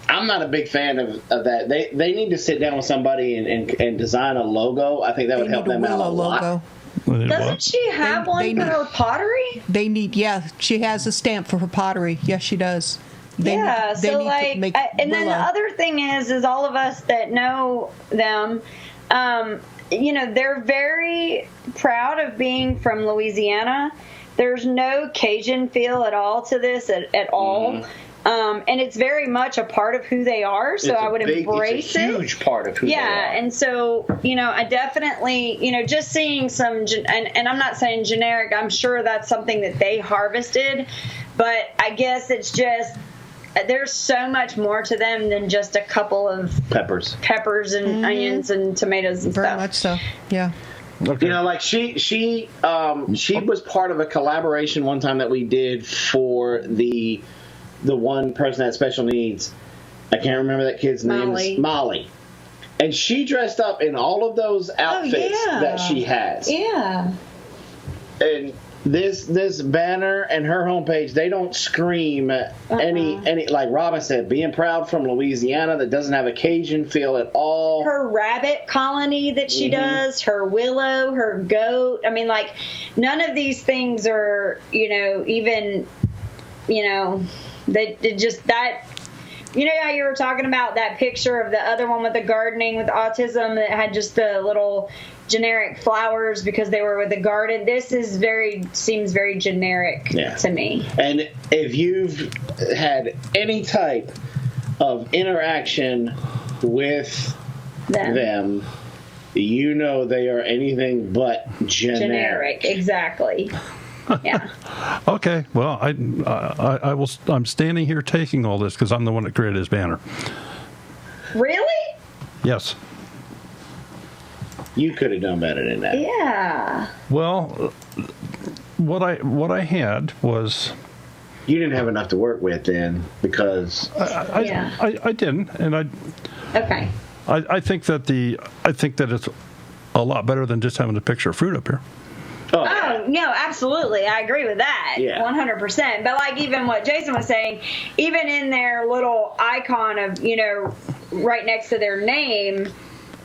[SPEAKER 2] I'm not a big fan of that. They need to sit down with somebody and design a logo. I think that
[SPEAKER 4] They
[SPEAKER 2] would help
[SPEAKER 4] need a
[SPEAKER 2] them out a
[SPEAKER 4] Willow
[SPEAKER 2] lot.
[SPEAKER 4] logo.
[SPEAKER 3] Doesn't she have
[SPEAKER 4] They
[SPEAKER 3] one for
[SPEAKER 4] need-
[SPEAKER 3] her pottery?
[SPEAKER 4] They need, yeah, she has a stamp for her pottery. Yes, she does. They
[SPEAKER 3] Yeah,
[SPEAKER 4] need, they
[SPEAKER 3] so
[SPEAKER 4] need
[SPEAKER 3] like,
[SPEAKER 4] to make
[SPEAKER 3] and then the
[SPEAKER 4] Willow.
[SPEAKER 3] other thing is all of us that know them, they're very proud of being from Louisiana. There's no Cajun feel at all to this at all. And it's very much a part of who they are, so I would embrace
[SPEAKER 2] it's a huge part of who they are.
[SPEAKER 3] Yeah, and so, I definitely, just seeing some, and I'm not saying generic, I'm sure that's something that they harvested, but I guess it's just, there's so much more to them than just a couple of
[SPEAKER 2] peppers
[SPEAKER 3] and onions and tomatoes and
[SPEAKER 4] Very
[SPEAKER 3] stuff.
[SPEAKER 4] much so, yeah.
[SPEAKER 1] Okay.
[SPEAKER 2] Like she was part of a collaboration one time that we did for the one person that had special needs. I can't remember that kid's name.
[SPEAKER 3] Molly.
[SPEAKER 2] Molly. And she dressed up in all of those outfits that she has.
[SPEAKER 3] Yeah.
[SPEAKER 2] And this banner and her homepage, they don't scream any like Robin said, being proud from Louisiana that doesn't have a Cajun feel at all.
[SPEAKER 3] Her rabbit colony that she does, her willow, her goat. I mean, like, none of these things are, even, they just that. You know how you were talking about that picture of the other one with the gardening with autism that had just the little generic flowers because they were with the garden? This is seems very generic to me.
[SPEAKER 2] And if you've had any type of interaction with them, you know they are anything but generic.
[SPEAKER 3] Exactly. Yeah.
[SPEAKER 1] Okay. Well, I'm standing here taking all this because I'm the one that created his banner.
[SPEAKER 3] Really?
[SPEAKER 1] Yes.
[SPEAKER 2] You could have done better than that.
[SPEAKER 3] Yeah.
[SPEAKER 1] Well, what I had was
[SPEAKER 2] You didn't have enough to work with then, because
[SPEAKER 1] I didn't, and
[SPEAKER 3] Okay.
[SPEAKER 1] I think that it's a lot better than just having a picture of fruit up here.
[SPEAKER 3] Oh, no, absolutely. I agree with that.
[SPEAKER 2] Yeah.
[SPEAKER 3] 100%. But like even what Jason was saying, even in their little icon of, right next to their name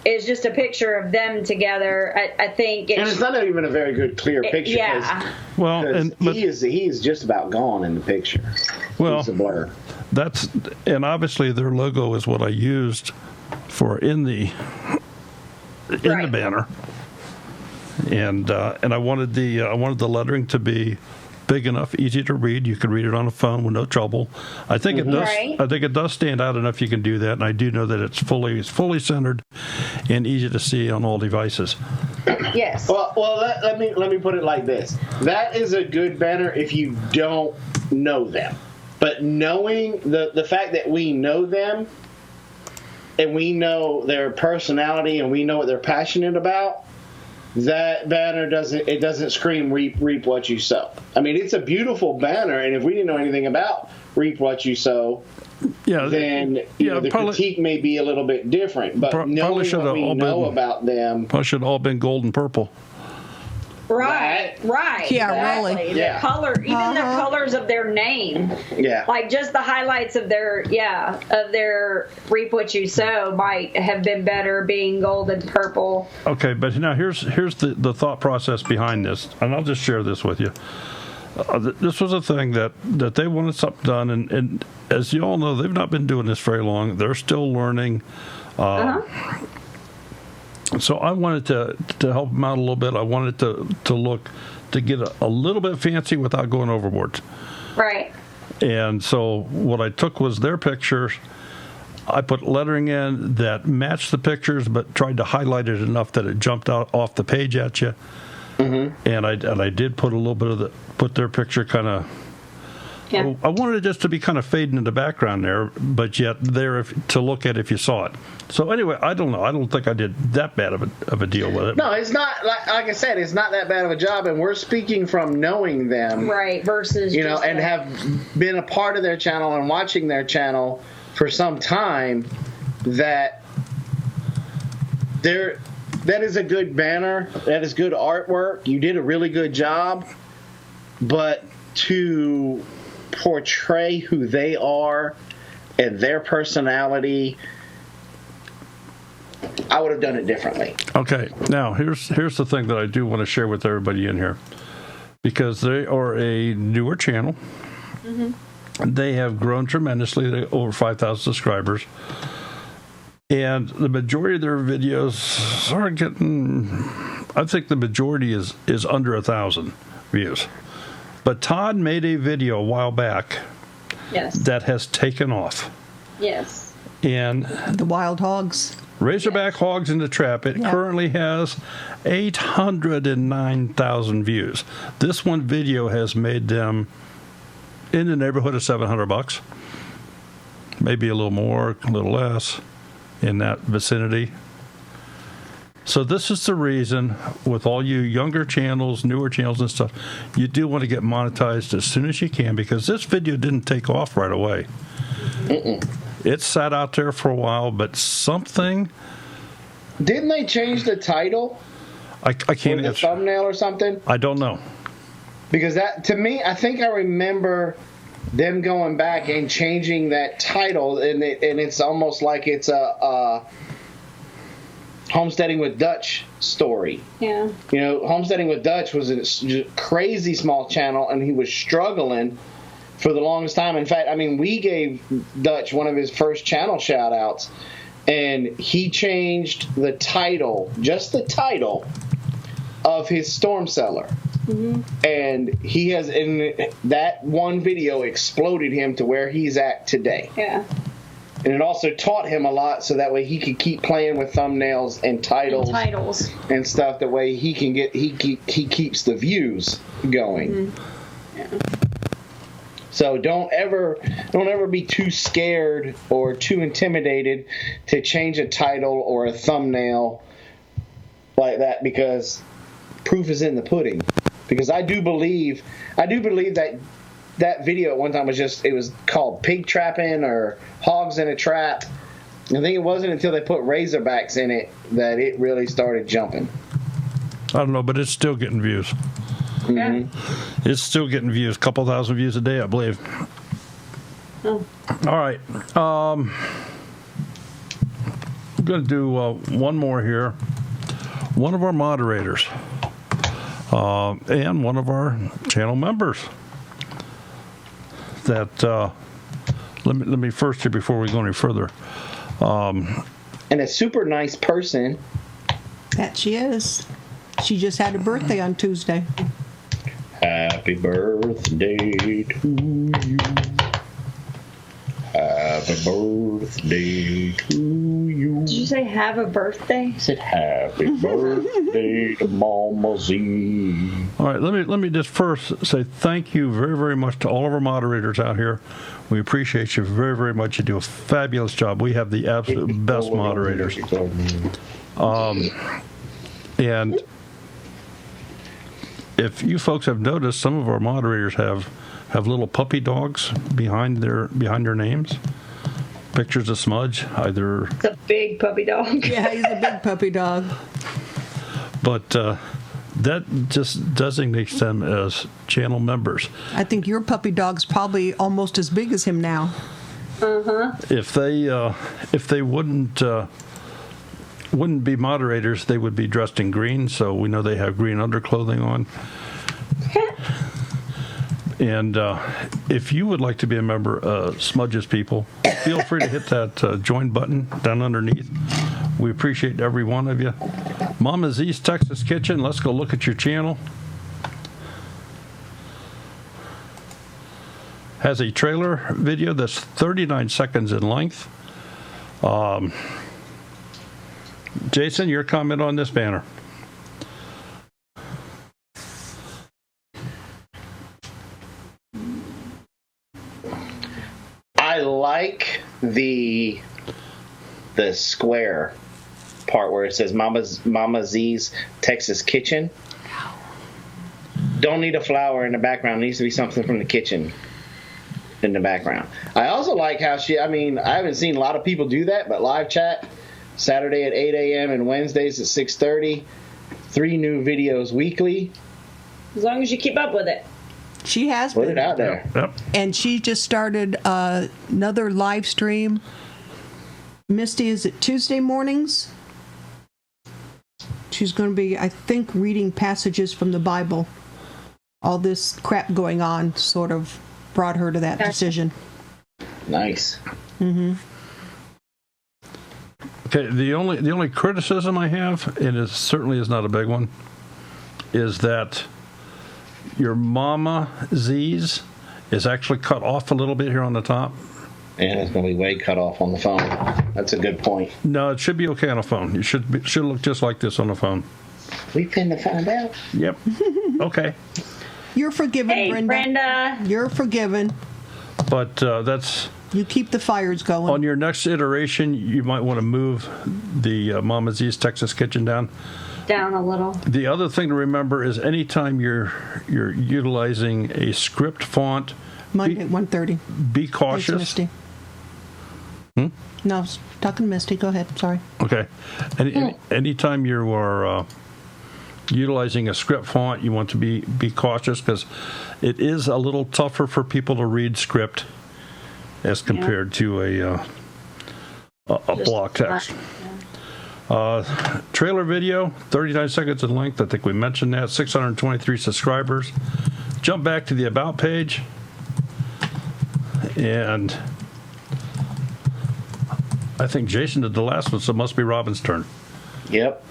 [SPEAKER 3] is just a picture of them together. I think
[SPEAKER 2] and it's not even a very good clear picture.
[SPEAKER 3] Yeah.
[SPEAKER 1] Well,
[SPEAKER 2] he is just about gone in the picture.
[SPEAKER 1] Well,
[SPEAKER 2] He's a blur.
[SPEAKER 1] And obviously their logo is what I used for in the banner. And I wanted the lettering to be big enough, easy to read. You could read it on a phone with no trouble. I think it does.
[SPEAKER 3] Right.
[SPEAKER 1] I think it does stand out enough. You can do that, and I do know that it's fully centered and easy to see on all devices.
[SPEAKER 3] Yes.
[SPEAKER 2] Well, let me put it like this. That is a good banner if you don't know them, but knowing the fact that we know them, and we know their personality, and we know what they're passionate about. That banner doesn't scream reap what you sow. I mean, it's a beautiful banner, and if we didn't know anything about reap what you sow,
[SPEAKER 1] Yeah,
[SPEAKER 2] then the critique may be a little bit different. But
[SPEAKER 1] probably
[SPEAKER 2] knowing
[SPEAKER 1] should
[SPEAKER 2] what
[SPEAKER 1] have
[SPEAKER 2] we
[SPEAKER 1] all
[SPEAKER 2] know
[SPEAKER 1] been-
[SPEAKER 2] about them,
[SPEAKER 1] Probably should have all been gold and purple.
[SPEAKER 3] Right.
[SPEAKER 4] Yeah,
[SPEAKER 3] exactly.
[SPEAKER 4] really.
[SPEAKER 3] The
[SPEAKER 2] Yeah.
[SPEAKER 3] color, even the colors of their name,
[SPEAKER 2] yeah.
[SPEAKER 3] like just the highlights of their reap what you sow might have been better being gold and purple.
[SPEAKER 1] Okay, but now here's the thought process behind this, and I'll just share this with you. This was a thing that they wanted something done, and as you all know, they've not been doing this very long. They're still learning. So I wanted to help them out a little bit. I wanted to get a little bit fancy without going overboard.
[SPEAKER 3] Right.
[SPEAKER 1] And so what I took was their pictures. I put lettering in that matched the pictures, but tried to highlight it enough that it jumped out off the page at you. Mm-hmm. And I did put a little bit of put their picture kind of.
[SPEAKER 3] Yeah.
[SPEAKER 1] I wanted it just to be kind of fading in the background there, but yet there to look at if you saw it. So anyway, I don't know. I don't think I did that bad of a deal with it.
[SPEAKER 2] No, it's not like I said. It's not that bad of a job, and we're speaking from knowing them,
[SPEAKER 3] Right. Versus
[SPEAKER 2] and have been a part of their channel and watching their channel for some time. That is a good banner. That is good artwork. You did a really good job, but to portray who they are and their personality, I would have done it differently.
[SPEAKER 1] Okay, now here's the thing that I do want to share with everybody in here, because they are a newer channel. Mm-hmm. They have grown tremendously. They over 5,000 subscribers, and the majority of their videos are getting. I think the majority is under 1,000 views. But Todd made a video a while back
[SPEAKER 3] Yes.
[SPEAKER 1] that has taken off.
[SPEAKER 3] Yes.
[SPEAKER 1] And
[SPEAKER 4] The wild hogs.
[SPEAKER 1] Razorback Hogs in the Trap, it currently has 809,000 views. This one video has made them in the neighborhood of $700, maybe a little more, a little less, in that vicinity. So this is the reason, with all you younger channels, newer channels and stuff, you do want to get monetized as soon as you can, because this video didn't take off right away. It sat out there for a while, but something...
[SPEAKER 2] Didn't they change the title
[SPEAKER 1] I
[SPEAKER 2] or
[SPEAKER 1] can't
[SPEAKER 2] the
[SPEAKER 1] answer.
[SPEAKER 2] thumbnail or something?
[SPEAKER 1] I don't know.
[SPEAKER 2] Because that, to me, I think I remember them going back and changing that title, and it's almost like it's a Homesteading with Dutch story.
[SPEAKER 3] Yeah.
[SPEAKER 2] Homesteading with Dutch was a crazy small channel, and he was struggling for the longest time. In fact, we gave Dutch one of his first channel shout-outs, and he changed the title, just the title, of his storm cellar. Mm-hmm. And he has, in that one video, exploded him to where he's at today.
[SPEAKER 3] Yeah.
[SPEAKER 2] And it also taught him a lot, so that way he could keep playing with thumbnails and titles and stuff. That way he can he keeps the views going.
[SPEAKER 3] Mm-hmm. Yeah.
[SPEAKER 2] So don't ever be too scared or too intimidated to change a title or a thumbnail like that, because proof is in the pudding. Because I do believe that video at one time it was called pig trapping or hogs in a trap. I think it wasn't until they put razorbacks in it that it really started jumping.
[SPEAKER 1] I don't know, but it's still getting views.
[SPEAKER 2] Mm-hmm.
[SPEAKER 1] It's still getting views, a couple thousand views a day, I believe.
[SPEAKER 3] Oh.
[SPEAKER 1] All right. I'm going to do one more here. One of our moderators and one of our channel members. That let me first here before we go any further.
[SPEAKER 2] And a super nice person.
[SPEAKER 4] That she is. She just had a birthday on Tuesday.
[SPEAKER 5] Happy birthday to you. Happy birthday to you.
[SPEAKER 3] Did you say have a birthday?
[SPEAKER 5] I said happy birthday to Mama Z.
[SPEAKER 1] All right, let me just first say thank you very, very much to all of our moderators out here. We appreciate you very, very much. You do a fabulous job. We have the absolute best moderators. And if you folks have noticed, some of our moderators have little puppy dogs behind their names. pictures of Smudge, either,
[SPEAKER 3] It's a big puppy dog.
[SPEAKER 4] Yeah, he's a big puppy dog.
[SPEAKER 1] but that just designates them as channel members.
[SPEAKER 4] I think your puppy dog's probably almost as big as him now.
[SPEAKER 1] If they wouldn't be moderators, they would be dressed in green, so we know they have green underclothing on. And if you would like to be a member of Smudge's People, feel free to hit that join button down underneath. We appreciate every one of you. Mama Z's Texas Kitchen, let's go look at your channel. Has a trailer video that's 39 seconds in length. Jason, your comment on this banner?
[SPEAKER 2] I like the square part where it says Mama Z's Texas Kitchen. Don't need a flower in the background. It needs to be something from the kitchen in the background. I also like how I haven't seen a lot of people do that, but live chat Saturday at 8 a.m. and Wednesdays at 6:30. 3 new videos weekly.
[SPEAKER 3] As long as you keep up with it.
[SPEAKER 4] She has
[SPEAKER 2] Put
[SPEAKER 4] been.
[SPEAKER 2] it out there.
[SPEAKER 1] Yep.
[SPEAKER 4] And she just started another live stream. Misty, is it Tuesday mornings? She's going to be, I think, reading passages from the Bible. All this crap going on sort of brought her to that decision.
[SPEAKER 2] Nice.
[SPEAKER 1] Okay, the only criticism I have, and it certainly is not a big one, is that your Mama Z's is actually cut off a little bit here on the top.
[SPEAKER 2] And it's going to be way cut off on the phone. That's a good point.
[SPEAKER 1] No, it should be okay on a phone. It should look just like this on a phone.
[SPEAKER 2] We finna find out.
[SPEAKER 1] Yep. Okay.
[SPEAKER 4] You're forgiven,
[SPEAKER 3] Hey,
[SPEAKER 4] Brenda. You're forgiven.
[SPEAKER 1] But that's
[SPEAKER 4] You keep the fires going.
[SPEAKER 1] on your next iteration. You might want to move the Mama Z's Texas Kitchen down.
[SPEAKER 3] Down a little.
[SPEAKER 1] The other thing to remember is anytime you're utilizing a script font,
[SPEAKER 4] Monday at 1:30.
[SPEAKER 1] be
[SPEAKER 4] Thanks,
[SPEAKER 1] cautious.
[SPEAKER 4] Misty. No, I was talking to Misty. Go ahead. Sorry.
[SPEAKER 1] Okay. Anytime you are utilizing a script font, you want to be cautious because it is a little tougher for people to read script as compared to a block text. Trailer video, 39 seconds in length. I think we mentioned that. 623 subscribers. Jump back to the About page. And I think Jason did the last one, so it must be Robin's turn.
[SPEAKER 2] Yep.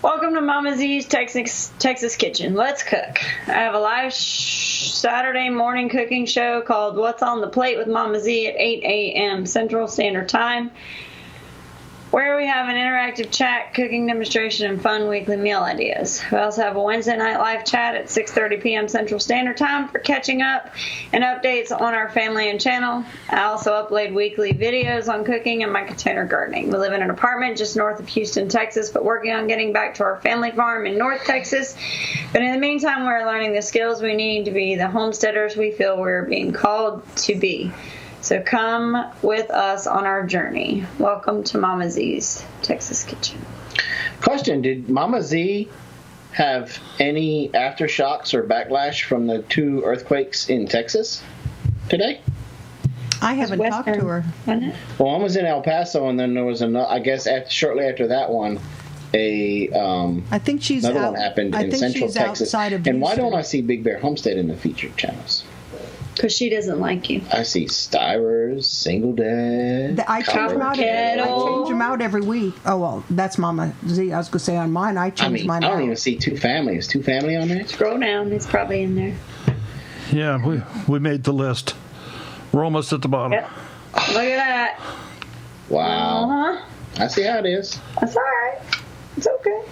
[SPEAKER 3] Welcome to Mama Z's Texas Kitchen. Let's cook. I have a live Saturday morning cooking show called What's on the Plate with Mama Z at 8 a.m. Central Standard Time, where we have an interactive chat, cooking demonstration, and fun weekly meal ideas. We also have a Wednesday night live chat at 6:30 p.m. Central Standard Time for catching up and updates on our family and channel. I also upload weekly videos on cooking and my container gardening. We live in an apartment just north of Houston, Texas, but working on getting back to our family farm in North Texas. But in the meantime, we're learning the skills we need to be the homesteaders we feel we're being called to be. So come with us on our journey. Welcome to Mama Z's Texas Kitchen.
[SPEAKER 2] Question, did Mama Z have any aftershocks or backlash from the 2 earthquakes in Texas today?
[SPEAKER 4] I haven't talked to her.
[SPEAKER 3] Wasn't it?
[SPEAKER 2] Well, one was in El Paso, and then there was another, I guess shortly after that one,
[SPEAKER 4] I think she's
[SPEAKER 2] another
[SPEAKER 4] out.
[SPEAKER 2] one happened
[SPEAKER 4] I
[SPEAKER 2] in
[SPEAKER 4] think
[SPEAKER 2] Central
[SPEAKER 4] she's
[SPEAKER 2] Texas.
[SPEAKER 4] outside of
[SPEAKER 2] And why
[SPEAKER 4] Houston.
[SPEAKER 2] don't I see Big Bear Homestead in the featured channels?
[SPEAKER 3] Because she doesn't like you.
[SPEAKER 2] I see Styrers, Single Dad.
[SPEAKER 4] I change them out. I change them out every week. Oh well, that's Mama Z. I was gonna say on mine. I change
[SPEAKER 2] I
[SPEAKER 4] mine out.
[SPEAKER 2] don't even see Two Family. Is Two Family on there?
[SPEAKER 3] Scroll down. It's probably in there.
[SPEAKER 1] Yeah, we made the list. We're almost at the bottom.
[SPEAKER 3] Yep. Look at that.
[SPEAKER 2] Wow.
[SPEAKER 3] Uh-huh.
[SPEAKER 2] I see how it is.
[SPEAKER 3] That's all right. It's okay.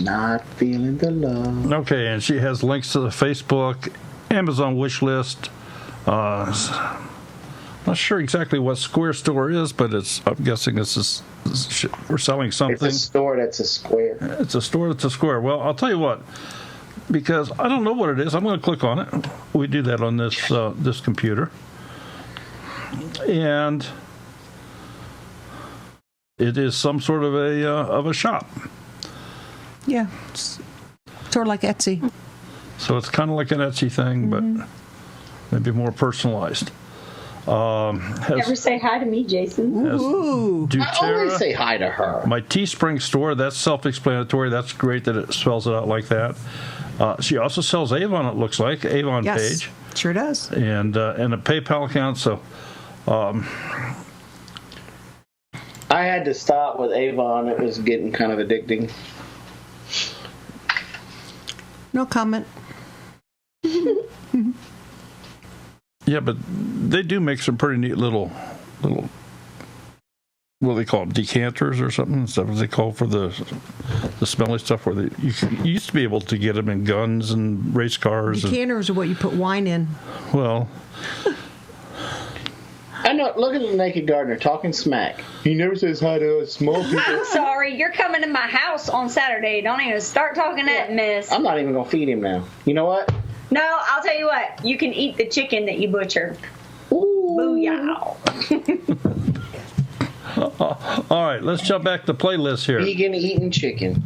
[SPEAKER 2] Not feeling the love.
[SPEAKER 1] Okay, and she has links to the Facebook, Amazon wish list. Not sure exactly what Square Store is, but I'm guessing we're selling something.
[SPEAKER 2] It's a store that's a square.
[SPEAKER 1] It's a store that's a square. Well, I'll tell you what, because I don't know what it is. I'm going to click on it. We do that on this computer. And it is some sort of a shop.
[SPEAKER 4] Yeah, it's sort of like Etsy.
[SPEAKER 1] So it's kind of like an Etsy thing, but maybe more personalized.
[SPEAKER 3] Never say hi to me, Jason.
[SPEAKER 4] Ooh.
[SPEAKER 2] I always say hi to her.
[SPEAKER 1] My Teespring store, that's self-explanatory. That's great that it spells it out like that. She also sells Avon, it looks like, Avon
[SPEAKER 4] Yes,
[SPEAKER 1] page.
[SPEAKER 4] sure does.
[SPEAKER 1] And a PayPal account, so...
[SPEAKER 2] I had to stop with Avon. It was getting kind of addicting.
[SPEAKER 4] No comment.
[SPEAKER 1] Yeah, but they do make some pretty neat little, what do they call them, decanters or something? Is that what they call for the smelly stuff? Where you used to be able to get them in guns and race cars.
[SPEAKER 4] Decanters are what you put wine in.
[SPEAKER 1] Well,
[SPEAKER 2] I know. Look at the naked gardener talking smack. He never says hi to us small people.
[SPEAKER 3] I'm sorry, you're coming to my house on Saturday. Don't even start talking that mess.
[SPEAKER 2] I'm not even gonna feed him now. You know what?
[SPEAKER 3] No, I'll tell you what. You can eat the chicken that you butcher.
[SPEAKER 2] Ooh.
[SPEAKER 3] Booyah.
[SPEAKER 1] all right, let's jump back to the playlist here.
[SPEAKER 2] Vegan eating chicken.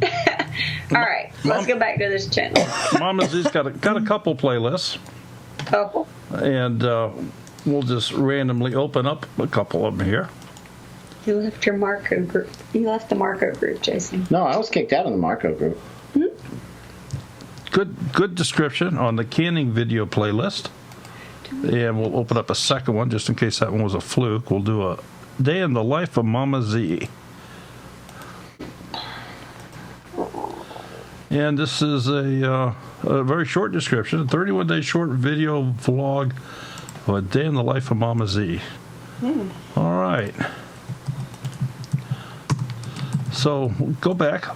[SPEAKER 3] All right, let's go back to this channel.
[SPEAKER 1] Mama Z's got a couple playlists,
[SPEAKER 3] Couple.
[SPEAKER 1] and we'll just randomly open up a couple of them here.
[SPEAKER 3] You left your Marco group. You left the Marco group, Jason.
[SPEAKER 2] No, I was kicked out of the Marco group.
[SPEAKER 1] Good description on the canning video playlist. And we'll open up a second one just in case that one was a fluke. We'll do a day in the life of Mama Z. And this is a very short description, a 31-day short video vlog of a day in the life of Mama Z. All right. So go back,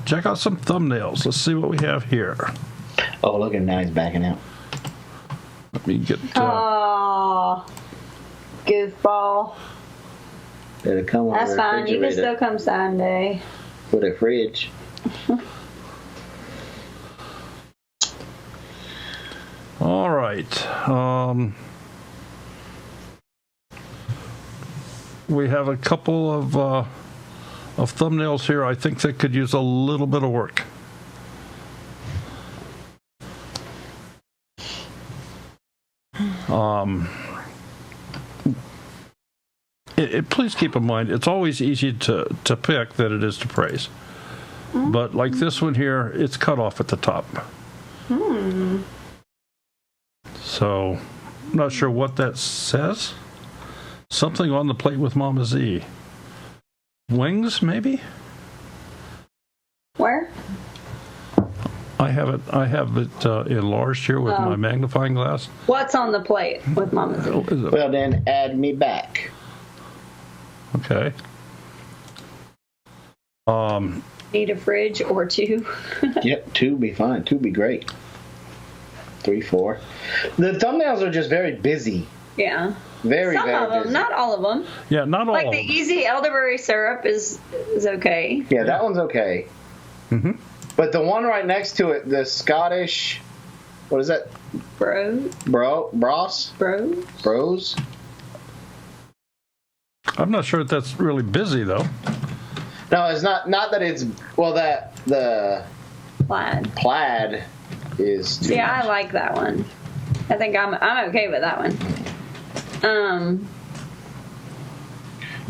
[SPEAKER 1] check out some thumbnails. Let's see what we have here.
[SPEAKER 2] Oh, look at him now. He's backing out.
[SPEAKER 1] Let me get.
[SPEAKER 3] Aww. Goofball.
[SPEAKER 2] It'll come on
[SPEAKER 3] That's
[SPEAKER 2] the
[SPEAKER 3] fine. You can
[SPEAKER 2] refrigerator
[SPEAKER 3] still come Sunday.
[SPEAKER 2] with a fridge.
[SPEAKER 1] All right. We have a couple of thumbnails here. I think that could use a little bit of work. Please keep in mind, it's always easy to pick than it is to praise. But like this one here, it's cut off at the top. So, I'm not sure what that says. Something on the plate with Mama Z. Wings, maybe?
[SPEAKER 3] Where?
[SPEAKER 1] I have it enlarged here with my magnifying glass.
[SPEAKER 3] What's on the plate with Mama Z?
[SPEAKER 1] Is it-
[SPEAKER 2] Well, then add me back.
[SPEAKER 1] Okay.
[SPEAKER 3] Need a fridge or two?
[SPEAKER 2] Yep, 2 be fine. 2 be great. 3, 4. The thumbnails are just very busy.
[SPEAKER 3] Yeah.
[SPEAKER 2] Very,
[SPEAKER 3] Some
[SPEAKER 2] very
[SPEAKER 3] of them,
[SPEAKER 2] busy.
[SPEAKER 3] not all of them.
[SPEAKER 1] Yeah, not all
[SPEAKER 3] Like
[SPEAKER 1] of
[SPEAKER 3] the
[SPEAKER 1] them.
[SPEAKER 3] easy elderberry syrup is okay.
[SPEAKER 2] Yeah, that one's okay.
[SPEAKER 1] Mm-hmm.
[SPEAKER 2] But the one right next to it, the Scottish, what is that? Bros? Bros?
[SPEAKER 1] I'm not sure if that's really busy, though.
[SPEAKER 2] No, it's not that it's, well, that, the
[SPEAKER 3] Plaid.
[SPEAKER 2] is too
[SPEAKER 3] See,
[SPEAKER 2] much.
[SPEAKER 3] I like that one. I think I'm okay with that one.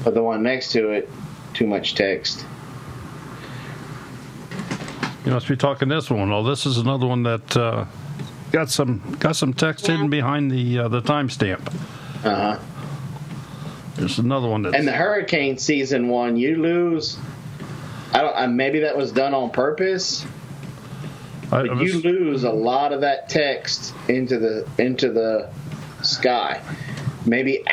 [SPEAKER 2] But the one next to it, too much text.
[SPEAKER 1] You must be talking this one. Oh, this is another one that got some text hidden behind the timestamp.
[SPEAKER 2] Uh-huh.
[SPEAKER 1] There's another one that's...
[SPEAKER 2] And the hurricane season one, you lose. Maybe that was done on purpose. But you lose a lot of that text into the sky. Maybe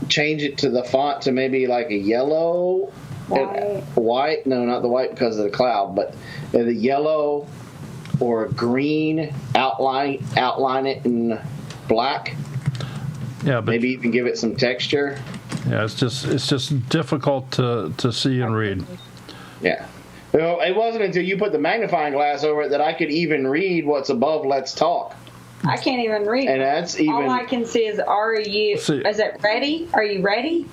[SPEAKER 2] change it to the font to maybe like a yellow, white. No, not the white because of the cloud, but the yellow or a green. Outline it in black.
[SPEAKER 1] Yeah, but
[SPEAKER 2] Maybe even give it some texture.
[SPEAKER 1] yeah, it's just difficult to see and read.
[SPEAKER 2] Yeah. Well, it wasn't until you put the magnifying glass over it that I could even read what's above "Let's Talk."
[SPEAKER 3] I can't even read.
[SPEAKER 2] And that's even.
[SPEAKER 3] All I can see is, are you?
[SPEAKER 1] See-
[SPEAKER 3] Is it ready? Are you ready?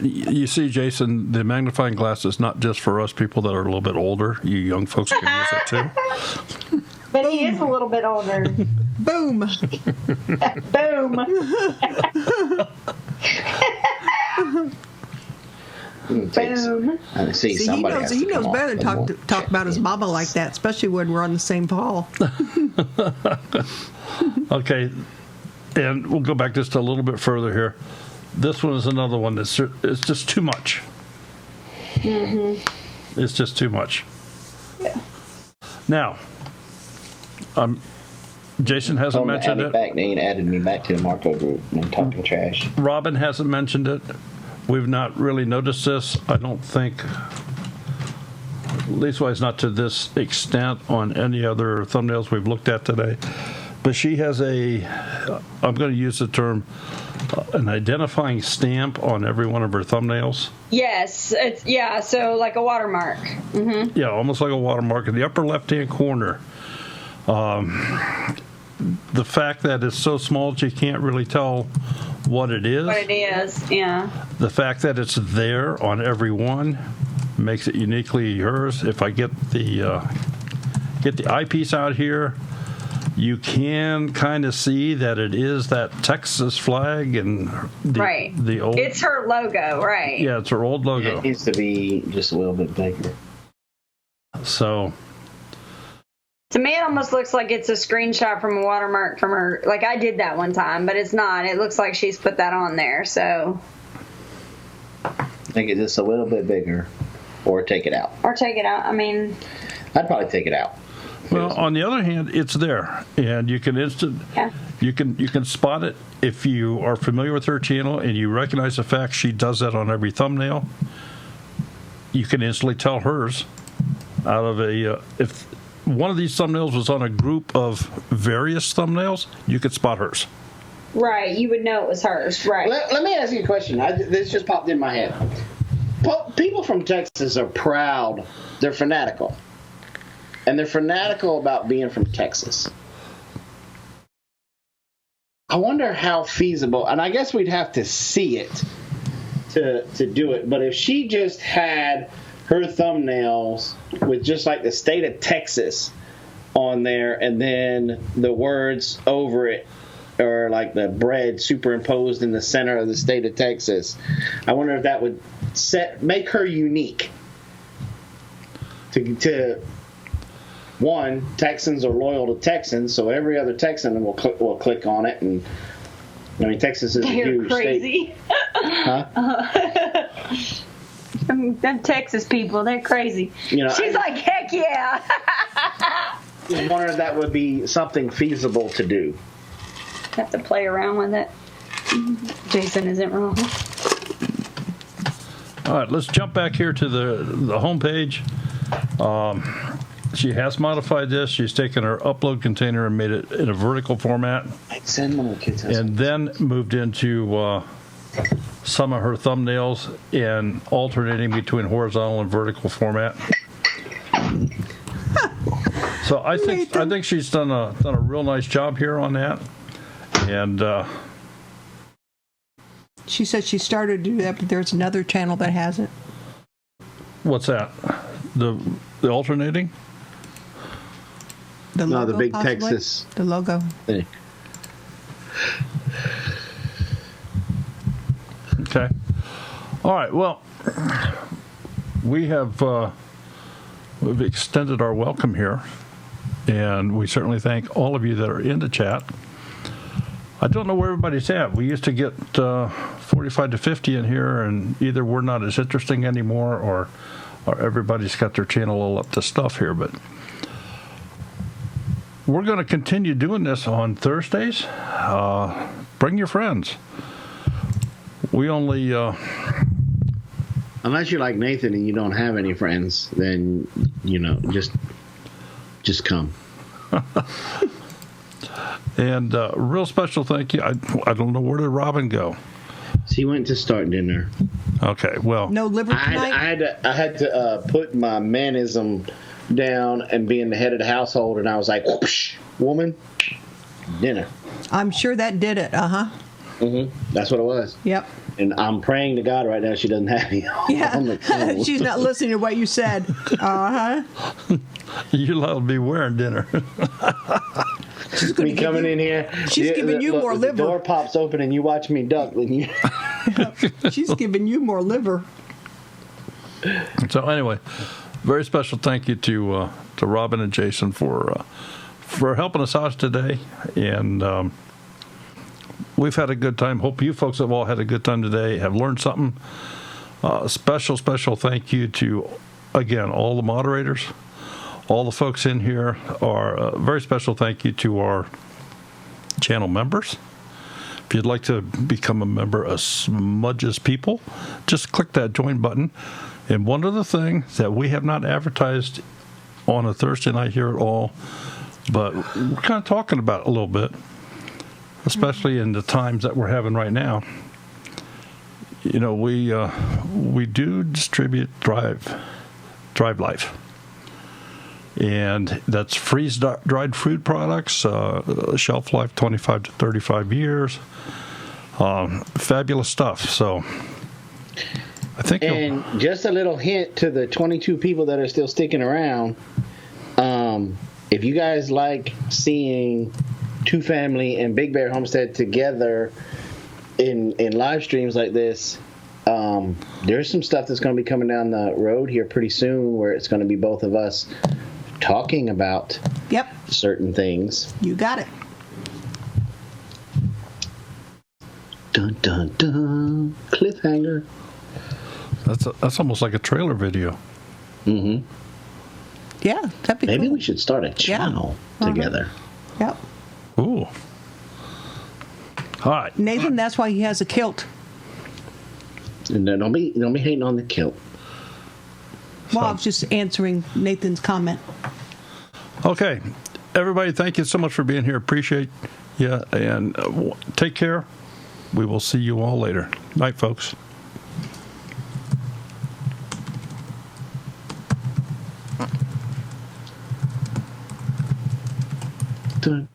[SPEAKER 1] You see, Jason, the magnifying glass is not just for us people that are a little bit older. You young folks can use it too.
[SPEAKER 3] But he is a little bit older.
[SPEAKER 4] Boom.
[SPEAKER 3] Boom. Boom.
[SPEAKER 2] I see,
[SPEAKER 4] See, he
[SPEAKER 2] somebody
[SPEAKER 4] knows,
[SPEAKER 2] has to
[SPEAKER 4] he knows
[SPEAKER 2] come
[SPEAKER 4] better
[SPEAKER 2] off
[SPEAKER 4] than
[SPEAKER 2] and
[SPEAKER 4] talk about his mama like that, especially when we're on the same call.
[SPEAKER 1] Okay, and we'll go back just a little bit further here. This one is another one that's it's just too much. Mm-hmm. It's just too much.
[SPEAKER 3] Yeah.
[SPEAKER 1] Now, Jason hasn't
[SPEAKER 2] Told them to add
[SPEAKER 1] mentioned
[SPEAKER 2] me
[SPEAKER 1] it.
[SPEAKER 2] back. They ain't added me back to the Marco group. And I'm talking trash.
[SPEAKER 1] Robin hasn't mentioned it. We've not really noticed this. I don't think, leastwise not to this extent on any other thumbnails we've looked at today. But she has I'm going to use the term, an identifying stamp on every one of her thumbnails.
[SPEAKER 3] Yes. So like a watermark. Mm-hmm.
[SPEAKER 1] Yeah, almost like a watermark in the upper left-hand corner. The fact that it's so small that you can't really tell what it is.
[SPEAKER 3] What it is, yeah.
[SPEAKER 1] The fact that it's there on every one makes it uniquely hers. If I get the eyepiece out here, you can kind of see that it is that Texas flag and the old.
[SPEAKER 3] It's her logo, right?
[SPEAKER 1] Yeah, it's her old logo.
[SPEAKER 2] It needs to be just a little bit bigger.
[SPEAKER 1] So.
[SPEAKER 3] To me, it almost looks like it's a screenshot from a watermark from her. Like I did that one time, but it's not. It looks like she's put that on there. So.
[SPEAKER 2] Make it just a little bit bigger, or take it out.
[SPEAKER 3] Or take it out. I mean.
[SPEAKER 2] I'd probably take it out.
[SPEAKER 1] Well, on the other hand, it's there, and you can you can spot it if you are familiar with her channel and you recognize the fact she does that on every thumbnail. You can instantly tell hers out of if one of these thumbnails was on a group of various thumbnails, you could spot hers.
[SPEAKER 3] Right, you would know it was hers. Right.
[SPEAKER 2] Let me ask you a question. This just popped in my head. People from Texas are proud. They're fanatical. And they're fanatical about being from Texas. I wonder how feasible, and I guess we'd have to see it to do it, but if she just had her thumbnails with just like the state of Texas on there and then the words over it, or like the bread superimposed in the center of the state of Texas, I wonder if that would make her unique to one, Texans are loyal to Texans, so every other Texan will click on it, and I mean Texas is a huge
[SPEAKER 3] crazy.
[SPEAKER 2] state. Huh?
[SPEAKER 3] Them Texas people, they're crazy. She's like, heck yeah.
[SPEAKER 2] I wonder if that would be something feasible to do.
[SPEAKER 3] Have to play around with it. Jason isn't wrong.
[SPEAKER 1] All right, let's jump back here to the home page. She has modified this. She's taken her upload container and made it in a vertical format.
[SPEAKER 2] I'd send them to kids.
[SPEAKER 1] And then moved into some of her thumbnails and alternating between horizontal and vertical format. So I think she's done a real nice job here on that. And
[SPEAKER 4] She said she started to do that, but there's another channel that has it.
[SPEAKER 1] what's that? The alternating?
[SPEAKER 4] The logo,
[SPEAKER 2] the big
[SPEAKER 4] possibly?
[SPEAKER 2] Texas.
[SPEAKER 4] The logo.
[SPEAKER 2] Thing.
[SPEAKER 1] Okay. All right. Well, we've extended our welcome here, and we certainly thank all of you that are in the chat. I don't know where everybody's at. We used to get 45 to 50 in here, and either we're not as interesting anymore, or everybody's got their channel all up to stuff here. But we're going to continue doing this on Thursdays. Bring your friends. We only...
[SPEAKER 2] Unless you're like Nathan and you don't have any friends, then, just come.
[SPEAKER 1] And real special thank you. I don't know, where did Robin go?
[SPEAKER 2] She went to start dinner.
[SPEAKER 1] Okay, well...
[SPEAKER 4] No liver tonight?
[SPEAKER 2] I had to put my manism down and being the head of the household, and I was like, whoosh, woman, dinner.
[SPEAKER 4] I'm sure that did it.
[SPEAKER 2] That's what it was.
[SPEAKER 4] Yep.
[SPEAKER 2] And I'm praying to God right now she doesn't have me on the
[SPEAKER 4] Yeah.
[SPEAKER 2] phone.
[SPEAKER 4] She's not listening to what you said.
[SPEAKER 1] You're allowed to be wearing dinner.
[SPEAKER 2] Me coming in here.
[SPEAKER 4] She's giving you more
[SPEAKER 2] The
[SPEAKER 4] liver.
[SPEAKER 2] door pops open and you watch me duck. Then you.
[SPEAKER 4] She's giving you more liver.
[SPEAKER 1] So anyway, very special thank you to Robin and Jason for helping us out today, and we've had a good time. Hope you folks have all had a good time today. Have learned something. Special thank you to, again, all the moderators, all the folks in here. Are very special thank you to our channel members. If you'd like to become a member of Smudge's People, just click that join button. And one other thing that we have not advertised on a Thursday night here at all, but we're kind of talking about it a little bit, especially in the times that we're having right now. You know, we do distribute Drive Life, and that's freeze-dried food products, shelf life 25 to 35 years, fabulous stuff. So I think.
[SPEAKER 2] And just a little hint to the 22 people that are still sticking around. If you guys like seeing Two Family and Big Bear Homestead together in live streams like this, there's some stuff that's going to be coming down the road here pretty soon where it's going to be both of us talking about certain things.
[SPEAKER 4] You got it.
[SPEAKER 2] Dun dun dun. Cliffhanger.
[SPEAKER 1] That's almost like a trailer video.
[SPEAKER 2] Mm-hmm.
[SPEAKER 4] Yeah, that'd be
[SPEAKER 2] Maybe
[SPEAKER 4] cool.
[SPEAKER 2] we should start a channel together.
[SPEAKER 4] Yep.
[SPEAKER 1] Ooh. All right.
[SPEAKER 4] Nathan, that's why he has a kilt.
[SPEAKER 2] And then don't be hating on the kilt.
[SPEAKER 4] Well, I was just answering Nathan's comment.
[SPEAKER 1] Okay. Everybody, thank you so much for being here. Appreciate you. And take care. We will see you all later. Night, folks.
[SPEAKER 2] Dun,